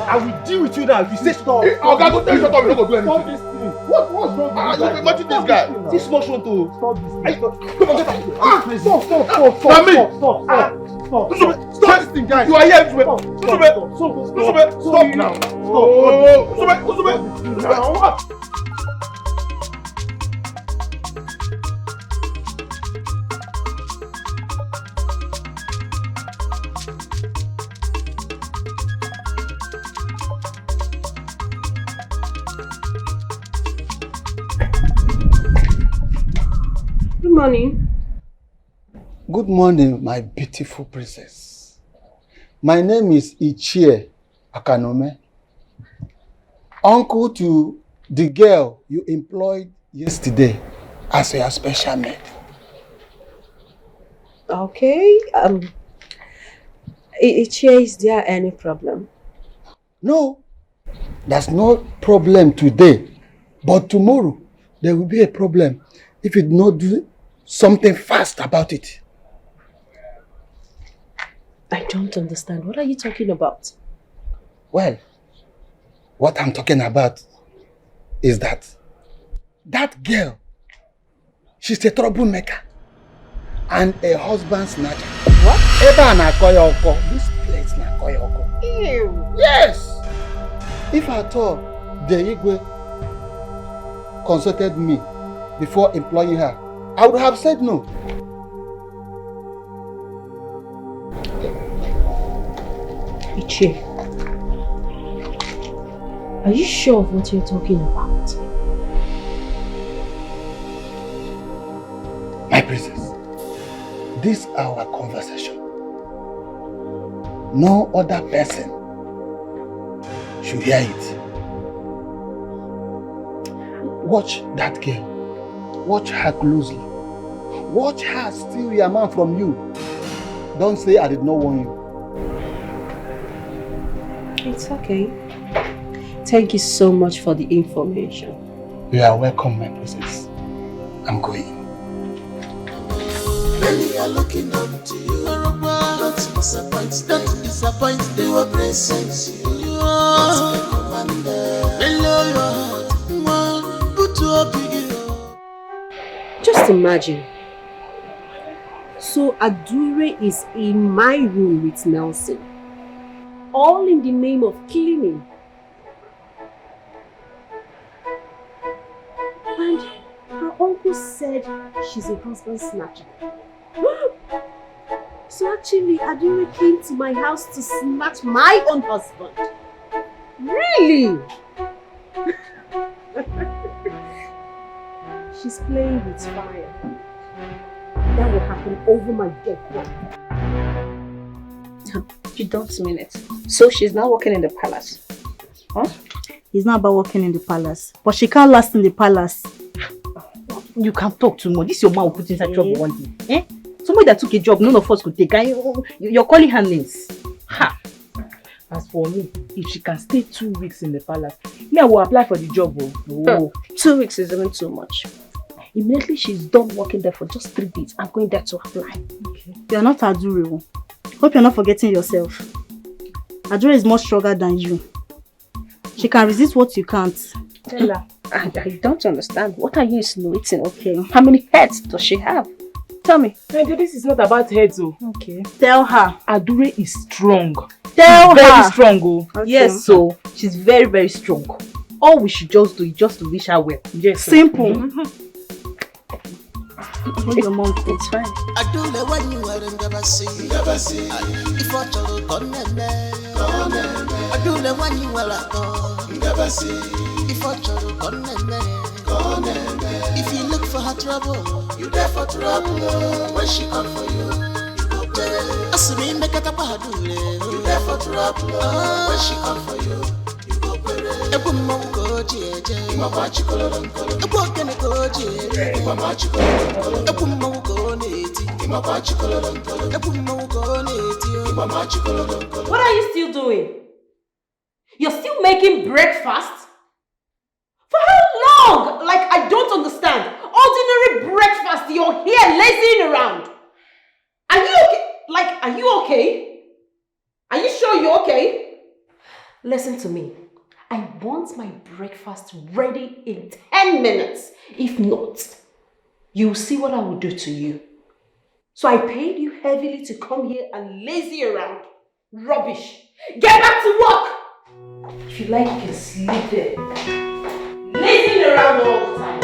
I will deal with you now. If you say stop. Okay, go tell you shut up. You don't go do anything. Stop this thing. What's wrong with you? Imagine this guy. This small Sonto. Stop this thing. Stop this thing, guys. You are here. Stop now. Stop. Good morning. Good morning, my beautiful princess. My name is Ichie Akanome, uncle to the girl you employed yesterday as your special maid. Okay. Ichie, is there any problem? No, there's no problem today, but tomorrow there will be a problem if you do not do something fast about it. I don't understand. What are you talking about? Well, what I'm talking about is that girl, she's a troublemaker and a husband snatcher. What? This place na koyoko. Ew. Yes! If at all the Igwe consulted me before employing her, I would have said no. Ichie, are you sure of what you're talking about? My princess, this is our conversation. No other person should hear it. Watch that girl. Watch her closely. Watch her steal your man from you. Don't say I did not warn you. It's okay. Thank you so much for the information. You are welcome, my princess. I'm going. Many are looking up to you. Don't disappoint them. Don't disappoint them. You are presence. You are the commander. Just imagine. So Adure is in my room with Nelson. All in the name of cleaning. And her uncle said she's a husband snatcher. So actually, Adure came to my house to snatch my own husband. Really? She's playing with fire. That will happen over my dead body. You don't mean it. So she's now working in the palace? Huh? It's not about working in the palace. But she can't last in the palace. You can't talk too much. This your man will put inside trouble one day. Eh? Somebody that took a job none of us could take. You're calling her names. Ha! As for me, if she can stay 2 weeks in the palace, me I will apply for the job. Oh. 2 weeks is even too much. Immediately she's done working there for just 3 days, I'm going there to apply. Okay. You're not Adure. Hope you're not forgetting yourself. Adure is more stronger than you. She can resist what you can't. Tell her. I don't understand. What are you insinuating? Okay. How many heads does she have? Tell me. This is not about heads, oh. Okay. Tell her. Adure is strong. Tell her. Very strong, oh. Okay. Yes, so she's very, very strong. All we should just do is just to wish her well. Yes. Simple. Your mom, it's fine. I do the one you are never see. Never see. If I told you, I do the one you are never see. If I told you, if you look for her trouble, you there for trouble. When she come for you, you go there. As me make it up, I do you there for trouble. When she come for you, you go there. Ebu mongo jeje, mama chikolo lonkolo. Ebu kene go jeje, mama chikolo lonkolo. Ebu mongo neti, mama chikolo lonkolo. Ebu mongo neti, mama chikolo lonkolo. What are you still doing? You're still making breakfast? For how long? Like, I don't understand. Ordinary breakfast, you're here lazying around. Are you okay? Like, are you okay? Are you sure you're okay? Listen to me. I want my breakfast ready in 10 minutes. If not, you'll see what I will do to you. So I paid you heavily to come here and lazy around. Rubbish. Get back to work! If you like, you can sleep there. Lazing around all the time.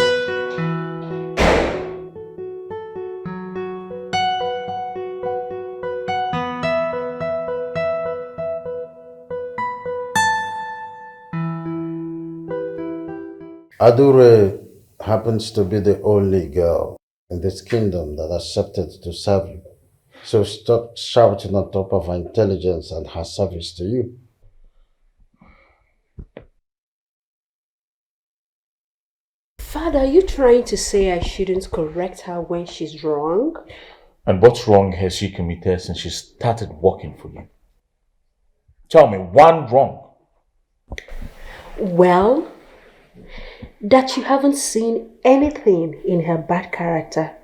Adure happens to be the only girl in this kingdom that accepted to serve you. So stop shouting on top of her intelligence and her service to you. Father, are you trying to say I shouldn't correct her when she's wrong? And what's wrong has she committed since she started working for you? Tell me, one wrong. Well, that you haven't seen anything in her bad character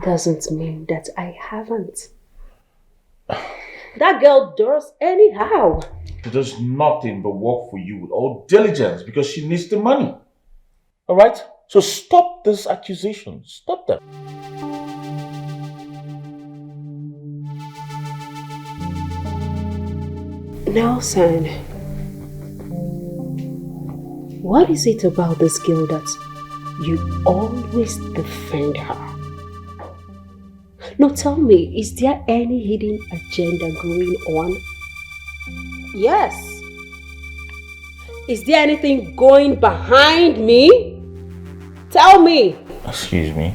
doesn't mean that I haven't. That girl does anyhow. She does nothing but work for you with all diligence because she needs the money. Alright? So stop this accusation. Stop them. Nelson, what is it about this girl that you always defend her? No, tell me, is there any hidden agenda going on? Yes. Is there anything going behind me? Tell me. Excuse me.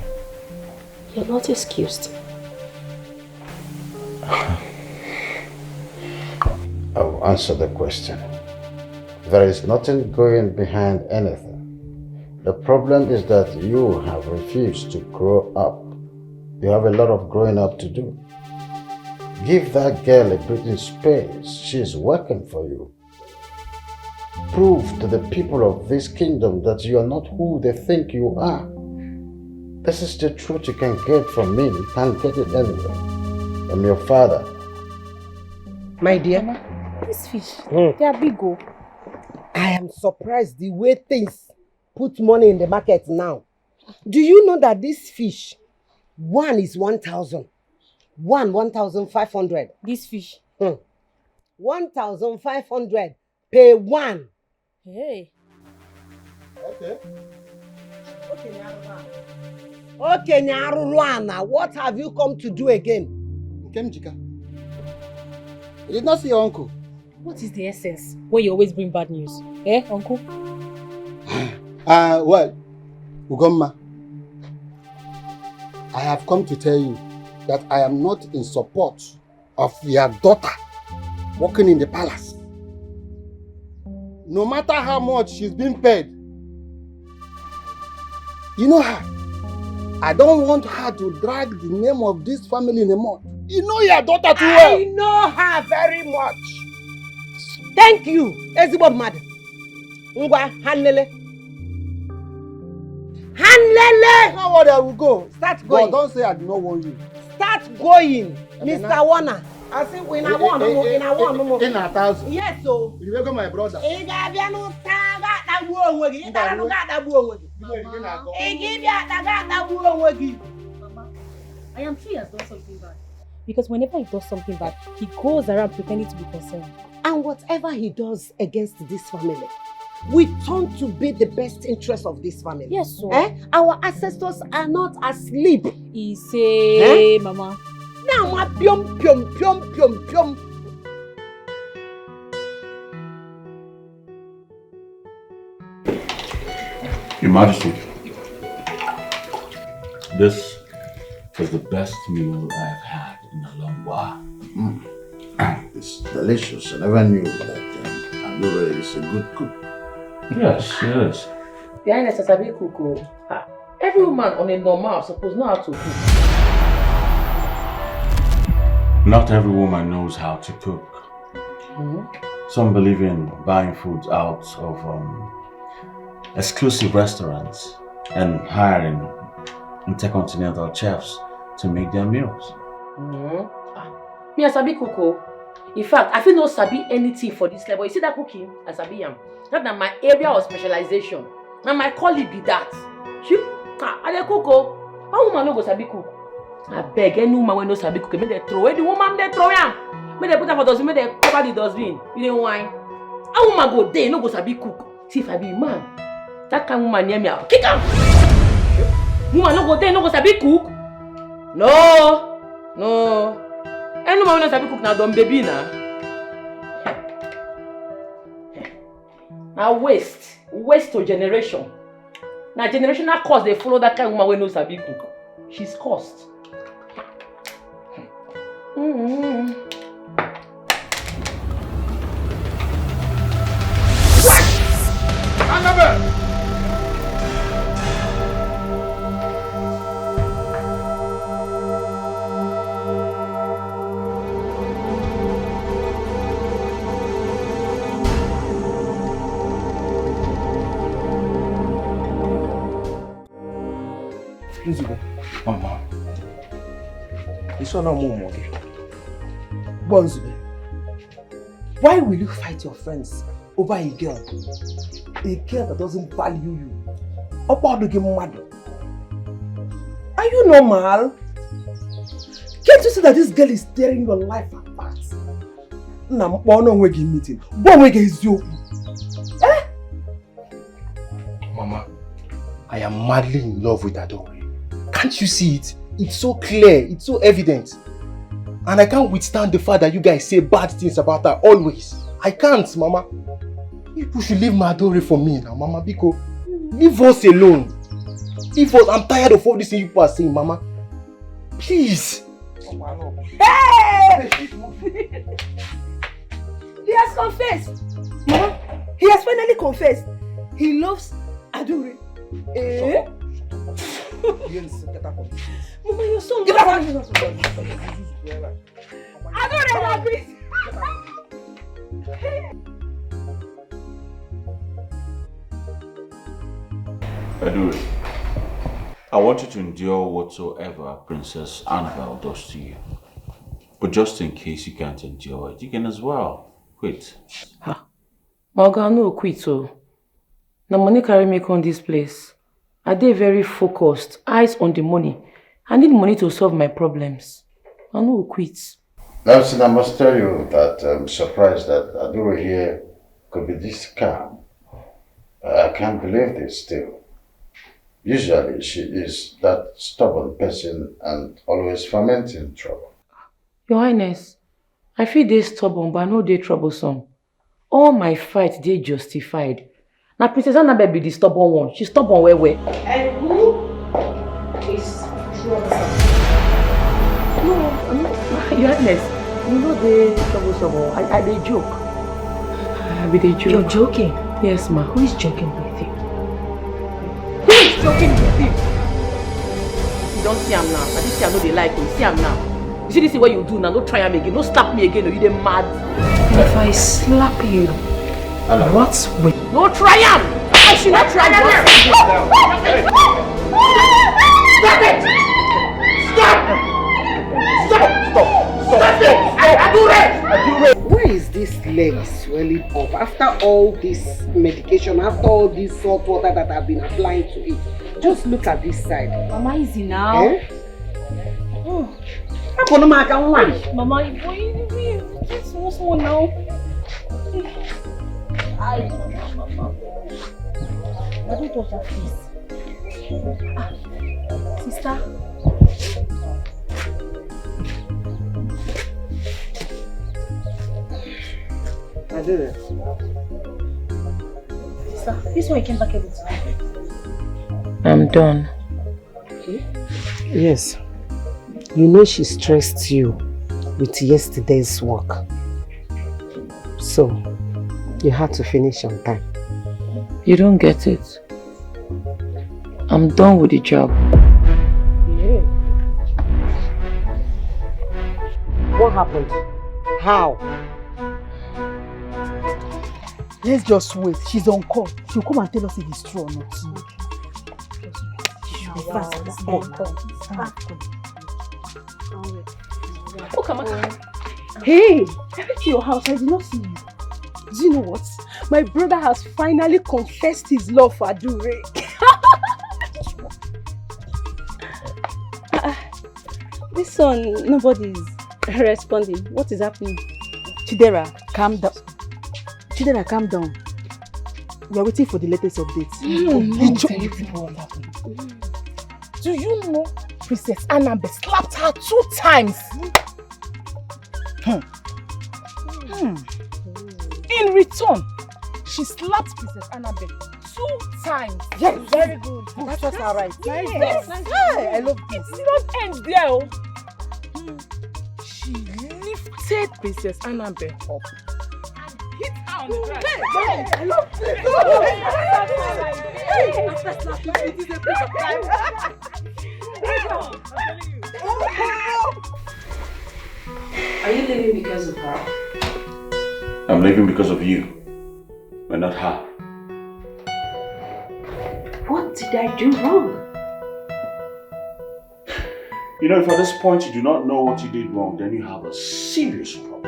You're not excused. I will answer the question. There is nothing going behind anything. The problem is that you have refused to grow up. You have a lot of growing up to do. Give that girl a breathing space. She is working for you. Prove to the people of this kingdom that you are not who they think you are. This is the truth you can get from me. You can't get it anywhere. I'm your father. My dear, This fish, they are big. Oh. I am surprised the way things put money in the market now. Do you know that this fish One is 1,000. 1,500. This fish. 1,500 per one. Hey. Okay. Okay, Nyaruruana, what have you come to do again? Kemjika. You did not see your uncle. What is the essence when you always bring bad news? Eh, uncle? Well, Ugomma, I have come to tell you that I am not in support of your daughter working in the palace. No matter how much she's being paid, you know her. I don't want her to drag the name of this family in the mud. You know your daughter too well. I know her very much. Thank you, Ezebo Mad. Ngwa, Hanlele. Hanlele! Now what I will go. Start going. But don't say I do not want you. Start going, Mr. Warner. I say when I want no more, in a thousand. Yes, so. You will go my brother. I am sure he has done something bad. Because whenever he does something bad, he goes around pretending to be concerned. And whatever he does against this family, we turn to be the best interest of this family. Yes, sir. Our ancestors are not asleep. He say, Mama. Now, ma pium pium pium pium pium. Your Majesty, this is the best meal I've had in a long while. It's delicious. I never knew that Adore is a good cook. Yes, yes. The Highness has a big cook. Every woman on a normal suppose know how to cook. Not every woman knows how to cook. Some believe in buying food out of exclusive restaurants and hiring intercontinental chefs to make their meals. Me as sabi cook. In fact, I feel no sabi anything for this level. You see that cooking, I sabi am. Not that my area of specialization. Now my colleague be that. I dey cook. One woman no go sabi cook. I beg any woman when no sabi cook, make they throw away the woman, they throw am. Make they put her for dustbin, make they cover the dustbin. You know why? A woman go there, no go sabi cook. See if I be a man, that kind of woman near me, I'll kick am. Woman no go there, no go sabi cook. No. Any woman no sabi cook now, dumb baby now. Now waste to generation. Now generational cause they follow that kind of woman when no sabi cook. She's cursed. What? Annabelle! Nzube. Mama. This one no more. Nzube, why will you fight your friends over a girl? A girl that doesn't value you. Are you normal? Can't you see that this girl is tearing your life apart? Meeting. Mama, I am madly in love with Adore. Can't you see it? It's so clear, it's so evident. And I can't withstand the fact that you guys say bad things about her always. I can't, Mama. People should leave my Adore for me now, Mama, because leave us alone. Leave us. I'm tired of all these things you people are saying, Mama. Please. Hey! He has confessed. Mama, he has finally confessed. He loves Adore. Eh? Mama, your son. Get out of here. Adore, please. Adore, I want you to endure whatsoever Princess Annabelle does to you. But just in case you can't endure it, you can as well quit. Morgan, no quit so. The money carry me on this place. I dey very focused, eyes on the money. I need money to solve my problems. I no quit. Nelson, I must tell you that I'm surprised that Adura here could be this calm. I can't believe this still. Usually she is that stubborn person and always fomenting trouble. Your Highness, I feel they stubborn, but I know they troublesome. All my fights, they justified. Now Princess Annabelle be the stubborn one. She's stubborn where? And who is troublesome? No, Your Highness, you know they troublesome. I they joke. I be they joke. You're joking? Yes, ma. Who is joking with you? Who is joking with you? You don't see him now. I just see I know they like you. See him now. You see this is what you do now. Don't try him again. Don't slap me again. Or you they mad. If I slap you, what's with? No try him. I should not try him. Stop it! Stop it! Why is this leg swelling up after all this medication, after all this salt water that I've been applying to it? Just look at this side. Mama, easy now. Eh? Oh. Mama, it's small now. I don't touch that face. Sister. I did it. Sister, this one you came back every time. I'm done. Okay. Yes. You know she stressed you with yesterday's work. So, you had to finish on time. You don't get it. I'm done with the job. Yeah. What happened? How? Let's just wait. She's on call. She'll come and tell us if it's true or not. She should be fast. Oh, come on. Hey, I went to your house. I did not see you. Do you know what? My brother has finally confessed his love for Adure. This one, nobody's responding. What is happening? Chidera, calm down. Chidera, calm down. We are waiting for the latest updates. Do you know Princess Annabelle slapped her 2 times? In return, she slapped Princess Annabelle 2 times. Yes, very good. That was all right. Nice. Yes. Hey, I love this. It did not end there. She lifted Princess Annabelle up and hit her on the ground. Hey, I love this. After slapping, it is a bit of time. Are you leaving because of her? I'm leaving because of you, but not her. What did I do wrong? You know, if at this point you do not know what you did wrong, then you have a serious problem.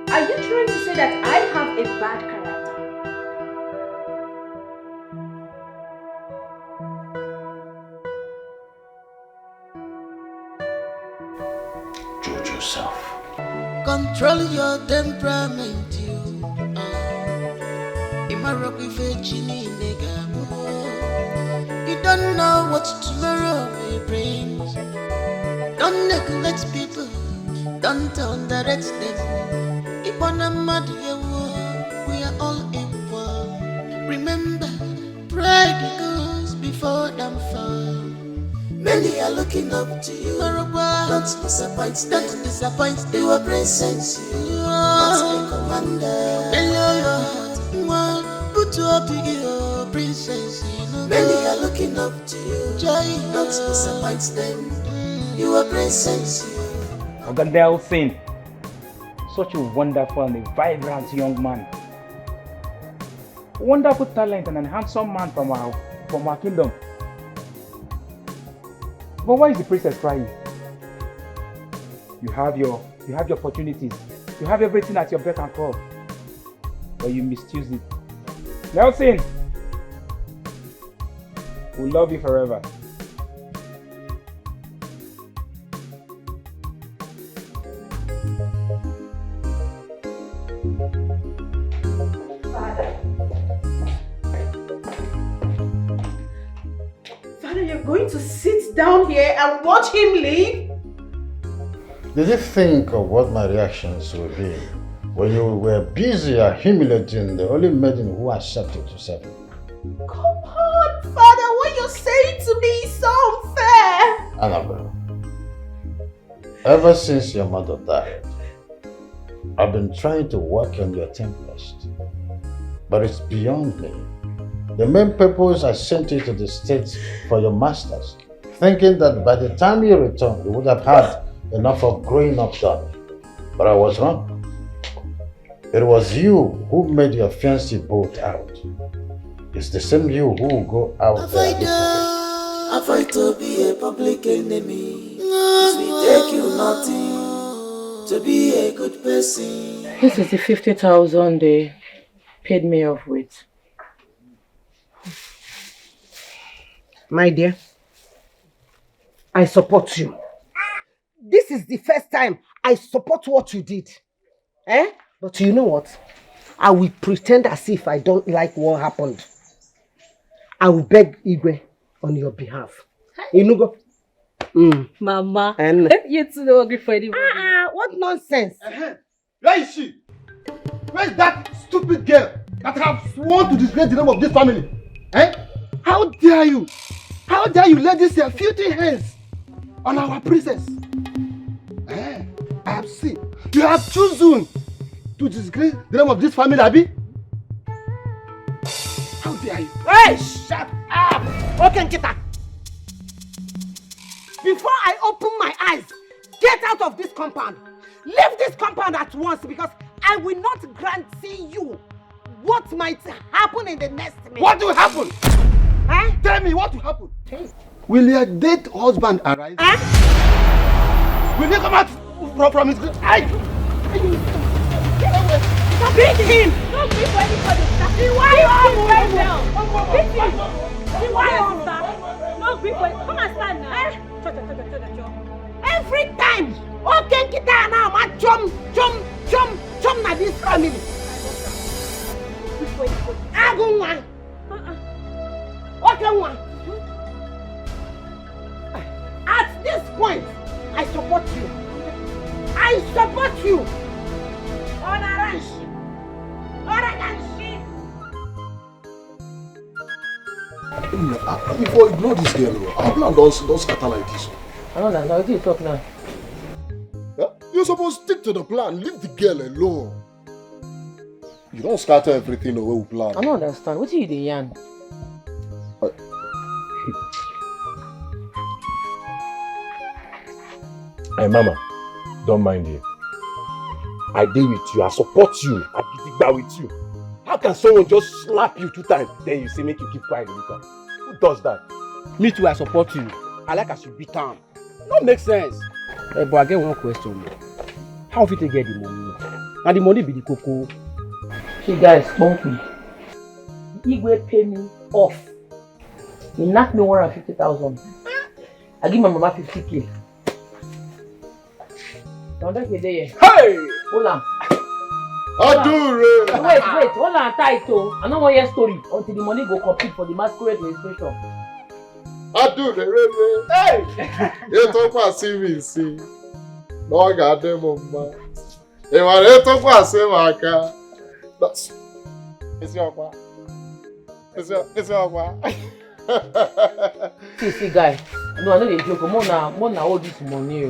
Are you trying to say that I have a bad character? Judge yourself. Control your temperament, you. You don't know what tomorrow will bring. Don't neglect people. Don't underrate them. If on a mad we are all equal. Remember, pride goes before downfall. Many are looking up to you. Don't disappoint them. Don't disappoint them. You are present. You are not a commander. Put up your princess. Many are looking up to you. Joy, don't disappoint them. You are present. Godson, such a wonderful and a vibrant young man. Wonderful talent and a handsome man from our kingdom. But why is the princess crying? You have your opportunities. You have everything at your beck and call. But you misuse it. Nelson, we love you forever. to sit down here and watch him leave? Did you think of what my reactions would be when you were busy humiliating the only maiden who accepted to serve you? Come on, Father, what you're saying to me is so unfair. Annabelle, ever since your mother died, I've been trying to work on your tempest, but it's beyond me. The main purpose I sent you to the States for your masters, thinking that by the time you returned, you would have had enough of growing up done. But I was wrong. It was you who made your fiancé bolt out. It's the same you who will go out there. Avoid to be a public enemy. It will take you nothing to be a good person. This is the 50,000 they paid me off with. My dear, I support you. This is the first time I support what you did. But you know what? I will pretend as if I don't like what happened. I will beg Igwe on your behalf. You know, go. Mama, And you two don't agree for anybody. what nonsense? Where is she? Where is that stupid girl that have sworn to disgrace the name of this family? How dare you? How dare you lay these filthy hands on our princess? I have seen. You have chosen to disgrace the name of this family, Abi? How dare you? Hey, shut up! Okay, Nkita. Before I open my eyes, get out of this compound. Leave this compound at once because I will not grant you what might happen in the next minute. What will happen? Tell me what will happen. Will your dead husband arrive? Will he come out from his grave? Beat him! Don't beat for anybody. Beat him! Don't beat for him. Come and stand now. Every time, okay, Nkita now, ma chum na this family. Agunwa. Okay, one. At this point, I support you. I support you. Before ignore this girl, our plan don't scatter like this. I don't know, what do you talk now? You're supposed to stick to the plan. Leave the girl alone. You don't scatter everything the way we plan. I don't understand. What are you doing, Yan? Hey, Mama, don't mind him. I deal with you. I support you. I give it with you. How can someone just slap you 2 times, then you say make you keep quiet and become? Who does that? Me too, I support you. I like as you beat down. No make sense. Hey, but I get one question. How fit to get the money? Now the money be the cocoa. See guys, bump me. Igwe pay me off. He knocked me 150,000. I give my mama 50k. Now that's the day. Hey! Hold on. Adure! Wait, hold on tight oh. I don't want your story until the money go complete for the masquerade registration. Adure, hey! You talk about CVC. No, I got them on my. Hey, man, you talk about Semaka. That's. It's your pa. It's your pa. See, guy. No, I know they joke. More now all this money.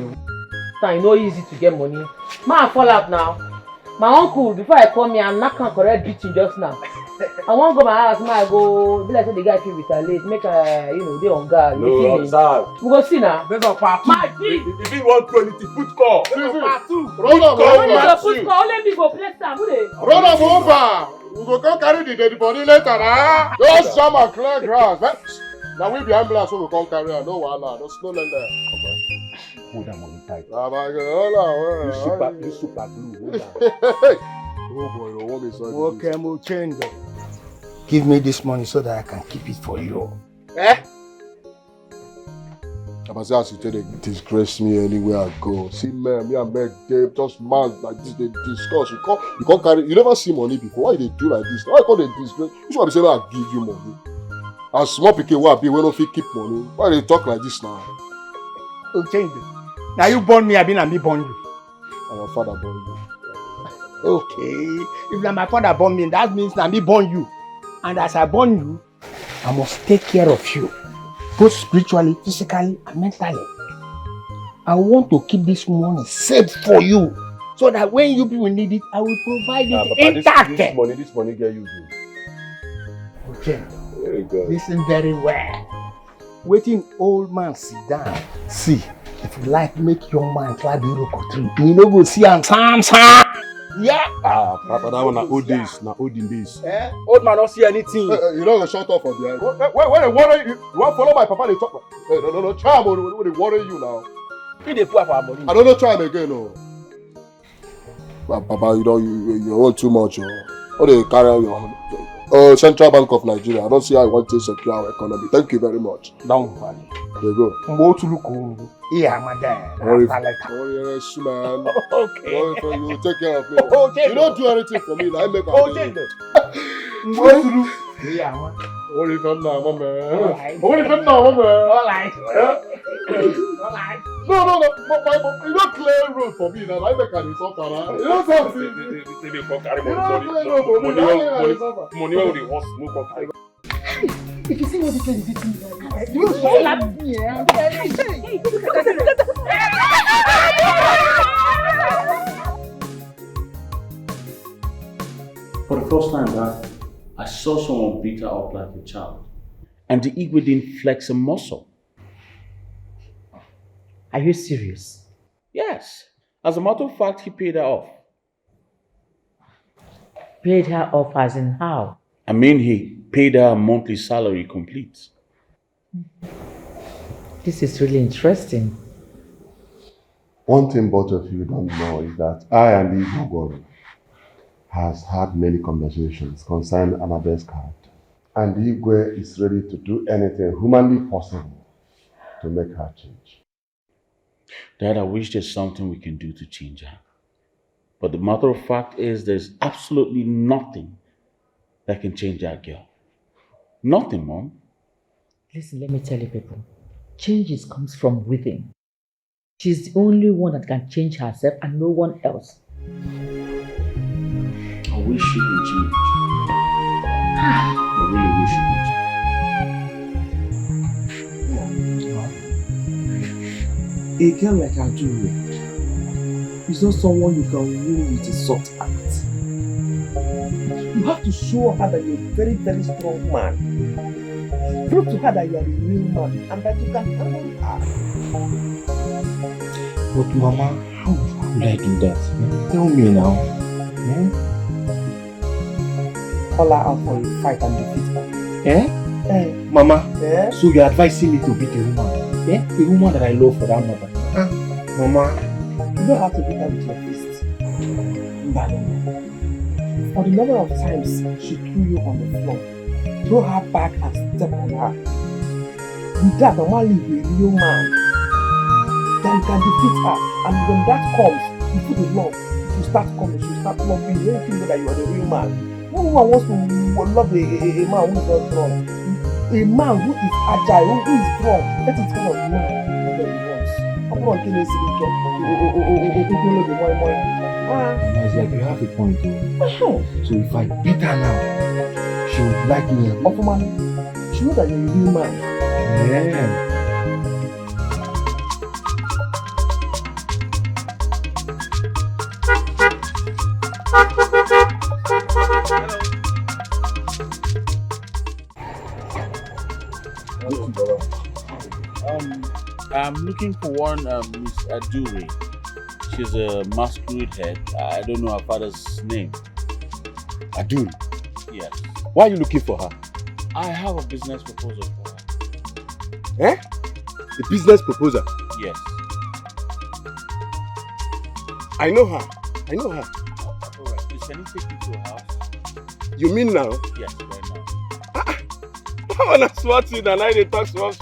It's not easy to get money. Man, fall out now. My uncle, before I come here, I'm not going to correct beating just now. I won't go my house, I go, be like the guy feel retaliate, make they on guard. No, sir. We go see now. There's a part 2. My G! If you want quality, put call. There's a part 2. Run up over. Put call, let me go play some. Run up over. We go come carry the dead body later, nah. Just jam and clear grass. Now we be ambulance, so we come carry her. No wahala, no slow like that. Hold that money tight. Hold on. You super glue. Hold on. Oh boy, no want me so. Okay, we'll change it. Give me this money so that I can keep it for you. As you tell they disgrace me anywhere I go. See, man, me and Meg, they just man like this. They discuss. You can't carry. You never see money before. Why they do like this? Why can't they disgrace? This one they say I give you money. As small pikin wey I be, we no fit keep money. Why they talk like this now? Okay. Now you born me, I been and me born you. And your father born you. Okay. If na my father born me, that means na me born you. And as I born you, I must take care of you. Both spiritually, physically, and mentally. I want to keep this money safe for you. So that when you people need it, I will provide it intact. This money get you good. Okay. Very good. Listen very well. Waiting old man sit down. See, if you like make your man climb the rock tree, you know go see am sam. Yeah. Ah, Papa, that one na old days, na olden days. Eh? Old man don't see anything. You know the shut off for behind. When they worry you, you want follow my papa, they talk. No, try am when they worry you now. He dey pour our money. I don't try am again, no. Papa, you know you hold too much, oh. They carry on your Central Bank of Nigeria. I don't see how you want to secure our economy. Thank you very much. Don't worry. There you go. Go to look over. Yeah, madam. Worry, man. Okay. You take care of me. Okay. You don't do anything for me. I make okay. Yeah, man. Worry from now, man. Alright. Worry from now, man. Alright. Alright. No. You don't clear road for me now. I make an insult, man. You don't say money where the horse smoke or carry. If you see what this lady did to me, you slap me. For the first time, I saw someone beat her up like a child. And the Igwe didn't flex a muscle. Are you serious? Yes. As a matter of fact, he paid her off. Paid her off as in how? I mean, he paid her a monthly salary complete. This is really interesting. One thing both of you don't know is that I and Igwe has had many conversations concerning Annabelle's character. And Igwe is ready to do anything humanly possible to make her change. Dad, I wish there's something we can do to change her. But the matter of fact is there's absolutely nothing that can change that girl. Nothing, Mom. Listen, let me tell you people. Changes comes from within. She's the only one that can change herself and no one else. I wish she could change. I really wish she could change. A girl like Ajuri is not someone you can win with a soft act. You have to show her that you're a very, very strong man. Prove to her that you are a real man and that you can handle her. But Mama, how would I do that? Tell me now. Call her out for a fight and defeat her. Mama, so you're advising me to beat a woman? A woman that I love for that matter? Mama. You don't have to beat her with your fist. For the number of times she threw you on the floor, throw her back and step on her. With that, Mama will be a real man. Then you can defeat her. And when that comes, you put the love. She start coming, she start loving you. You know that you are the real man. No woman wants to love a man who is not strong. A man who is agile, who is strong. That is kind of man that he wants. I'm not going to say It's like you have a point. So if I beat her now, she would like me. Man, she knows that you're a real man. Yeah. I'm looking for one Miss Adure. She's a masquerade head. I don't know her father's name. Adure? Yes. Why are you looking for her? I have a business proposal for her. A business proposal? Yes. I know her. Alright, please can you take me to her house? You mean now? Yes, right now. I want to swat you and I didn't talk to us.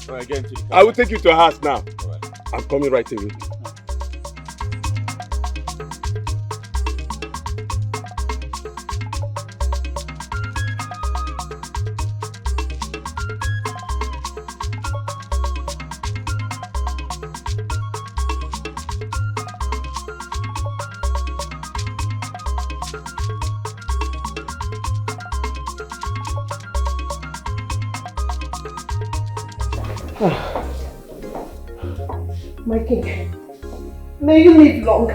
Alright, get into the car. I will take you to her house now. Alright. I'm coming right away. My king, may you live long.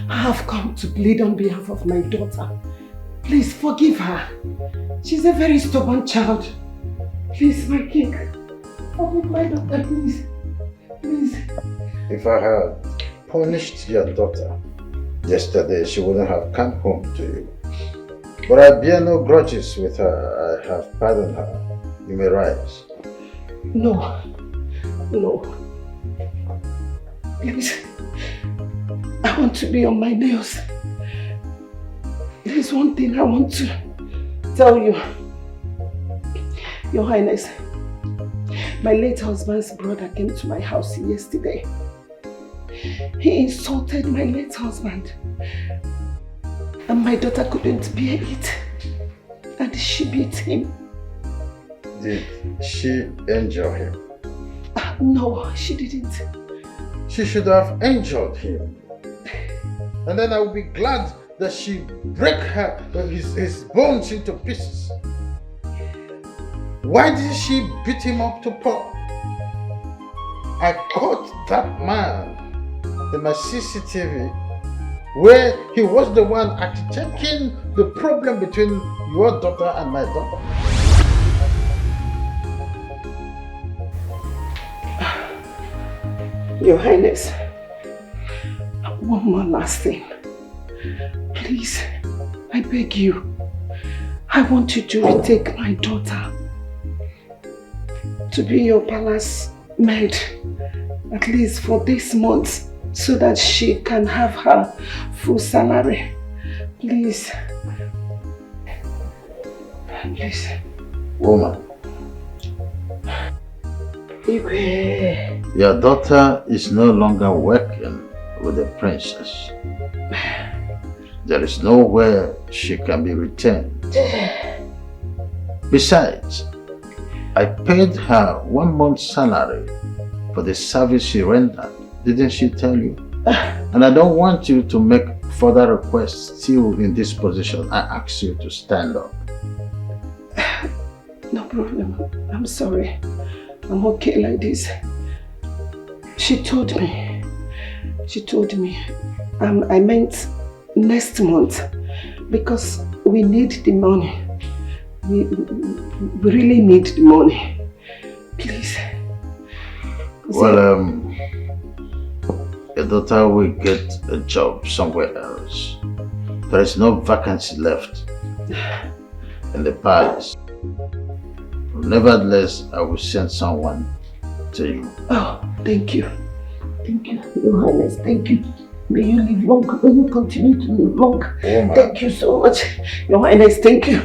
I have come to plead on behalf of my daughter. Please forgive her. She's a very stubborn child. Please, my king, forgive my daughter, please. Please. If I had punished your daughter yesterday, she wouldn't have come home to you. But I bear no grudges with her. I have pardoned her. You may rise. No. No. Please. I want to be on my nails. There's one thing I want to tell you. Your Highness, my late husband's brother came to my house yesterday. He insulted my late husband. And my daughter couldn't bear it. And she beat him. Did she injure him? No, she didn't. She should have injured him. And then I would be glad that she break his bones into pieces. Why did she beat him up to pulp? I caught that man in my CCTV where he was the one architecting the problem between your daughter and my daughter. Your Highness, one more last thing. Please, I beg you. I want you to retake my daughter to be your palace maid, at least for this month, so that she can have her full salary. Please. Please. Woman. Your daughter is no longer working with the princess. There is nowhere she can be returned. Besides, I paid her 1 month's salary for the service she rendered. Didn't she tell you? And I don't want you to make further requests still in this position. I ask you to stand up. No problem. I'm sorry. I'm okay like this. She told me. I meant next month because we need the money. We really need the money. Please. Well, your daughter will get a job somewhere else. There is no vacancy left in the palace. Nevertheless, I will send someone to you. Oh, thank you. Thank you, Your Highness. Thank you. May you live long. May you continue to live long. Oh, thank you so much. Your Highness, thank you.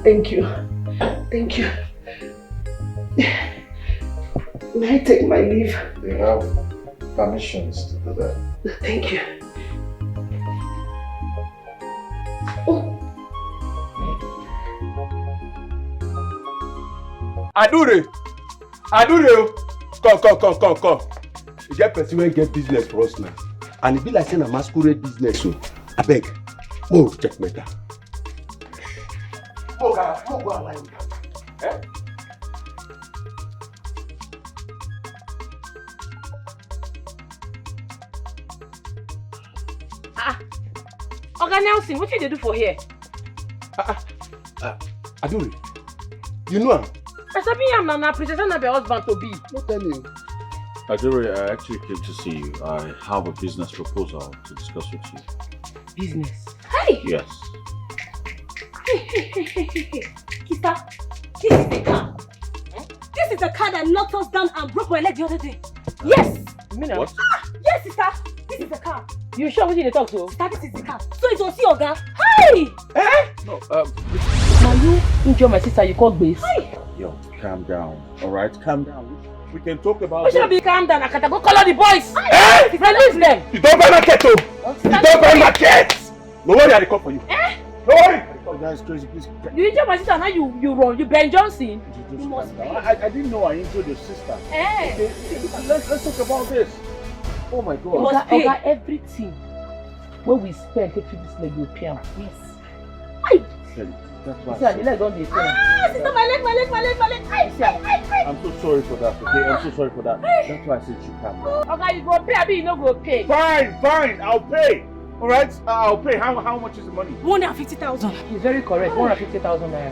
Thank you. Thank you. May I take my leave? You have permissions to do that. Thank you. Adure, come. You get person wey get business for us now, and it be like saying a masquerade business. So, I beg, check me down. Go align with that. Eh? Oga Nelson, what you dey do for here? Adure, you know am? I sabi am na Princess Annabelle husband to be. No tell me. Adure, I actually came to see you. I have a business proposal to discuss with you. Business? Hey! Yes. Kita, this is the car. This is the car that knocked us down and broke my leg the other day. Yes! What? Yes, sister. This is the car. You sure what you dey talk to? Sister, this is the car. So it was your Oga. Hey! No, now you injure my sister, you call base. Hey! Yo, calm down. Alright, calm down. We can talk about We should be calm down. Akata, go call all the boys. Eh? Release them. You don't buy market, oh! You don't buy market! No worry, I will come for you. No worry! Oh, guys, crazy, please. You injure my sister, now you run. You Ben Johnson. You must I didn't know I injured your sister. Okay, let's talk about this. Oh my God. Oga, everything when we spend to treat this leg, you pay. Yes. naked. That's why. See, the leg don't be pain. Sister, my leg. I'm so sorry for that, okay? I'm so sorry for that. That's why I said you calm down. Okay, you go pay, I mean you no go pay. Fine, I'll pay. Alright? I'll pay. How much is the money? 150,000. He's very correct. 150,000 naira.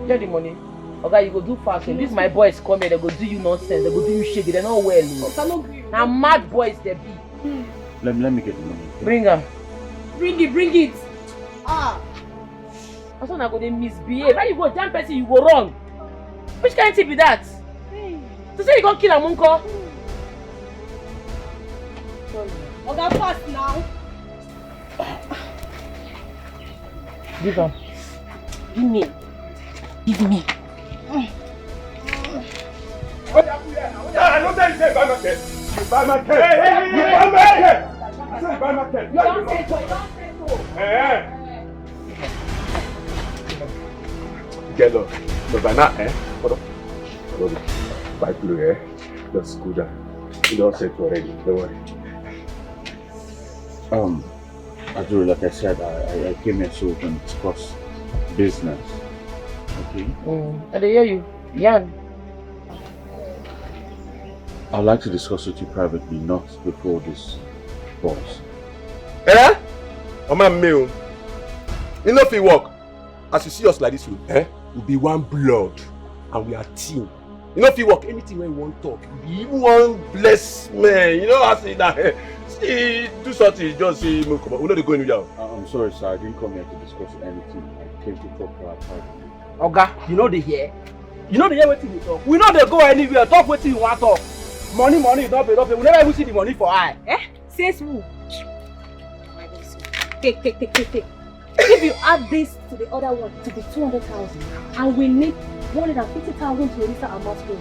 Get the money. Okay, you go do fasting. These my boys come here, they go do you nonsense, they go do you shaggy, they're not well. Now mad boys they be. Let me get the money. Bring them. Bring it. That's when I go they misbehave. Why you go jam person, you go wrong. Which kind of thing be that? To say you gonna kill a munko? Okay, fast now. Give them. Give me. I don't tell you say buy market. You buy market. Hey, you buy market. I said buy market. Don't say so. Get low. But by now, hold on. Buy blue, just go down. You don't say it already. Don't worry. Aduru, like I said, I came here so we can discuss business. Okay? I hear you. Yan. I'd like to discuss with you privately, not before this boss. Mama mail. You know if we work, as you see us like this, we'll be one blood and we are team. You know if you work, anything when you want to talk, you be one blessed man. You know I say that. See, do something, just say, come on. We're not going to I'm sorry, sir. I didn't come here to discuss anything. I came to talk to our privately. Oga, you know the hear? You know the hear wetin we talk? We know they go anywhere, talk wetin you want talk. Money, don't pay. We never even see the money for eye. Says who? Take. If you add this to the other one, to be 200,000, and we need 150,000 to register our masquerade.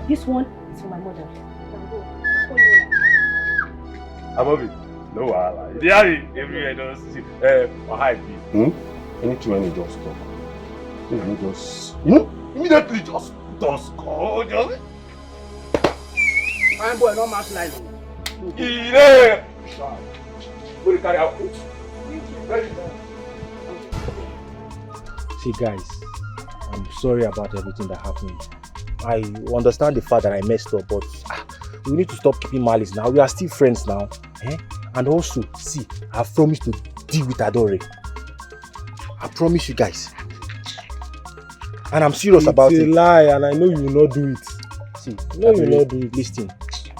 This one is for my mother. Above it. No wahala. They have it everywhere. Don't see. High B. Anything when you just talk. You just, immediately just go. Just. Fine boy, no match line. Yeah. Go carry out. See guys, I'm sorry about everything that happened. I understand the fact that I messed up, but we need to stop keeping malice now. We are still friends now. And also, see, I've promised to deal with Adore. I promise you guys. And I'm serious about it. It's a lie and I know you will not do it. See, no, you will not do it. Listen,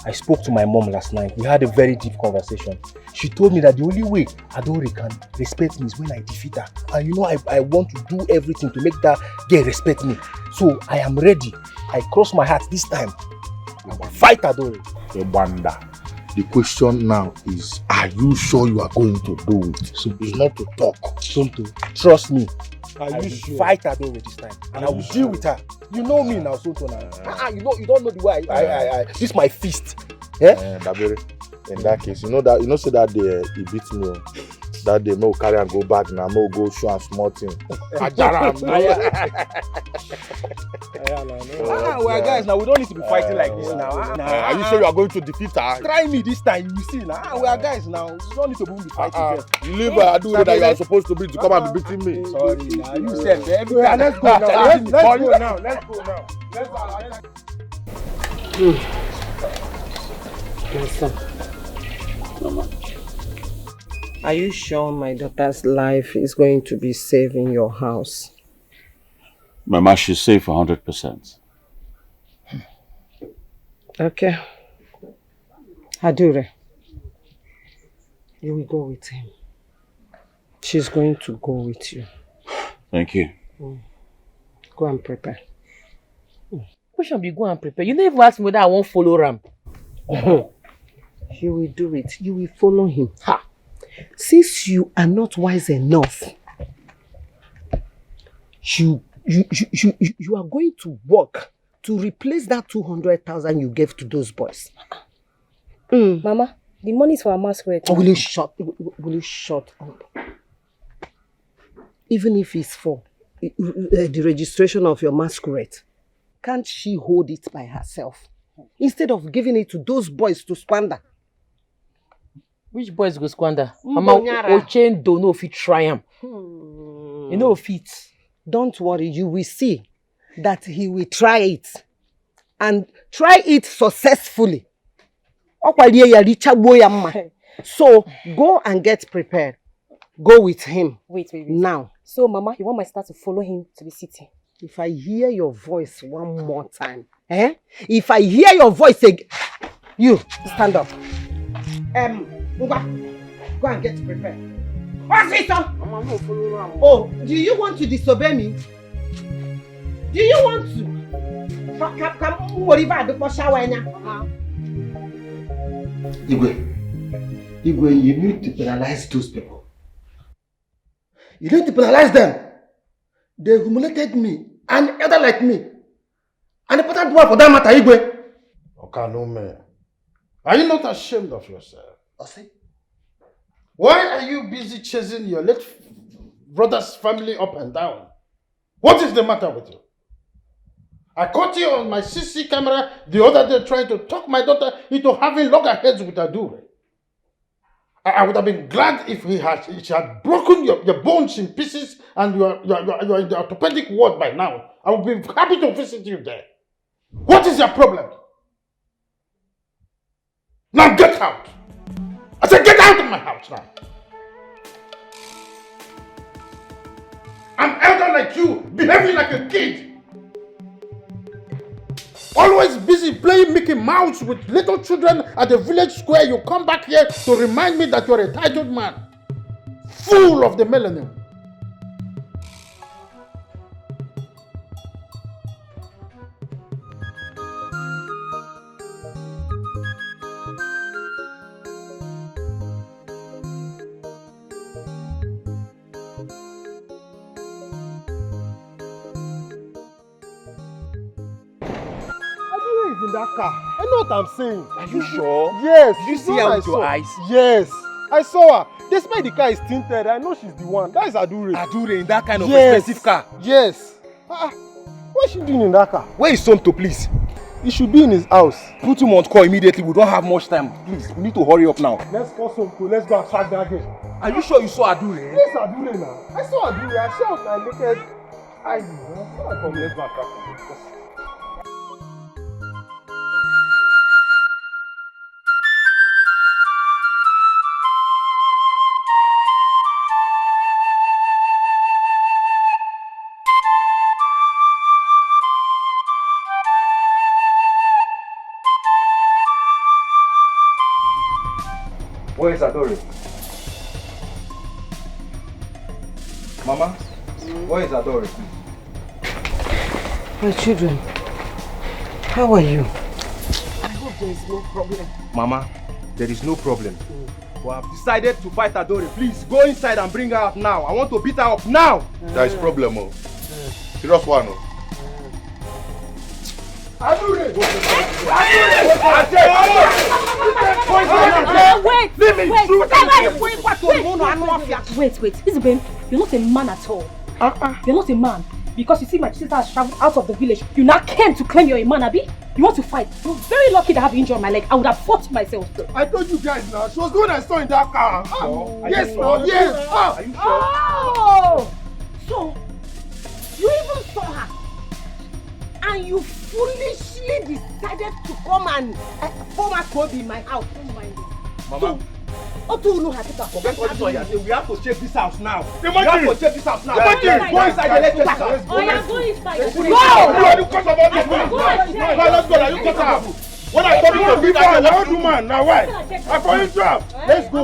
I spoke to my mom last night. We had a very deep conversation. She told me that the only way Adore can respect me is when I defeat her. And you know, I want to do everything to make that girl respect me. So I am ready. I cross my heart this time. I will fight Adore. Wonder. The question now is, are you sure you are going to do it? So it's not to talk. Tonto, trust me. I will fight Adore this time. And I will deal with her. You know me now, Tonto now. You don't know the way this is my fist. Dabere, in that case, say that day he beat me. That day, no carry and go back now. No go show and small thing. Well, guys, now we don't need to be fighting like this now. Are you sure you are going to defeat her? Try me this time, you will see now. We are guys now. You don't need to be fighting. Leave her. I do that you are supposed to be to come and be beating me. Sorry, now you said everywhere. Let's go now. Let's go now. My son. Mama. Are you sure my daughter's life is going to be safe in your house? Mama, she's safe 100%. Okay. Adure, you will go with him. She's going to go with you. Thank you. Go and prepare. Who should be go and prepare? You never ask me whether I won't follow Ram. You will do it. You will follow him. Ha! Since you are not wise enough, you are going to work to replace that 200,000 you gave to those boys. Mama, the money is for our masquerade. Will you shut up? Even if it's for the registration of your masquerade, can't she hold it by herself instead of giving it to those boys to squander? Which boys go squander? Mama, Ochen don't know if he try him. You know, fit. Don't worry, you will see that he will try it. And try it successfully. So, go and get prepared. Go with him. Wait. Now. So, Mama, you want my sister to follow him to the city? If I hear your voice one more time, If I hear your voice again, you stand up. Go and get prepared. What's it, son? Oh, do you want to disobey me? Do you want to? Come, worry about the shower now. Igwe, you need to penalize those people. You need to penalize them. They humiliated me and other like me. And the important one for that matter, Igwe. Okay, no man. Are you not ashamed of yourself? Osi? Why are you busy chasing your late brother's family up and down? What is the matter with you? I caught you on my CC camera the other day trying to talk my daughter into having loggerheads with Adure. I would have been glad if she had broken your bones in pieces and you're in the orthopedic ward by now. I would be happy to visit you there. What is your problem? Now get out! I said get out of my house now! I'm elder like you, behaving like a kid. Always busy playing Mickey Mouse with little children at the village square. You come back here to remind me that you're a titled man. Fool of the millennium. In that car. I know what I'm saying. Are you sure? Yes. Did you see her with your eyes? Yes. I saw her. Despite the car is tinted, I know she's the one. That is Adure. Adure in that kind of expensive car? Yes. What is she doing in that car? Where is Tonto, please? He should be in his house. Put him on call immediately. We don't have much time. Please, we need to hurry up now. Let's call Tonto. Let's go and track that girl. Are you sure you saw Adure? Yes, Adure now. I saw Adure. I saw my naked eyes. I saw her come. Let's go and track her. Where is Adore? Mama, where is Adore? My children, how are you? I hope there is no problem. Mama, there is no problem. We have decided to fight Adore. Please go inside and bring her out now. I want to beat her up now. There is problem, oh. Serious one, oh. Adure! Wait. Isabel, you're not a man at all. You're not a man. Because you see my sister has traveled out of the village. You now came to claim you're a man, Abi? You want to fight? You're very lucky to have injury on my leg. I would have fought myself. I told you guys now. She was the one I saw in that car. Yes, sure? Yes. Are you sure? Oh! So, you even saw her. And you foolishly decided to come and form a code in my house. Don't mind it. Mama. Forget what you are saying. We have to check this house now. We have to check this house now. Go inside and let's check this house. Oh, yeah, go inside. Go! Are you cut about this man? Let's go. Are you cut out? When I told you to beat that girl, I do man. Now why? I for you trap. Let's go.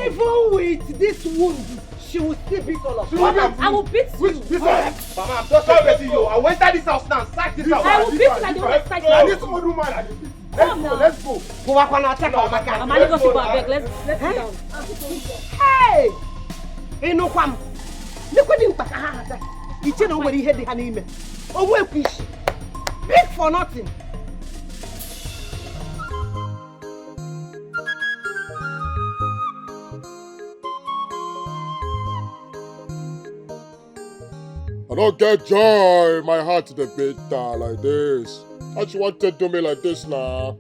Even with this wound, she will still beat all of us. I will beat you. Mama, I'm just beating you. I will enter this house now. Sack this house. I will beat you like the one that sacked you. This old woman. Let's go. I'm only going to go back. Let's sit down. Hey! Enokwam. Look mpaka. Iche no nwere ihe dị ha n'ime. Owu ekwishi. Big for nothing. I don't get joy in my heart to the bitter like this. I just want to do me like this now.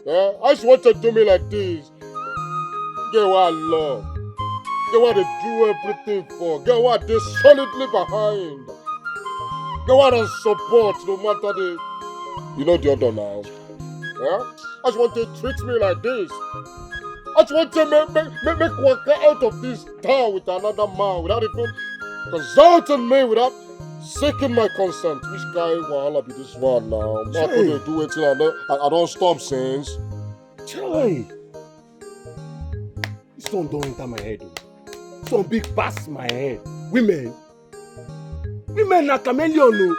Yeah? I just want to do me like this. Get what I love. Get what they do everything for. Get what they solidly behind. Get what they support no matter the... You know the other now. Yeah? I just want to treat me like this. I just want to make work out of this town with another man without even consulting me, without seeking my consent. Which guy will be this one now? I couldn't do it till I don't stop since. Chai! This one don't enter my head. This one big past my head. Women are chameleon, no.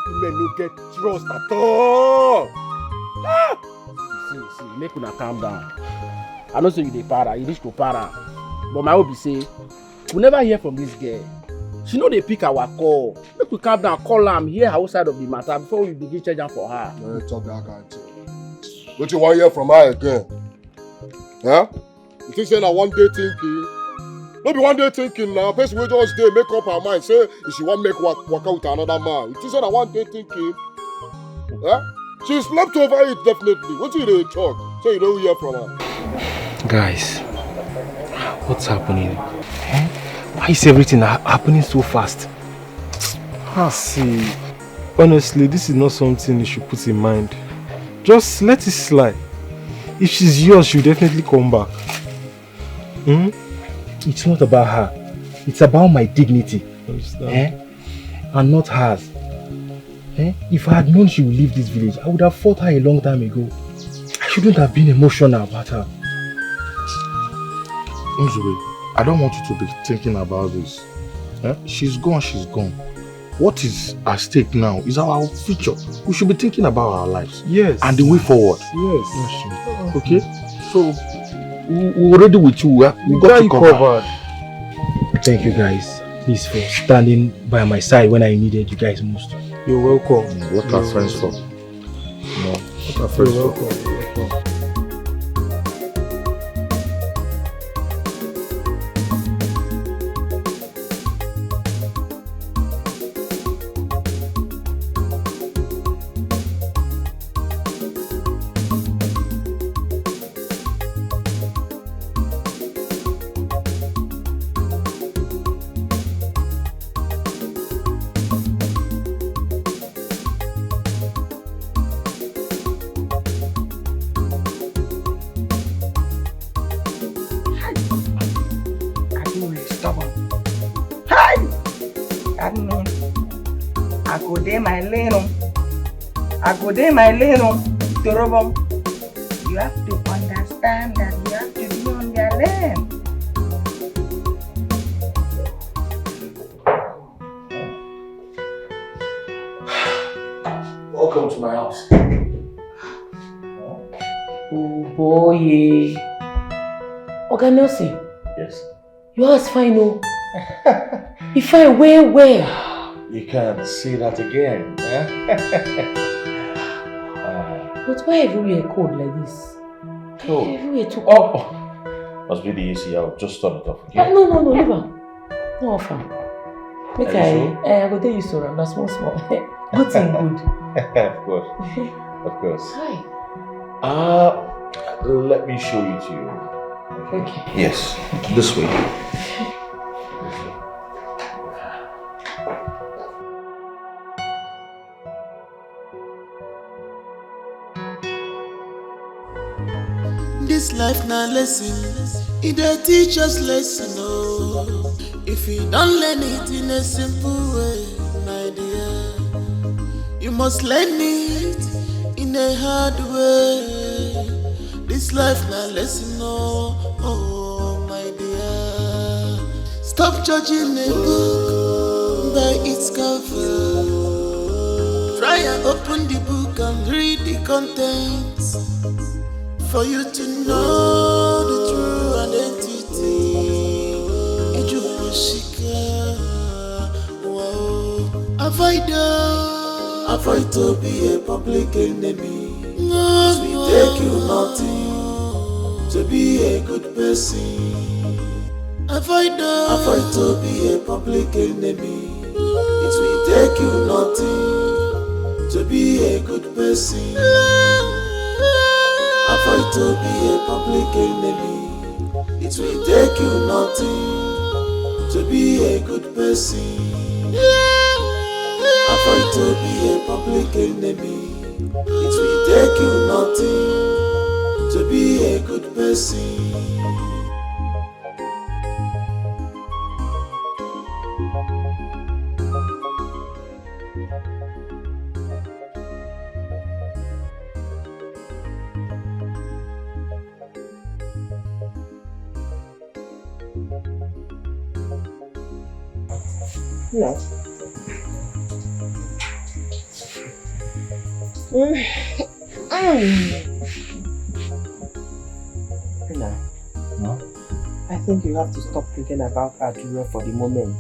Women no get trust at all. Ah! See, make una calm down. I know say you dey para, you reach to para. But my hope be say, we never hear from this girl. She no dey pick our call. Make we calm down, call am, hear her side of the matter before we begin charge am for her. No, talk that kind of thing. Don't you want to hear from her again? Huh? You think say na one day thinking? No be one day thinking now. Person will just dey make up her mind. Say if she want make work out with another man. You think say na one day thinking? Huh? She slept over it definitely. What you dey talk? So you don't hear from her. Guys, what's happening? Eh? Why is everything happening so fast? See, honestly, this is not something you should put in mind. Just let it slide. If she's yours, she'll definitely come back. It's not about her. It's about my dignity. And not hers. If I had known she would leave this village, I would have fought her a long time ago. I shouldn't have been emotional about her. Nzube, I don't want you to be thinking about this. She's gone, she's gone. What is at stake now is our future. We should be thinking about our lives. Yes. And the way forward. Yes. Okay? So, we're ready with you. We got you covered. Thank you guys. Please for standing by my side when I needed you guys most. You're welcome. What are friends for? No. What are friends for? You're welcome. My little Torobom, you have to understand that you have to be on their lane. Welcome to my house. Oh boy. Oga Nelson. Yes. Your house fine, oh. You fine where? You can't see that again. But why everywhere cold like this? Cold? Everywhere too cold. Must be the AC. I'll just turn it off, okay? No, leave her. No offer. Make I go tell you so. I'm not small. Good thing, good. Of course. Of course. Hi. Let me show you to you. Okay. Yes, this way. This life na lesson, it dey teach us lesson, oh. If you don't learn it in a simple way, my dear, you must learn it in a hard way. This life na lesson, oh, my dear. Stop judging a book by its cover. Try and open the book and read the contents, for you to know the true identity. Avoid to be a public enemy. It will take you nothing to be a good person. Avoid to be a public enemy. It will take you nothing to be a good person. Avoid to be a public enemy. It will take you nothing to be a good person, and for it to be a public enemy. It will take you nothing to be a good person. No. I think you have to stop thinking about Adura for the moment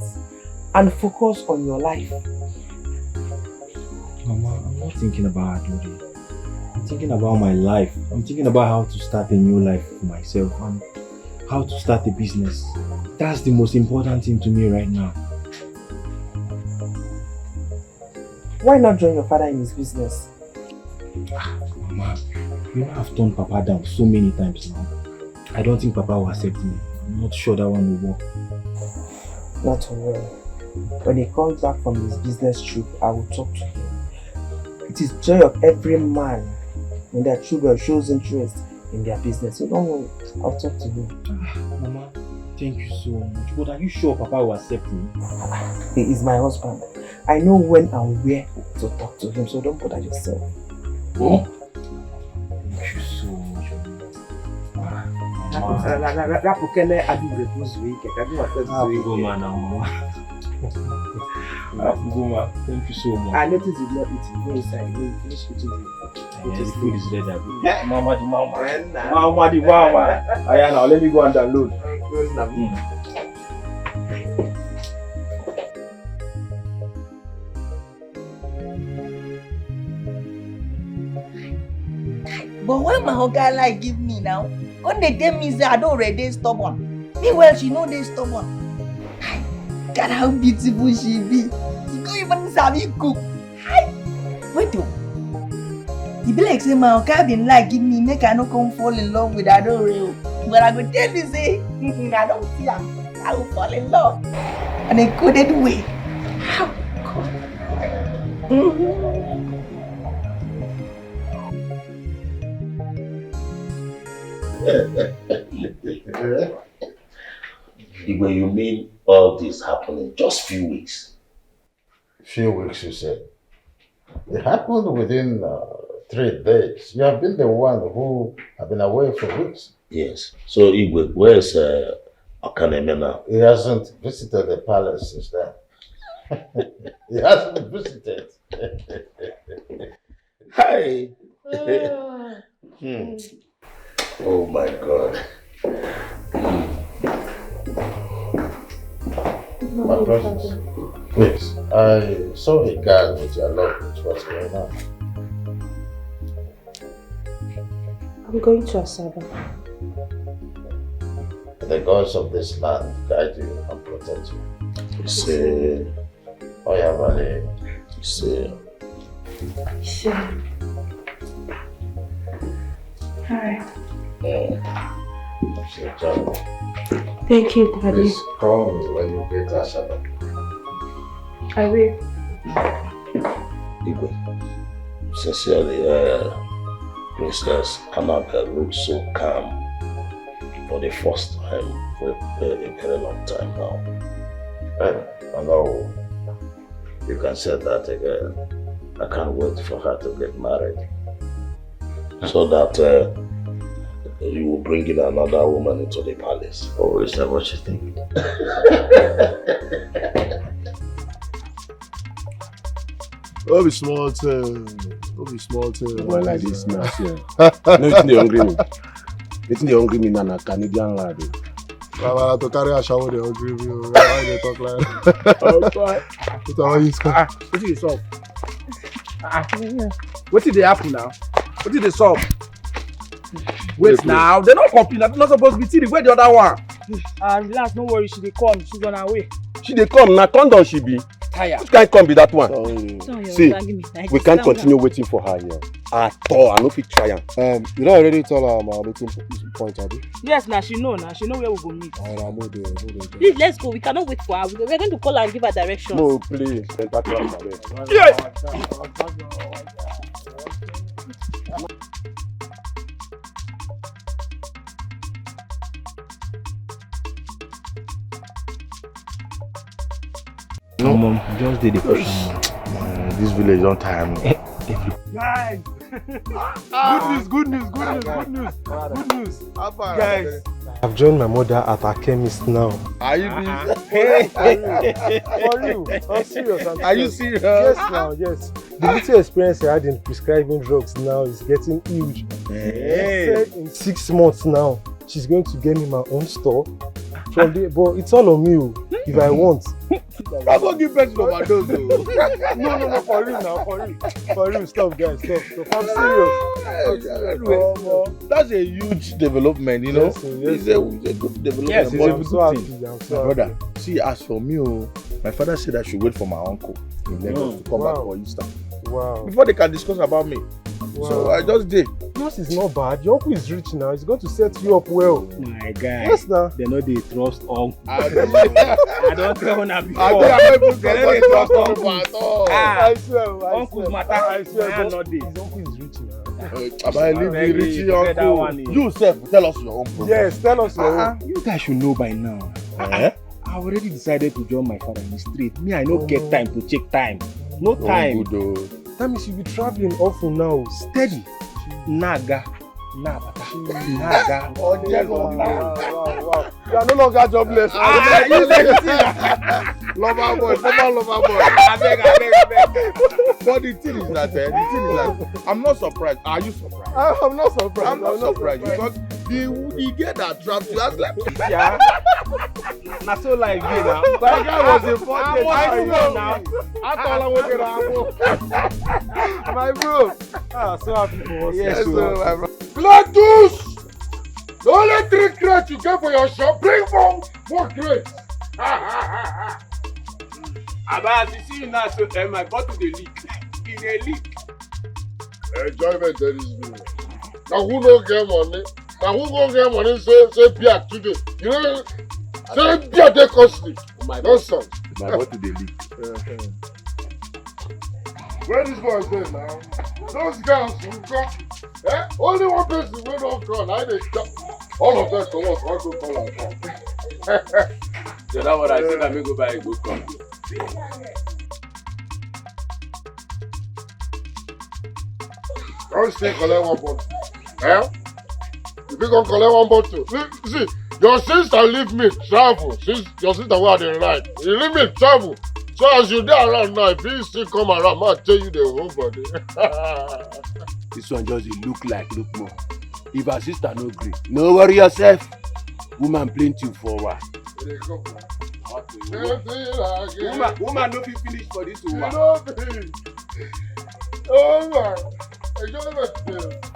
and focus on your life. Mama, I'm not thinking about Adura. I'm thinking about my life. I'm thinking about how to start a new life for myself and how to start a business. That's the most important thing to me right now. Why not join your father in his business? Mama, you know I've turned Papa down so many times now. I don't think Papa will accept me. I'm not sure that one will work. Not to worry. When he comes back from his business trip, I will talk to him. It is joy of every man when their children shows interest in their business. So don't worry, I'll talk to him. Mama, thank you so much. But are you sure Papa will accept me? He is my husband. I know when and where to talk to him, so don't bother yourself. Oh? Thank you so much. Thank you so much. I noticed you did not eat it. Go inside. Go finish eating the food is ready. Mama. Now let me go and download. But when my oga like give me now, when they tell me say I don't already stubborn. Meanwhile, she know they stubborn. God, how beautiful she be. She go even sabi cook. Wait though. E be like say my oga been like give me make I no come fall in love with Adore. But I go tell you say I don't see her. I will fall in love. And a coded way. How God. When you mean all this happening just few weeks? Few weeks, you said. It happened within 3 days. You have been the one who have been away for weeks. Yes. So Igwe, where's Akaneme now? He hasn't visited the palace since then. He hasn't visited. Hi. Oh my God. My precious. Please, I saw a guy with your luggage. What's going on? I'm going to Asaba. The gods of this land guide you and protect you. You see. Oh yeah, Valley. You see. Sure. Alright. Thank you, Daddy. Please call me when you get to Asaba. I will. Igwe, sincerely, Princess Annabelle looks so calm for the first time for a very long time now. I know you can say that again. I can't wait for her to get married so that you will bring in another woman into the palace. Or is that what you think? Don't be small thing. Don't be small thing. Well, like this, man. No, it's the hungry me. It's the hungry me, Nana, Canadian lad. I to carry a shower, they hungry me. Why they talk like that? What did you solve? What did they happen now? What did they solve? Wait now, they're not complete. They're not supposed to be teething. Where the other one? Relax, no worry. She dey come. She's on her way. She dey come. Now, condom she be. Tired. Which can't come be that one? Sorry, see, we can't continue waiting for her here. at all. I no fit try am. You don't already tell her my meeting point, Abi? Yes, now she know where we go meet. Please, let's go. We cannot wait for her. We're going to call her and give her directions. No, please. Enter class, Abi. Yes! No, Mom, just did the question. This village don't tire me. Guys! Good news. Guys! I've joined my mother at her chemist now. Are you For real? I'm serious. Are you serious? Yes, now, yes. The little experience I had in prescribing drugs now is getting huge. Hey. Said in 6 months now, she's going to get me my own store. From the, but it's all on me if I want. I'm gonna give person overdose. No, for real now, for real. Stop, guys, stop. I'm serious. That's a huge development, you know. Yes, it's a good development. Yes, but I'm so happy. My brother, see, as for me, my father said I should wait for my uncle in Lagos to come back for Easter. Wow. Before they can discuss about me. Wow. So I just did. Yours is not bad. Your uncle is rich now. He's going to set you up well. My guy. Yes, now. They know they trust uncle. I don't tell una before. I don't They know they trust uncle at all. I swear. Uncle's matter. I swear. Not His uncle is rich now. About leave the richie uncle. You self, tell us your own problem. Yes, tell us your own. You guys should know by now. I already decided to join my father in the street. Me, I don't get time to check time. No time. That means you'll be traveling often now. Steady. Naga. Nabata. Naga. Wow. You are no longer jobless. You lover boy, former lover boy. I beg. But the thing is that, I'm not surprised. Are you surprised? I'm not surprised. I'm not surprised because the girl that trapped you has like yeah. Not so like you now. That guy was important. I know now. I thought I was gonna my bro. So happy for us. Yes, my bro. Platus! The only 3 crates you get for your shop, bring 4 crates. Abba, you see you now, so my bottle dey leak. E dey leak. Enjoyment there is me. Now who no get money? Now who go get money say beer today? You know, say beer dey costly. Nonsense. My bottle dey leak. Where this boy dey now? Those girls who come. Only one person wey don come. I dey stop. All of them comot. I go call am come. So that what I say, let me go buy a good coffee. Don't stay collect one bottle. If you go collect one bottle, see, your sister leave me travel. Your sister wey I dey ride, you leave me travel. So as you dey around now, if you still come around, I tell you the whole body. This one just look more. If her sister no gree, no worry yourself. Woman plenty for what? Woman no fit finish for this woman. Oh my!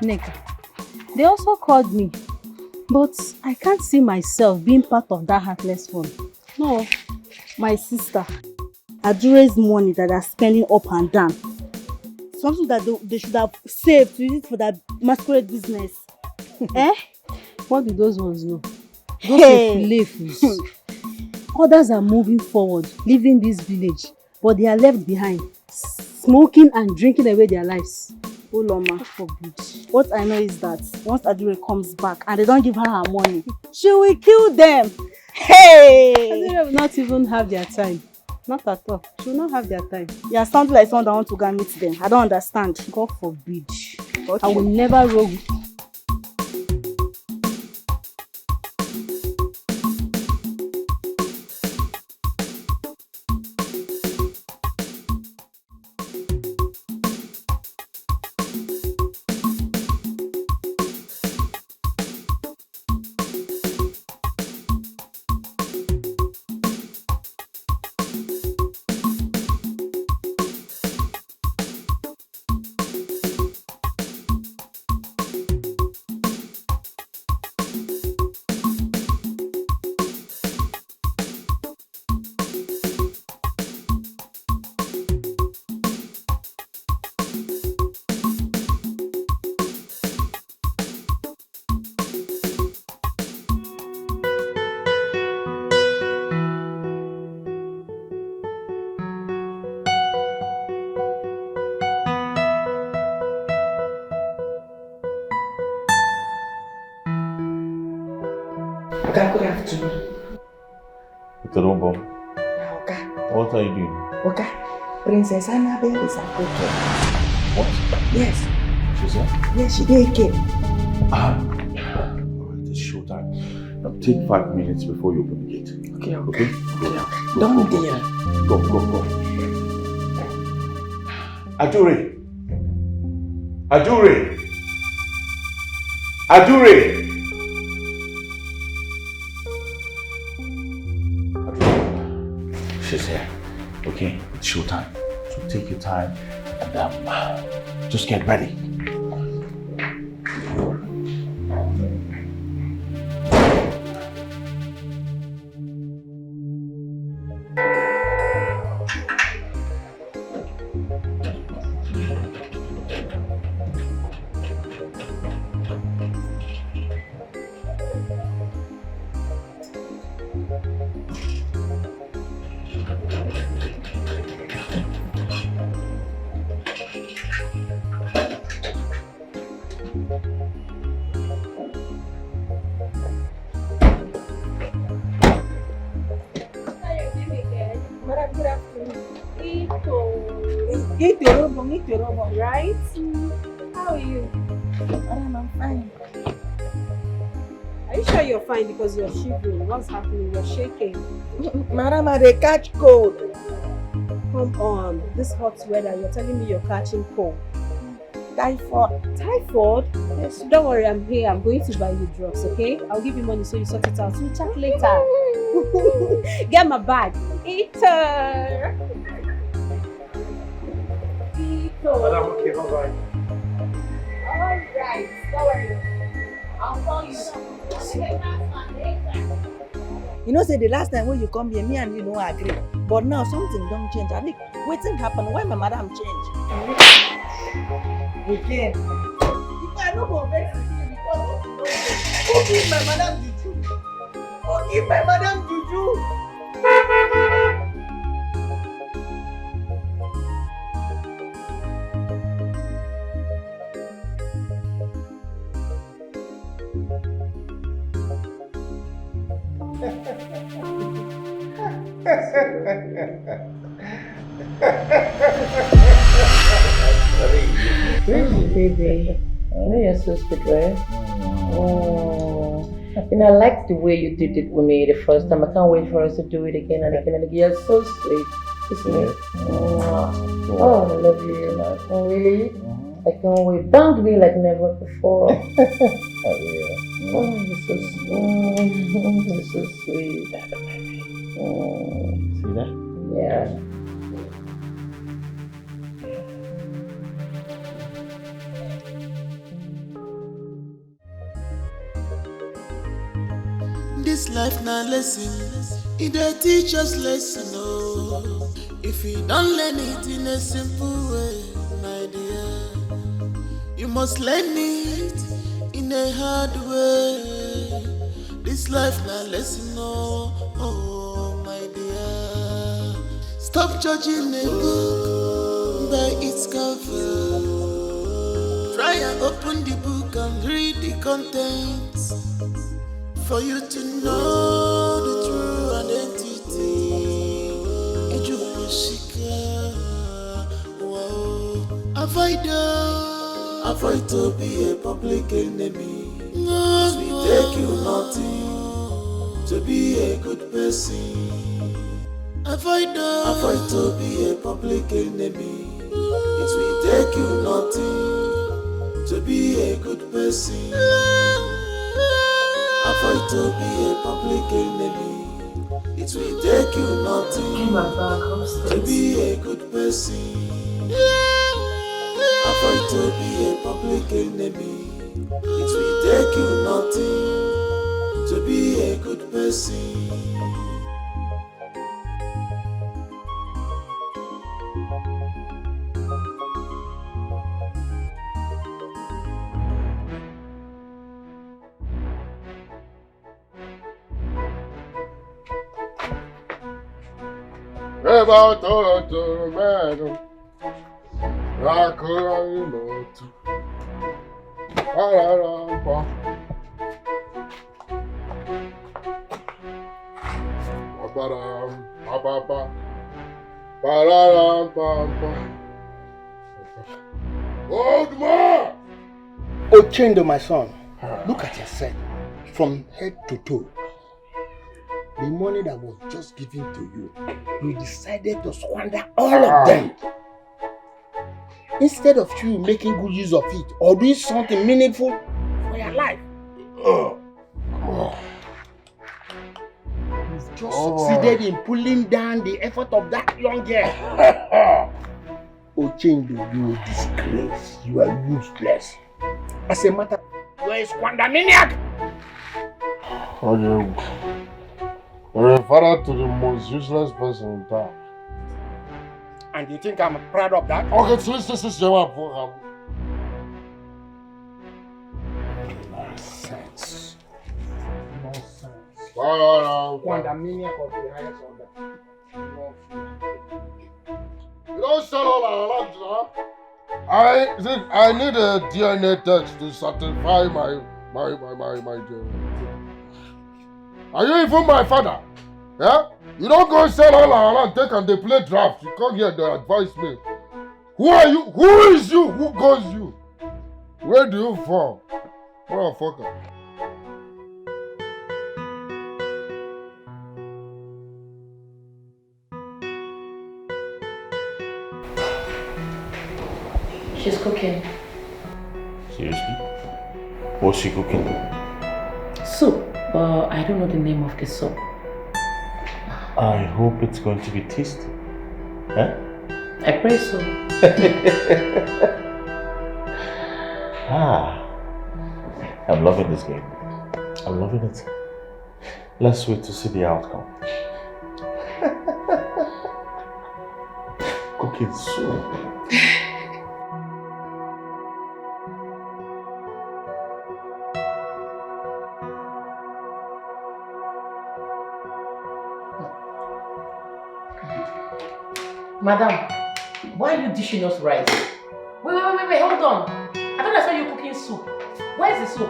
Nick, they also called me, but I can't see myself being part of that heartless one. No, my sister, Adure's money that they're spending up and down. Something that they should have saved to use it for that masquerade business. What do those ones know? Those slaves. Others are moving forward, leaving this village, but they are left behind, smoking and drinking away their lives. Oh Loma, forbid. What I know is that once Adure comes back and they don't give her money, she will kill them. Hey! Adure will not even have their time. Not at all. She will not have their time. You are sounding like someone that wants to go and meet them. I don't understand. God forbid. Okay. I will never roll. Oga, good afternoon. Oga. What are you doing? Oga, Princess Annabelle is approaching. What? Yes. She's here? Yes, she did came. Alright, it's showtime. Now take 5 minutes before you open the gate. Okay. Okay? Go. Don't deal. Go. Adure! She's here. Okay? It's showtime. So take your time and just get ready. Right? How are you? Madam, I'm fine. Are you sure you're fine because you're shivering? What's happening? You're shaking. Madam, I catch cold. Come on, this hot weather, you're telling me you're catching cold. Typhoid. Typhoid? Yes. Don't worry, I'm here. I'm going to buy you drugs, okay? I'll give you money so you sort it out. We'll chat later. Get my bag. Eater. Madam, okay, bye-bye. Alright, don't worry. I'll call you. You know, say the last time when you come here, me and you don't agree. But now something don't change. I think waiting happen. Why my madam change? Again. If I don't go vex you because who give my madam juju? Who give my madam juju? Baby, I know you're so sweet, right? Oh, and I like the way you did it with me the first time. I can't wait for us to do it again and again and again. You're so sweet, isn't it? Oh, I love you. Oh, really? I can't wait. Bang me like never before. Oh, you're so sweet. You're so sweet. See that? Yeah. This life na lesson, it dey teach us lesson. Oh, if you don't learn it in a simple way, my dear, you must learn it in a hard way. This life na lesson. Oh, my dear, stop judging a book by its cover. Try and open the book and read the contents. For you to know the true identity, avoid to be a public enemy. It will take you nothing to be a good person. Avoid to be a public enemy. It will take you nothing to be a good person. Avoid to be a public enemy. It will take you nothing to be a good person. Avoid to be a public enemy. It will take you nothing to be a good person. About Tonto, madam, Rakuranimoto. Ba-ba-dam, ba-ba-ba. Ba-da-dam, ba-ba. Old man! Ochendo, my son, look at yourself from head to toe. The money that was just given to you, you decided to squander all of them. Instead of you making good use of it or doing something meaningful for your life. You've just succeeded in pulling down the effort of that young girl. Ochendo, you are disgrace. You are useless. As a matter, you are a squandermaniac. You're a father to the most useless person in town. And you think I'm proud of that? Okay, so this is your program. Nonsense. Nonsense. Squandermaniac of the highest order. You don't sell all our land, huh? I need a DNA test to certify my DNA. Are you even my father? Yeah? You don't go sell all our land, take and they play draft. You come here to advise me. Who are you? Who is you? Who goes you? Where do you fall? Motherfucker. She's cooking. Seriously? What's she cooking? Soup, but I don't know the name of the soup. I hope it's going to be tasty. Huh? I pray so. I'm loving this game. I'm loving it. Let's wait to see the outcome. Cooking soup. Madam, why are you dishing us rice? Wait, hold on. I thought I saw you cooking soup. Where's the soup?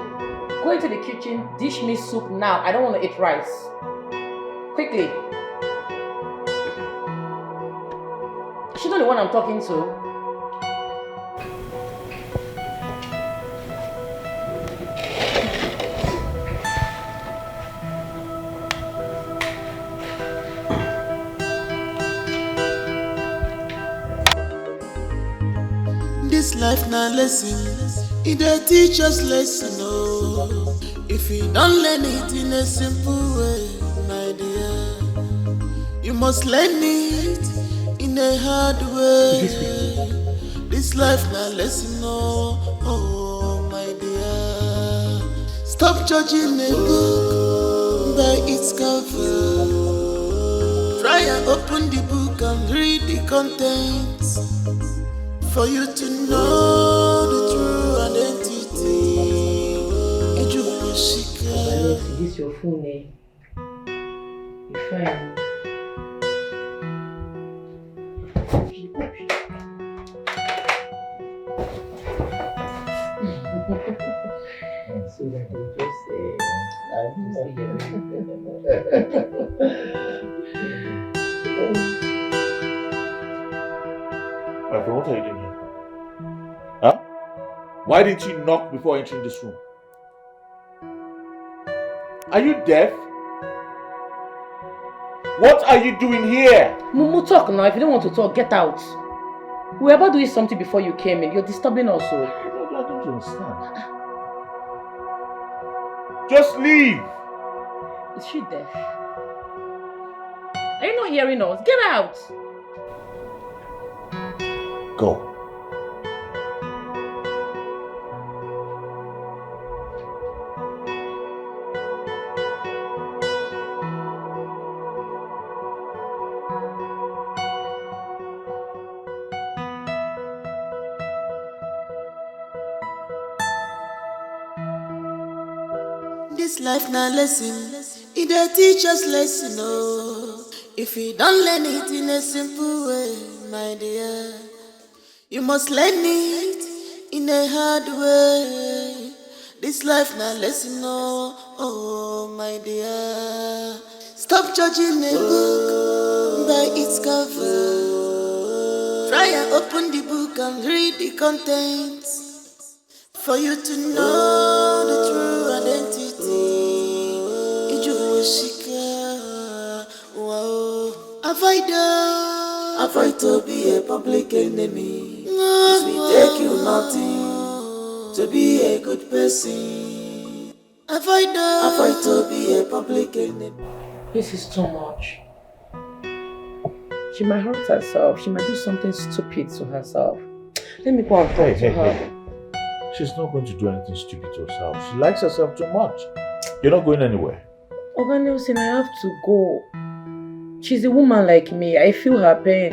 Go into the kitchen, dish me soup now. I don't want to eat rice. Quickly. She's not the one I'm talking to. This life na lesson, it dey teach us lesson, oh. If you don't learn it in a simple way, my dear, you must learn it in a hard way. This life na lesson, oh, my dear. Stop judging a book by its cover. Try and open the book and read the contents. For you to know the true identity. Is this your full name? You're fine. So that you just say, My friend, what are you doing here? Huh? Why didn't you knock before entering this room? Are you deaf? What are you doing here? Mumu, talk now. If you don't want to talk, get out. We were about doing something before you came in. You're disturbing us. So. I don't understand. Just leave. Is she deaf? Are you not hearing us? Get out. Go. This life na lesson, it dey teach us lesson, oh. If you don't learn it in a simple way, my dear, you must learn it in a hard way. This life na lesson, oh, my dear. Stop judging a book by its cover. Try and open the book and read the contents for you to know the true identity. Ijuwashika, wow. Avoid to be a public enemy. It will take you nothing to be a good person. Avoid to be a public enemy. This is too much. She might hurt herself. She might do something stupid to herself. Let me go and talk to her. Hey. She's not going to do anything stupid to herself. She likes herself too much. You're not going anywhere. Oga Nelson, I have to go. She's a woman like me. I feel her pain.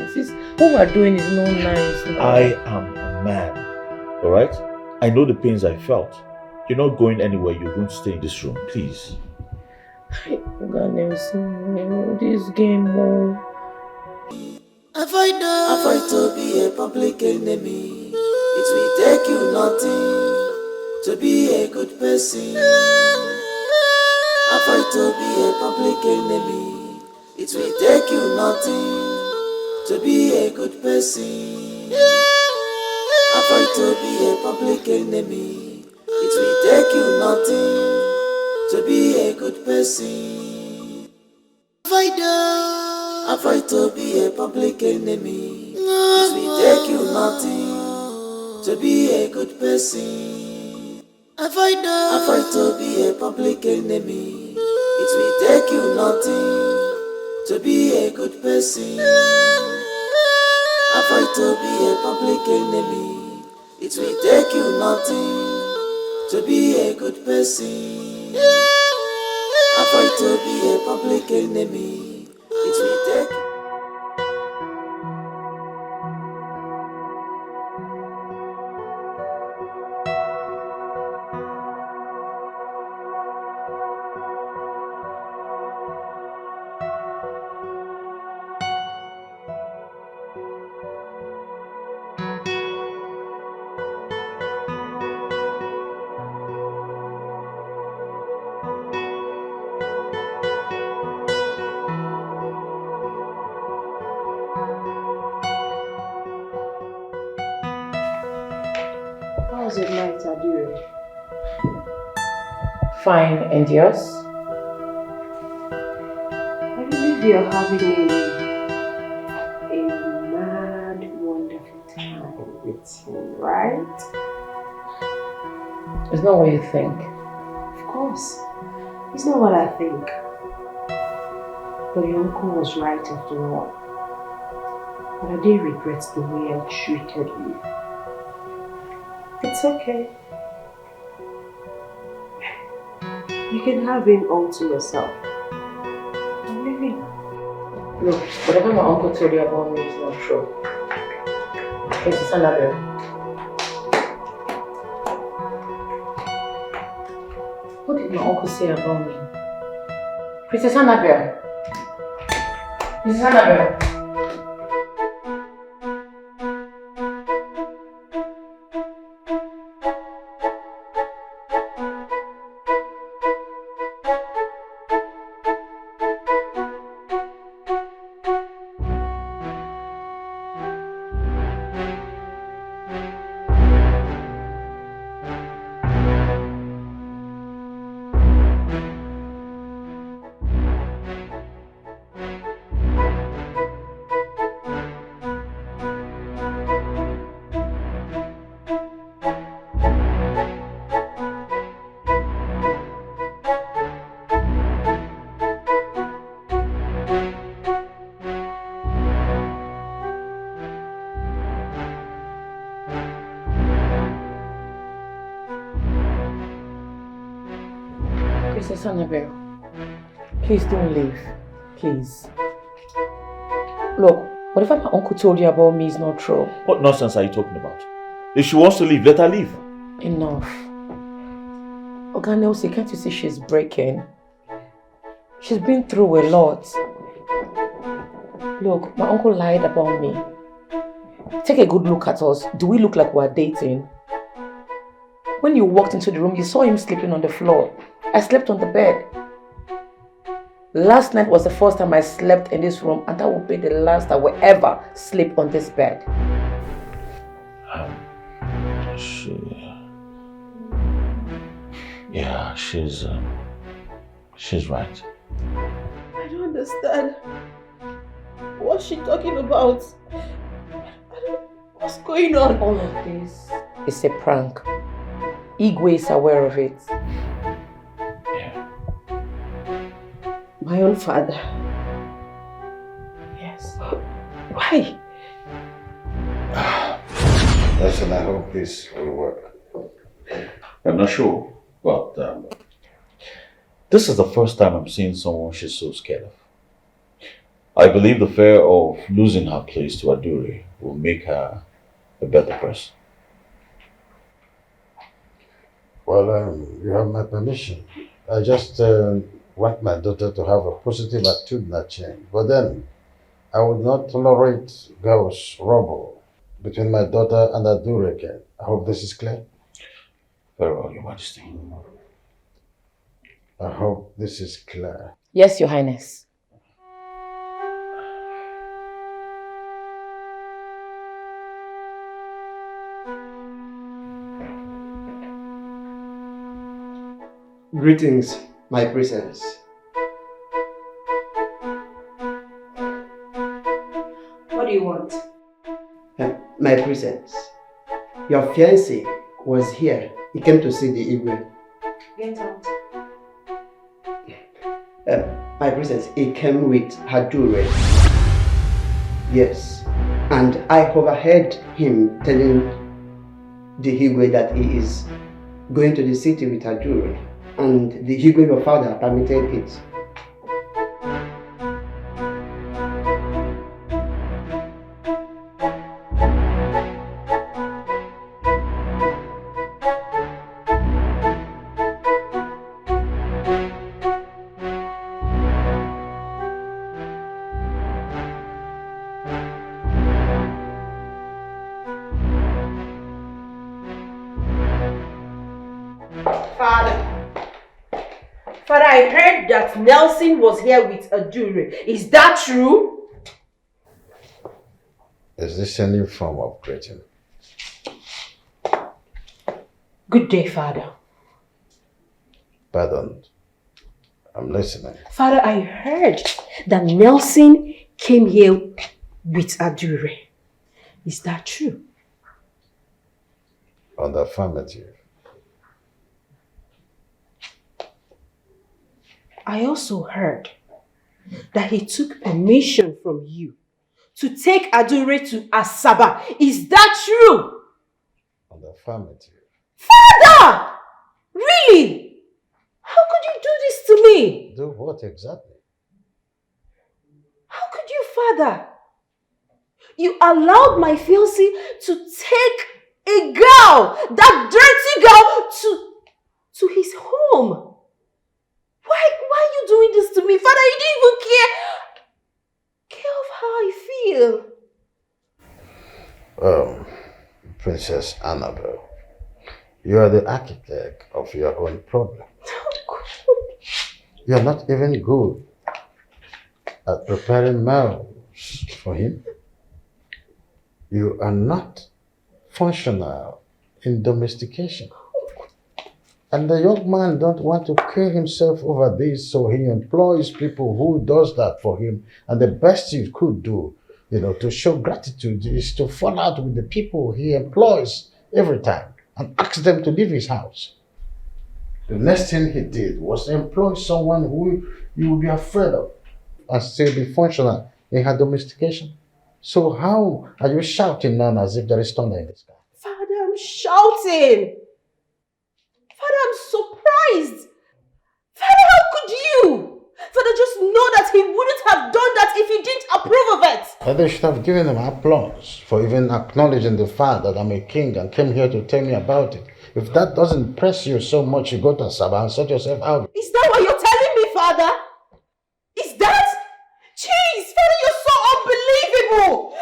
What we're doing is not nice. No. I am a man. Alright? I know the pains I felt. You're not going anywhere. You're going to stay in this room. Please. Oga Nelson, this game, Avoid to be a public enemy. It will take you nothing to be a good person. Avoid to be a public enemy. It will take you nothing to be a good person. Avoid to be a public enemy. It will take you nothing to be a good person. Avoid to be a public enemy. It will take you nothing to be a good person. Avoid to be a public enemy. It will take you nothing to be a good person. Avoid to be a public enemy. It will take you nothing to be a good person. Avoid to be a public enemy. It will take you. How's your night, Adure? Fine, and yours? I believe you're having a mad, wonderful time with him, right? It's not what you think. Of course. It's not what I think. But your uncle was right after all. But I did regret the way I treated you. It's okay. You can have him all to yourself. I'm leaving. Look, whatever my uncle told you about me is not true. Princess Annabelle. What did my uncle say about me? Princess Annabelle. Princess Annabelle. Princess Annabelle, please don't leave. Please. Look, whatever my uncle told you about me is not true. What nonsense are you talking about? If she wants to leave, let her leave. Enough. Oga Nelson, can't you see she's breaking? She's been through a lot. Look, my uncle lied about me. Take a good look at us. Do we look like we're dating? When you walked into the room, you saw him sleeping on the floor. I slept on the bed. Last night was the first time I slept in this room, and that will be the last I will ever sleep on this bed. Yeah, she's right. I don't understand. What's she talking about? What's going on? All of this is a prank. Igwe is aware of it. My own father. Yes. Why? Listen, I hope this will work. I'm not sure, but this is the first time I'm seeing someone she's so scared of. I believe the fear of losing her place to Adure will make her a better person. Well, you have my permission. I just want my daughter to have a positive attitudinal change. But then, I would not tolerate girls' rubble between my daughter and Adure again. I hope this is clear. Very well, Your Majesty. I hope this is clear. Yes, Your Highness. Greetings, my presence. What do you want? My presence. Your fiancé was here. He came to see the Igwe. Get out. My presence, he came with Adure. Yes. And I overheard him telling the Igwe that he is going to the city with Adure. And the Igwe, your father, permitted it. Father, I heard that Nelson was here with Adure. Is that true? Is this a new form of greeting? Good day, Father. Pardon. I'm listening. Father, I heard that Nelson came here with Adure. Is that true? On the affirmative. I also heard that he took permission from you to take Adure to Asaba. Is that true? On the affirmative. Father! Really? How could you do this to me? Do what exactly? How could you, Father? You allowed my fiancé to take a girl, that dirty girl, to his home. Why are you doing this to me? Father, you didn't even care of how I feel. Princess Annabelle, you are the architect of your own problem. You are not even good at preparing meals for him. You are not functional in domestication. And the young man don't want to kill himself over this, so he employs people who does that for him. And the best you could do, to show gratitude is to fall out with the people he employs every time and ask them to leave his house. The next thing he did was employ someone who you would be afraid of and still be functional in her domestication. So how are you shouting now as if there is thunder in the sky? Father, I'm shouting. Father, I'm surprised. Father, how could you? Father, just know that he wouldn't have done that if he didn't approve of it. And they should have given him applause for even acknowledging the fact that I'm a king and came here to tell me about it. If that doesn't press you so much, you go to Asaba and sort yourself out. Is that what you're telling me, Father? Is that? Jeez, Father, you're so unbelievable.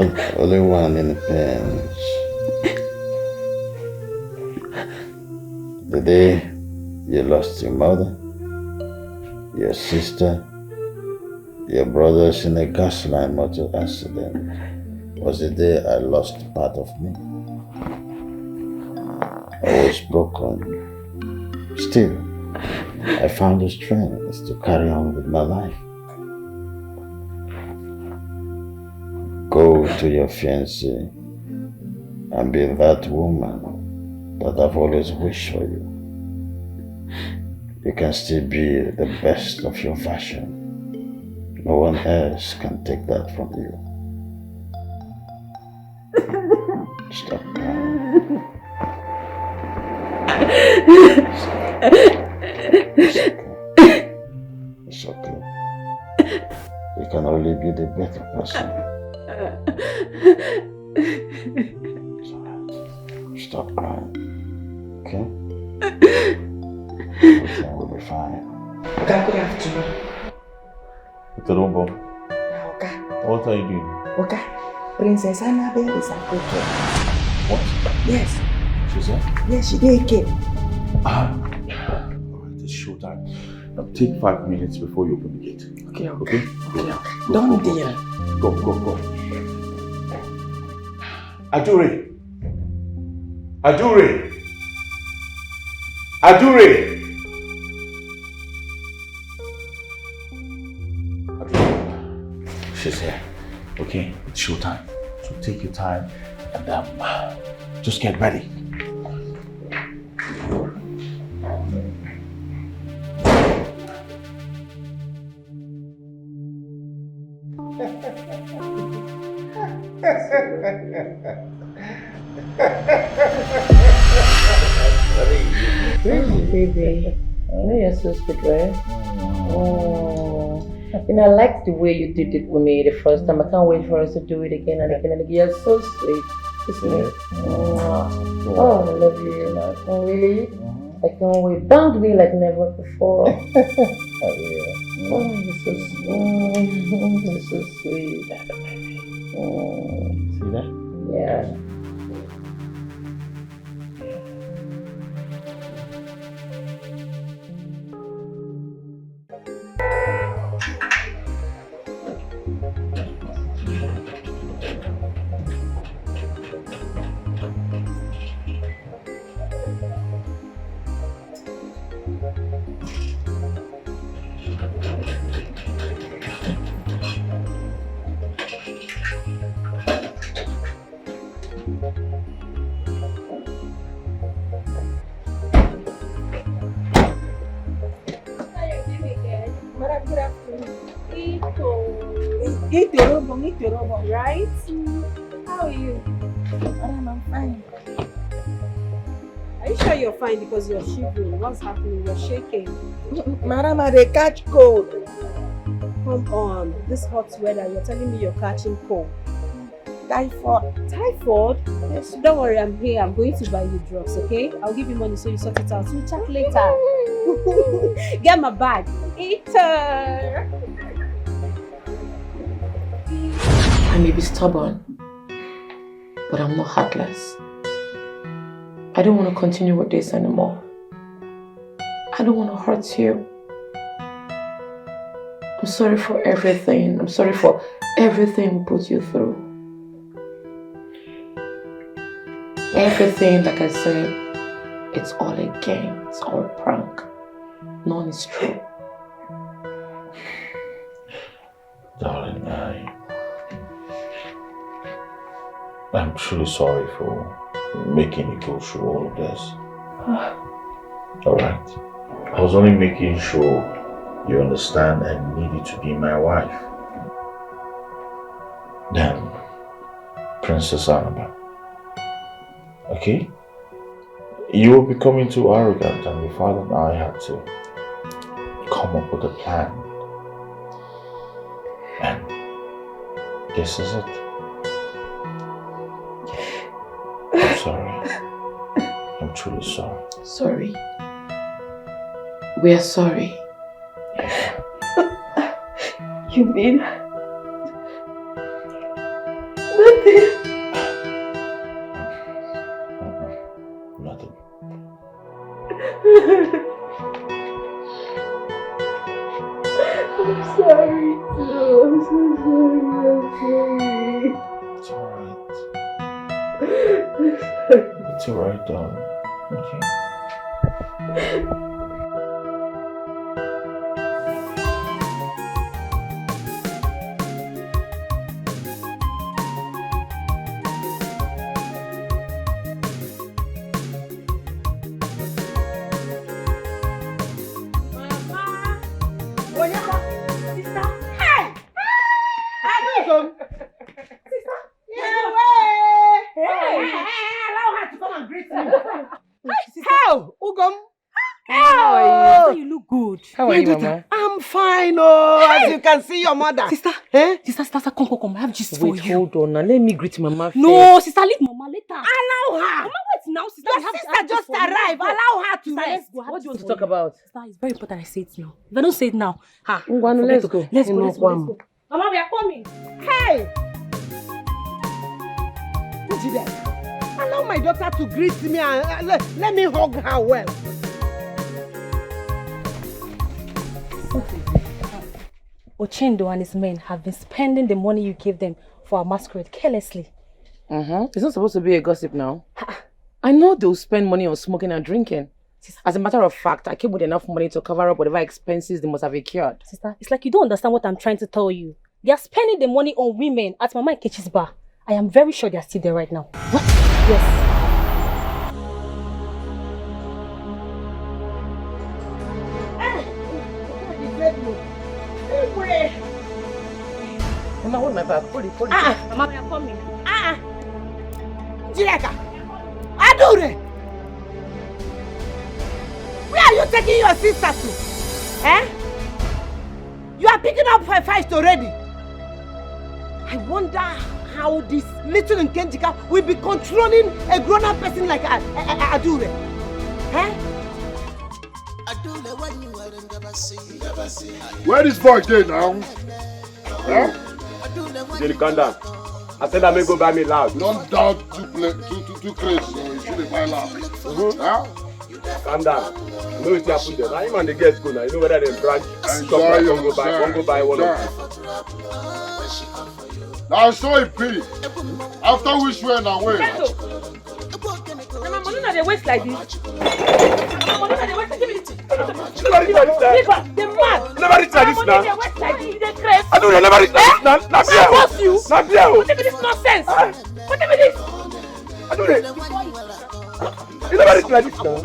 not the only one in pain. The day you lost your mother, your sister, your brothers in a gas line motor accident was the day I lost part of me. I was broken. Still, I found the strength to carry on with my life. Go to your fiancé and be that woman that I've always wished for you. You can still be the best of your version. No one else can take that from you. Stop crying. It's okay. You can only be the better person. It's alright. Stop crying. Okay? Everything will be fine. Okay, good afternoon. Okay. What are you doing? Okay. Princess Annabelle is at Dikeh. What? Yes. She's there? Yes, she Dikeh. Alright, it's showtime. Now take 5 minutes before you open the gate. Okay. Okay? Go. Don't deal. Go. Adure! She's here. Okay, it's showtime. So take your time and just get ready. Baby, I know you're so sweet, right? Oh, and I like the way you did it with me the first time. I can't wait for us to do it again and again and again. You're so sweet, isn't it? Oh, I love you. Oh, really? I can't wait. Bang me like never before. Oh, you're so sweet. You're so sweet. See that? Yeah. Right? How are you? I'm fine. Are you sure you're fine? Because you're shivering. What's happening? You're shaking. Madam, they catch cold. Come on. This hot weather, you're telling me you're catching cold. Typhoid. Typhoid? Yes. Don't worry, I'm here. I'm going to buy you drugs, okay? I'll give you money so you sort it out. We'll chat later. Get my bag. Eater. I may be stubborn, but I'm not heartless. I don't want to continue with this anymore. I don't want to hurt you. I'm sorry for everything. I'm sorry for everything we put you through. Everything, like I said, it's all a game. It's all a prank. None is true. Darling, I'm truly sorry for making you go through all of this. Alright. I was only making sure you understand I needed to be my wife. Then, Princess Annabelle. Okay? You were becoming too arrogant and your father and I had to come up with a plan. And this is it. I'm sorry. I'm truly sorry. Sorry. We are sorry. You mean that Nothing. I'm sorry, too. I'm so sorry. It's alright. It's alright, darling. Okay. How are you, Mama? I'm fine, oh, as you can see your mother. Sister, sister, come. I have gist for you. Wait, hold on now. Let me greet Mama first. No, sister, leave Mama later. Allow her. Mama, wait now, sister. Your sister just arrived. Allow her to rest. What do you want to talk about? Sister, it's very important I say it now. If I don't say it now, let's go. Let's go. Mama, we are coming. Hey! Allow my daughter to greet me and let me hug her well. Ochendo and his men have been spending the money you gave them for our masquerade carelessly. It's not supposed to be a gossip now. I know they'll spend money on smoking and drinking. As a matter of fact, I came with enough money to cover up whatever expenses they must have incurred. Sister, it's like you don't understand what I'm trying to tell you. They are spending the money on women at Mama Nkechi's bar. I am very sure they are still there right now. What? Yes. Mama, hold my bag. Hold it. Mama, we are coming. Dikeh! Adure! Where are you taking your sister to? You are picking up her fight already. I wonder how this little Nkejika will be controlling a grown-up person like Adure. Where is boy there now? Calm down. I said I may go buy me loud. Don't doubt too crazy, so you shouldn't buy loud. Calm down. You know what happened there. Now him and the girls go now. You know whether they branch and shop like one go buy one of them. Now show it pity. After which way now wait? Mama, money not dey waste like this. Mama, money not dey waste like this. Never reach like this now. I don't never reach like this now. Not here. I boss you. Not here. What is this nonsense? What is this? I don't know. You never reach like this now.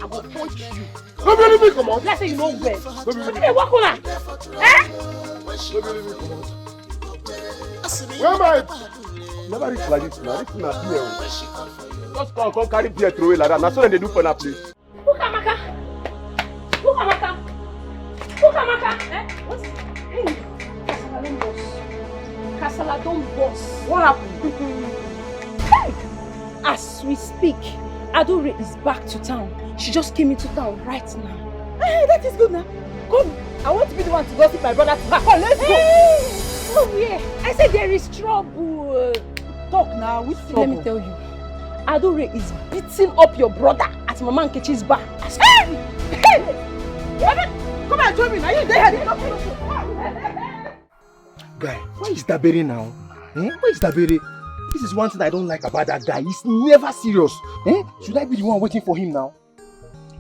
I will punch you. Don't believe me, come on. Let's say you know well. What do they walk on? Don't believe me, come on. Where am I? Never reach like this now. This is not here. Just come carry beer throw it like that. That's what they do for that place. Ukamaka. What? Hey, Kasala don't boss. What happened? Hey! As we speak, Adore is back to town. She just came into town right now. Hey, that is good now. Come, I want to be the one to gossip my brother. Come, let's go. Hey! Oh yeah, I said there is trouble. Talk now, which trouble? Let me tell you. Adore is beating up your brother at Mama Nkechi's bar. Hey! Come and join me now. You there? Guy, where is Dabere now? Where is Dabere? This is one thing I don't like about that guy. He's never serious. Should I be the one waiting for him now?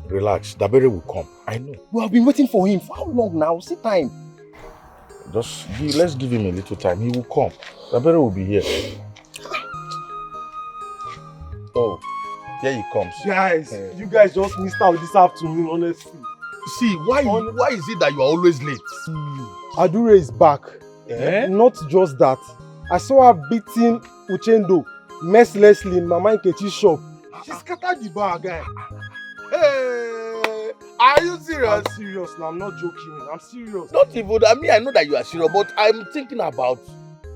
Relax, Dabere will come. I know. We have been waiting for him for how long now? See time. Let's give him a little time. He will come. Dabere will be here. Oh, here he comes. Guys, you guys just missed out this afternoon, honestly. See, why is it that you are always late? Adure is back. Not just that. I saw her beating Ochendo mercilessly in Mama Nkechi's shop. She scattered the bar, guy. Hey, are you serious? I'm serious now. I'm not joking. I'm serious. Not even. I mean, I know that you are serious, but I'm thinking about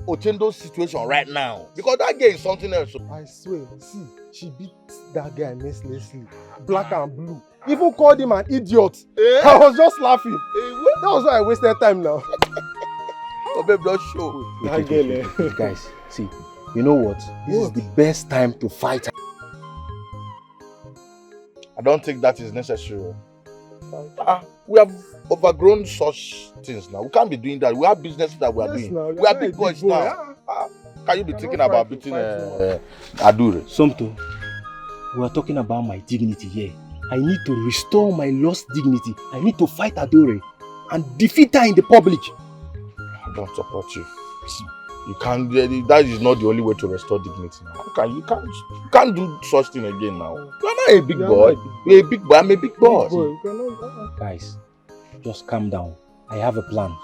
Ochendo's situation right now because that girl is something else. I swear. See, she beat that guy mercilessly, black and blue. Even called him an idiot. I was just laughing. That was why I wasted time now. Oh, babe, don't show. Guys, see, You know what? This is the best time to fight. I don't think that is necessary. We have overgrown such things now. We can't be doing that. We have business that we are doing. We are big boys now. Can you be thinking about beating Adure? Somto, we are talking about my dignity here. I need to restore my lost dignity. I need to fight Adore and defeat her in the public. I don't support you. You can't. That is not the only way to restore dignity now. You can't do such thing again now. You are not a big boy. You're a big boy. I'm a big boss. Guys, just calm down. I have a plan.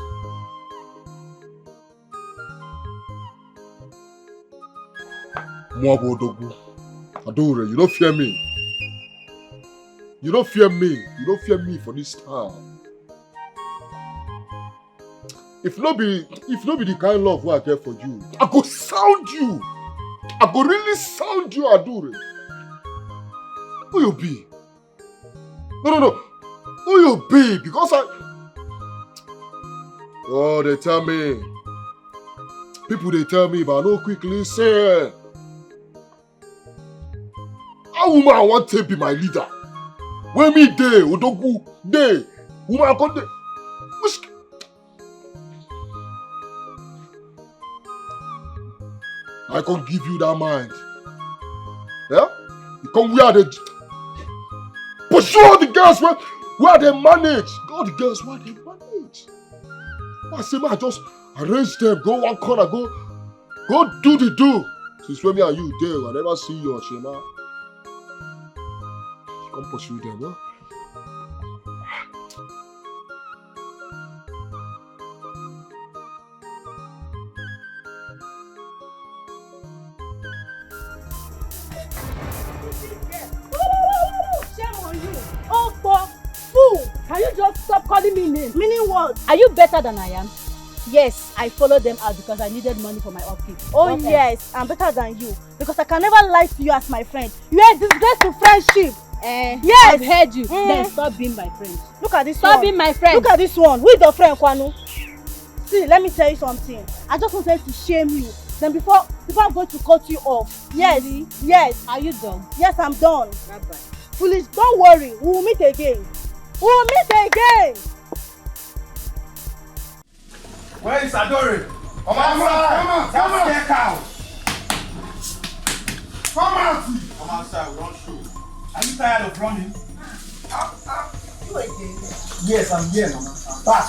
Adore, you don't fear me. You don't fear me. You don't fear me for this time. If not be the kind of love I care for you, I go sound you. I go really sound you, Adore. Who you be? No. Who you be? Because oh, they tell me. People they tell me, but I don't quickly say. How woman I want to be my leader? When me day, Odogu day, woman I come day. I can give you that mind. Yeah? You come where they pursue the girls where they manage. Go the girls where they manage. I say, man, I just arrange them, go one corner, go do the do. Since when me and you there, I never see you, Shema. Come pursue them, huh? Can you just stop calling me names? Meaning what? Are you better than I am? Yes, I followed them out because I needed money for my upkeep. Oh okay. Yes, I'm better than you because I can never lie to you as my friend. You are a disgrace to friendship. Yes, I've heard you. Then stop being my friend. Look at this one. Stop being my friend. Look at this one. Who is your friend, Kwanu? See, let me tell you something. I just wanted to shame you. Then before I'm going to cut you off. Yes, really? Yes. Are you done? Yes, I'm done. Bye-bye. Foolish, don't worry. We will meet again. We'll meet again. Where is Adore? Come outside. Come out. Come out. Come outside. We don't show. Are you tired of running? You again? Yes, I'm here, Mama. I'm back.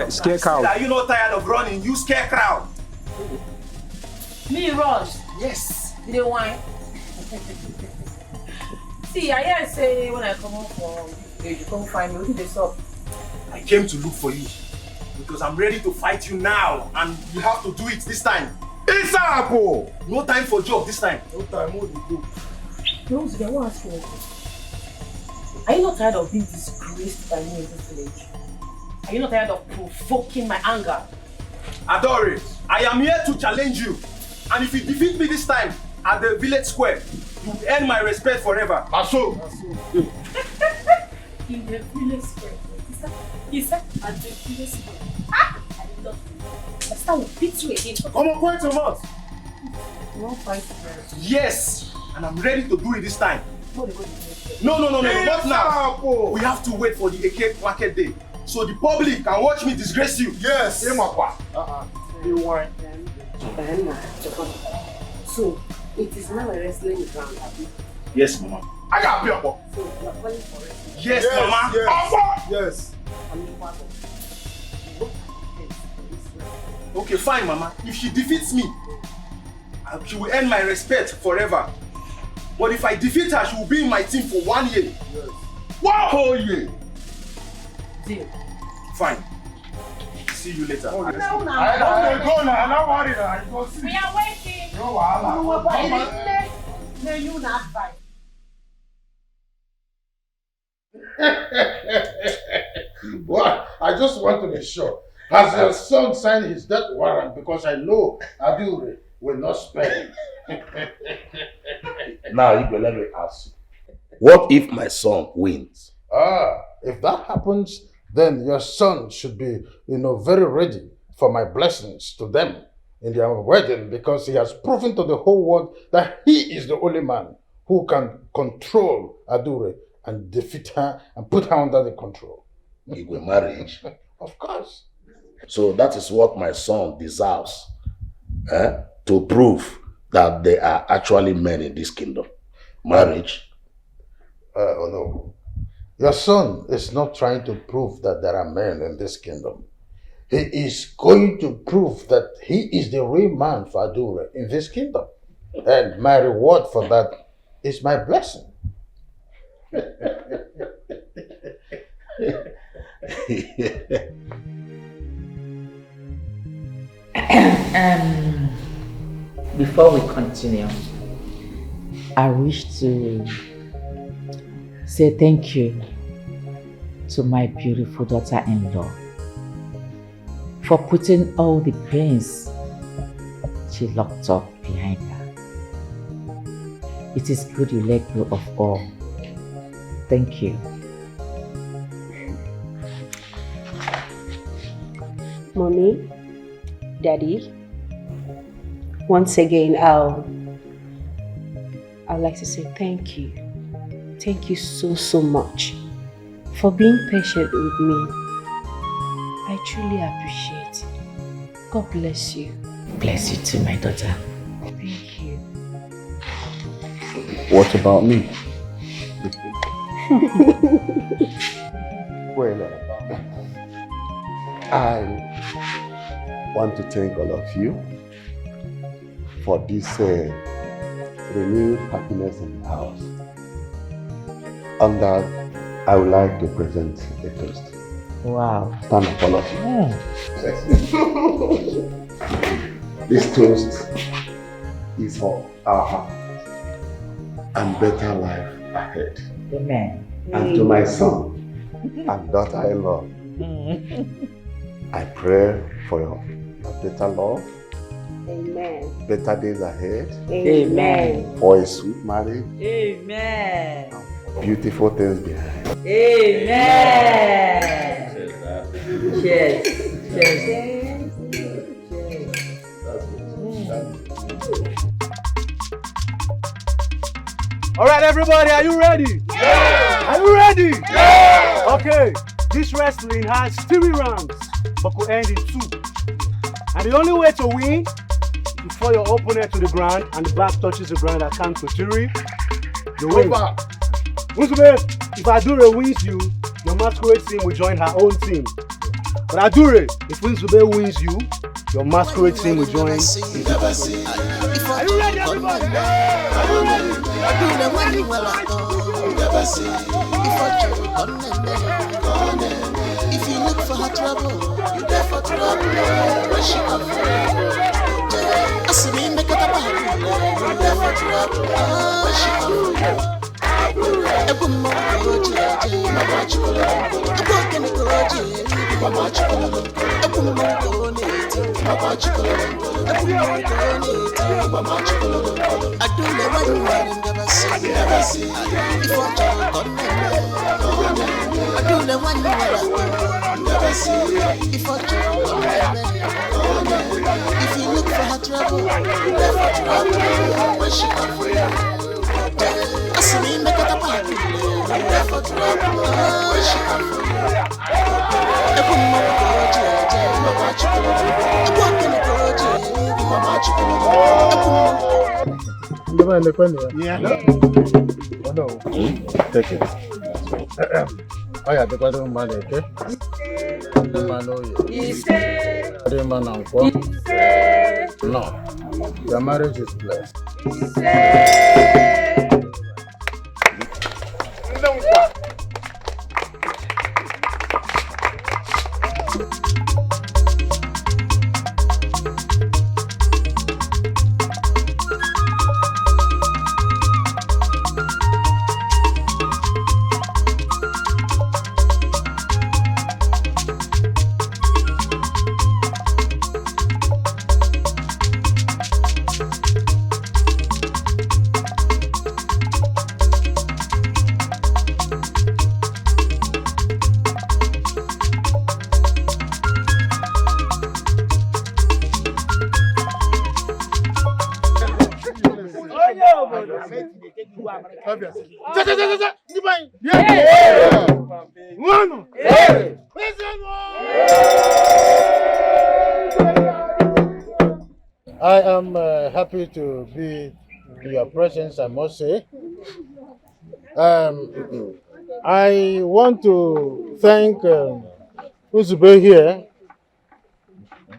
Scare cow. Are you not tired of running? You scare crowd. Me rush. Yes. You dey whine. See, I hear say when I come home from you come find me. What did they stop? I came to look for you because I'm ready to fight you now, and you have to do it this time. ASAP! No time for job this time. No time. What you do? Rose, I want to ask you. Are you not tired of being disgraced by me in this village? Are you not tired of provoking my anger? Adore, I am here to challenge you. And if you defeat me this time at the village square, you will earn my respect forever. Aso! In the village square. Is that at the village square? I love you. Next time we'll beat you again. Come on, quite a lot. You won't fight forever. Yes! And I'm ready to do it this time. No, not now. We have to wait for the Eke market day. So the public can watch me disgrace you. Yes! You want? So, it is now a wrestling ground, Abby? Yes, Mama. I got people. So, you are calling for wrestling? Yes, Mama. Yes. Okay, fine, Mama. If she defeats me, she will earn my respect forever. But if I defeat her, she will be in my team for 1 year. Yes. 1 whole year. Deal. Fine. See you later. No, I don't go now. I'm not worried. We are waiting. No wahala. No, you not fight. Well, I just want to be sure. Has your son signed his death warrant? Because I know Adure will not spare him. Now, you let me ask you. What if my son wins? If that happens, then your son should be, very ready for my blessings to them in their wedding, because he has proven to the whole world that he is the only man who can control Adure and defeat her and put her under the control. Igwe marriage. Of course. So that is what my son deserves, to prove that there are actually men in this kingdom. Marriage. Oh no. Your son is not trying to prove that there are men in this kingdom. He is going to prove that he is the real man for Adure in this kingdom. And my reward for that is my blessing. Before we continue, I wish to say thank you to my beautiful daughter-in-law for putting all the pains she locked up behind her. It is good you let go of all. Thank you. Mommy, Daddy, once again, I'd like to say thank you. Thank you so much for being patient with me. I truly appreciate it. God bless you. Bless you too, my daughter. Thank you. What about me? Well, I want to thank all of you for this renewed happiness in the house. On that, I would like to present a toast. Wow. Stand up, all of you. This toast is for our happiness and better life ahead. Amen. And to my son and daughter-in-law, I pray for your better love, Amen. better days ahead, Amen. for a sweet marriage, Amen. beautiful things behind. Amen. Cheers. Cheers. All right, everybody, are you ready? Yeah! Are you ready? Yeah! Okay, this wrestling has 3 rounds, but could end in 2. And the only way to win is to fall your opponent to the ground and the back touches the ground at count to 3. You win. Uzube, if Adure wins you, your masquerade team will join her own team. But Adure, if Uzube wins you, your masquerade team will join his. Are you ready, everybody? Are you ready? If you look for her trouble, you there for trouble. Where she come from? I see me make it up, you there for trouble. Where she come from? Every morning, Mama Chocolate, every morning, Mama Chocolate, every Mama Chocolate. I don't know what you want, never see. If I talk on I don't know what you want, never see. If I talk on if you look for her trouble, never trouble. Where she come from? I see me make it up, never trouble. Where she come from? Every morning, Mama Chocolate, Mama Chocolate. Yeah. Oh no. Take it. Oh yeah, the brother man, okay? The man, oh yeah. The man, uncle. No. Your marriage is blessed. I am happy to be in your presence, I must say. I want to thank Uzube here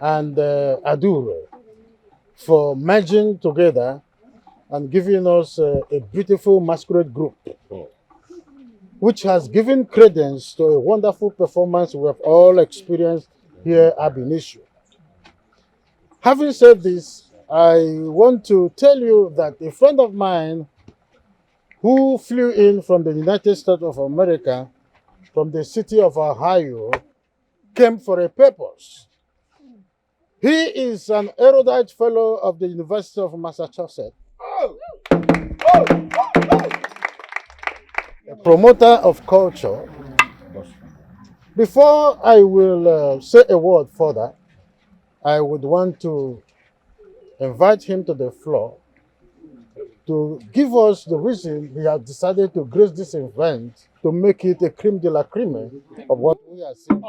and Adur for merging together and giving us a beautiful masquerade group, which has given credence to a wonderful performance we have all experienced here at Benicio. Having said this, I want to tell you that a friend of mine who flew in from the United States of America, from the city of Ohio, came for a purpose. He is an erudite fellow of the University of Massachusetts, a promoter of culture. Before I will say a word further, I would want to invite him to the floor to give us the reason he has decided to grace this event to make it a creme de la creme of what we are seeing.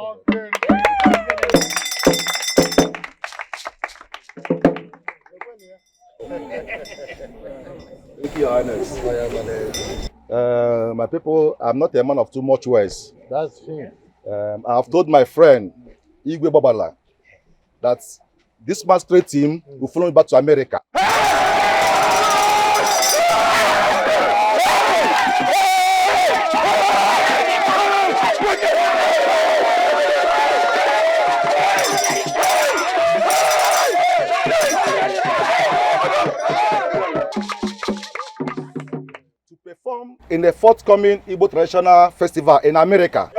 Thank you, Highness. My people, I'm not a man of too much words. That's him. I have told my friend, Igwe Babala, that this masquerade team will follow me back to America. To perform in the forthcoming Igbo Traditional Festival in America.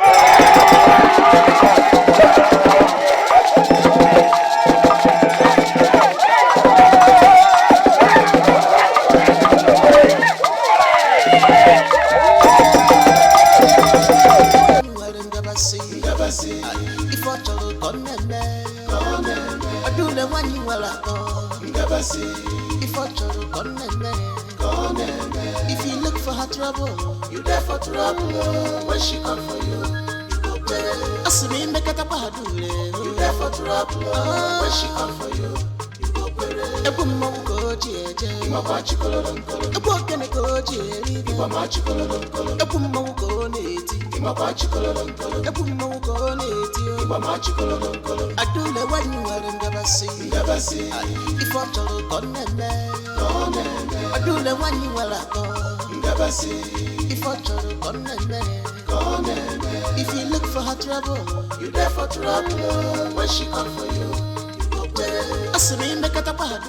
If you look for her trouble, you there for trouble. When she come for you, you go pay. Asumi make it a badule, you there for trouble. When she come for you, you go pay. Ebu mo go jeje, ima bachi kololon kolon. Ebu kene go jeje, ima bachi kololon kolon. Ebu mo go neti, ima bachi kololon kolon. Ebu mo go neti, ima bachi kololon kolon. Adule when you are never see, never see. If I told konene. I do the one you will go. Never see if I try to come. If you look for her trouble, you there for trouble. When she come for you, you go pay. I see me make it a bad.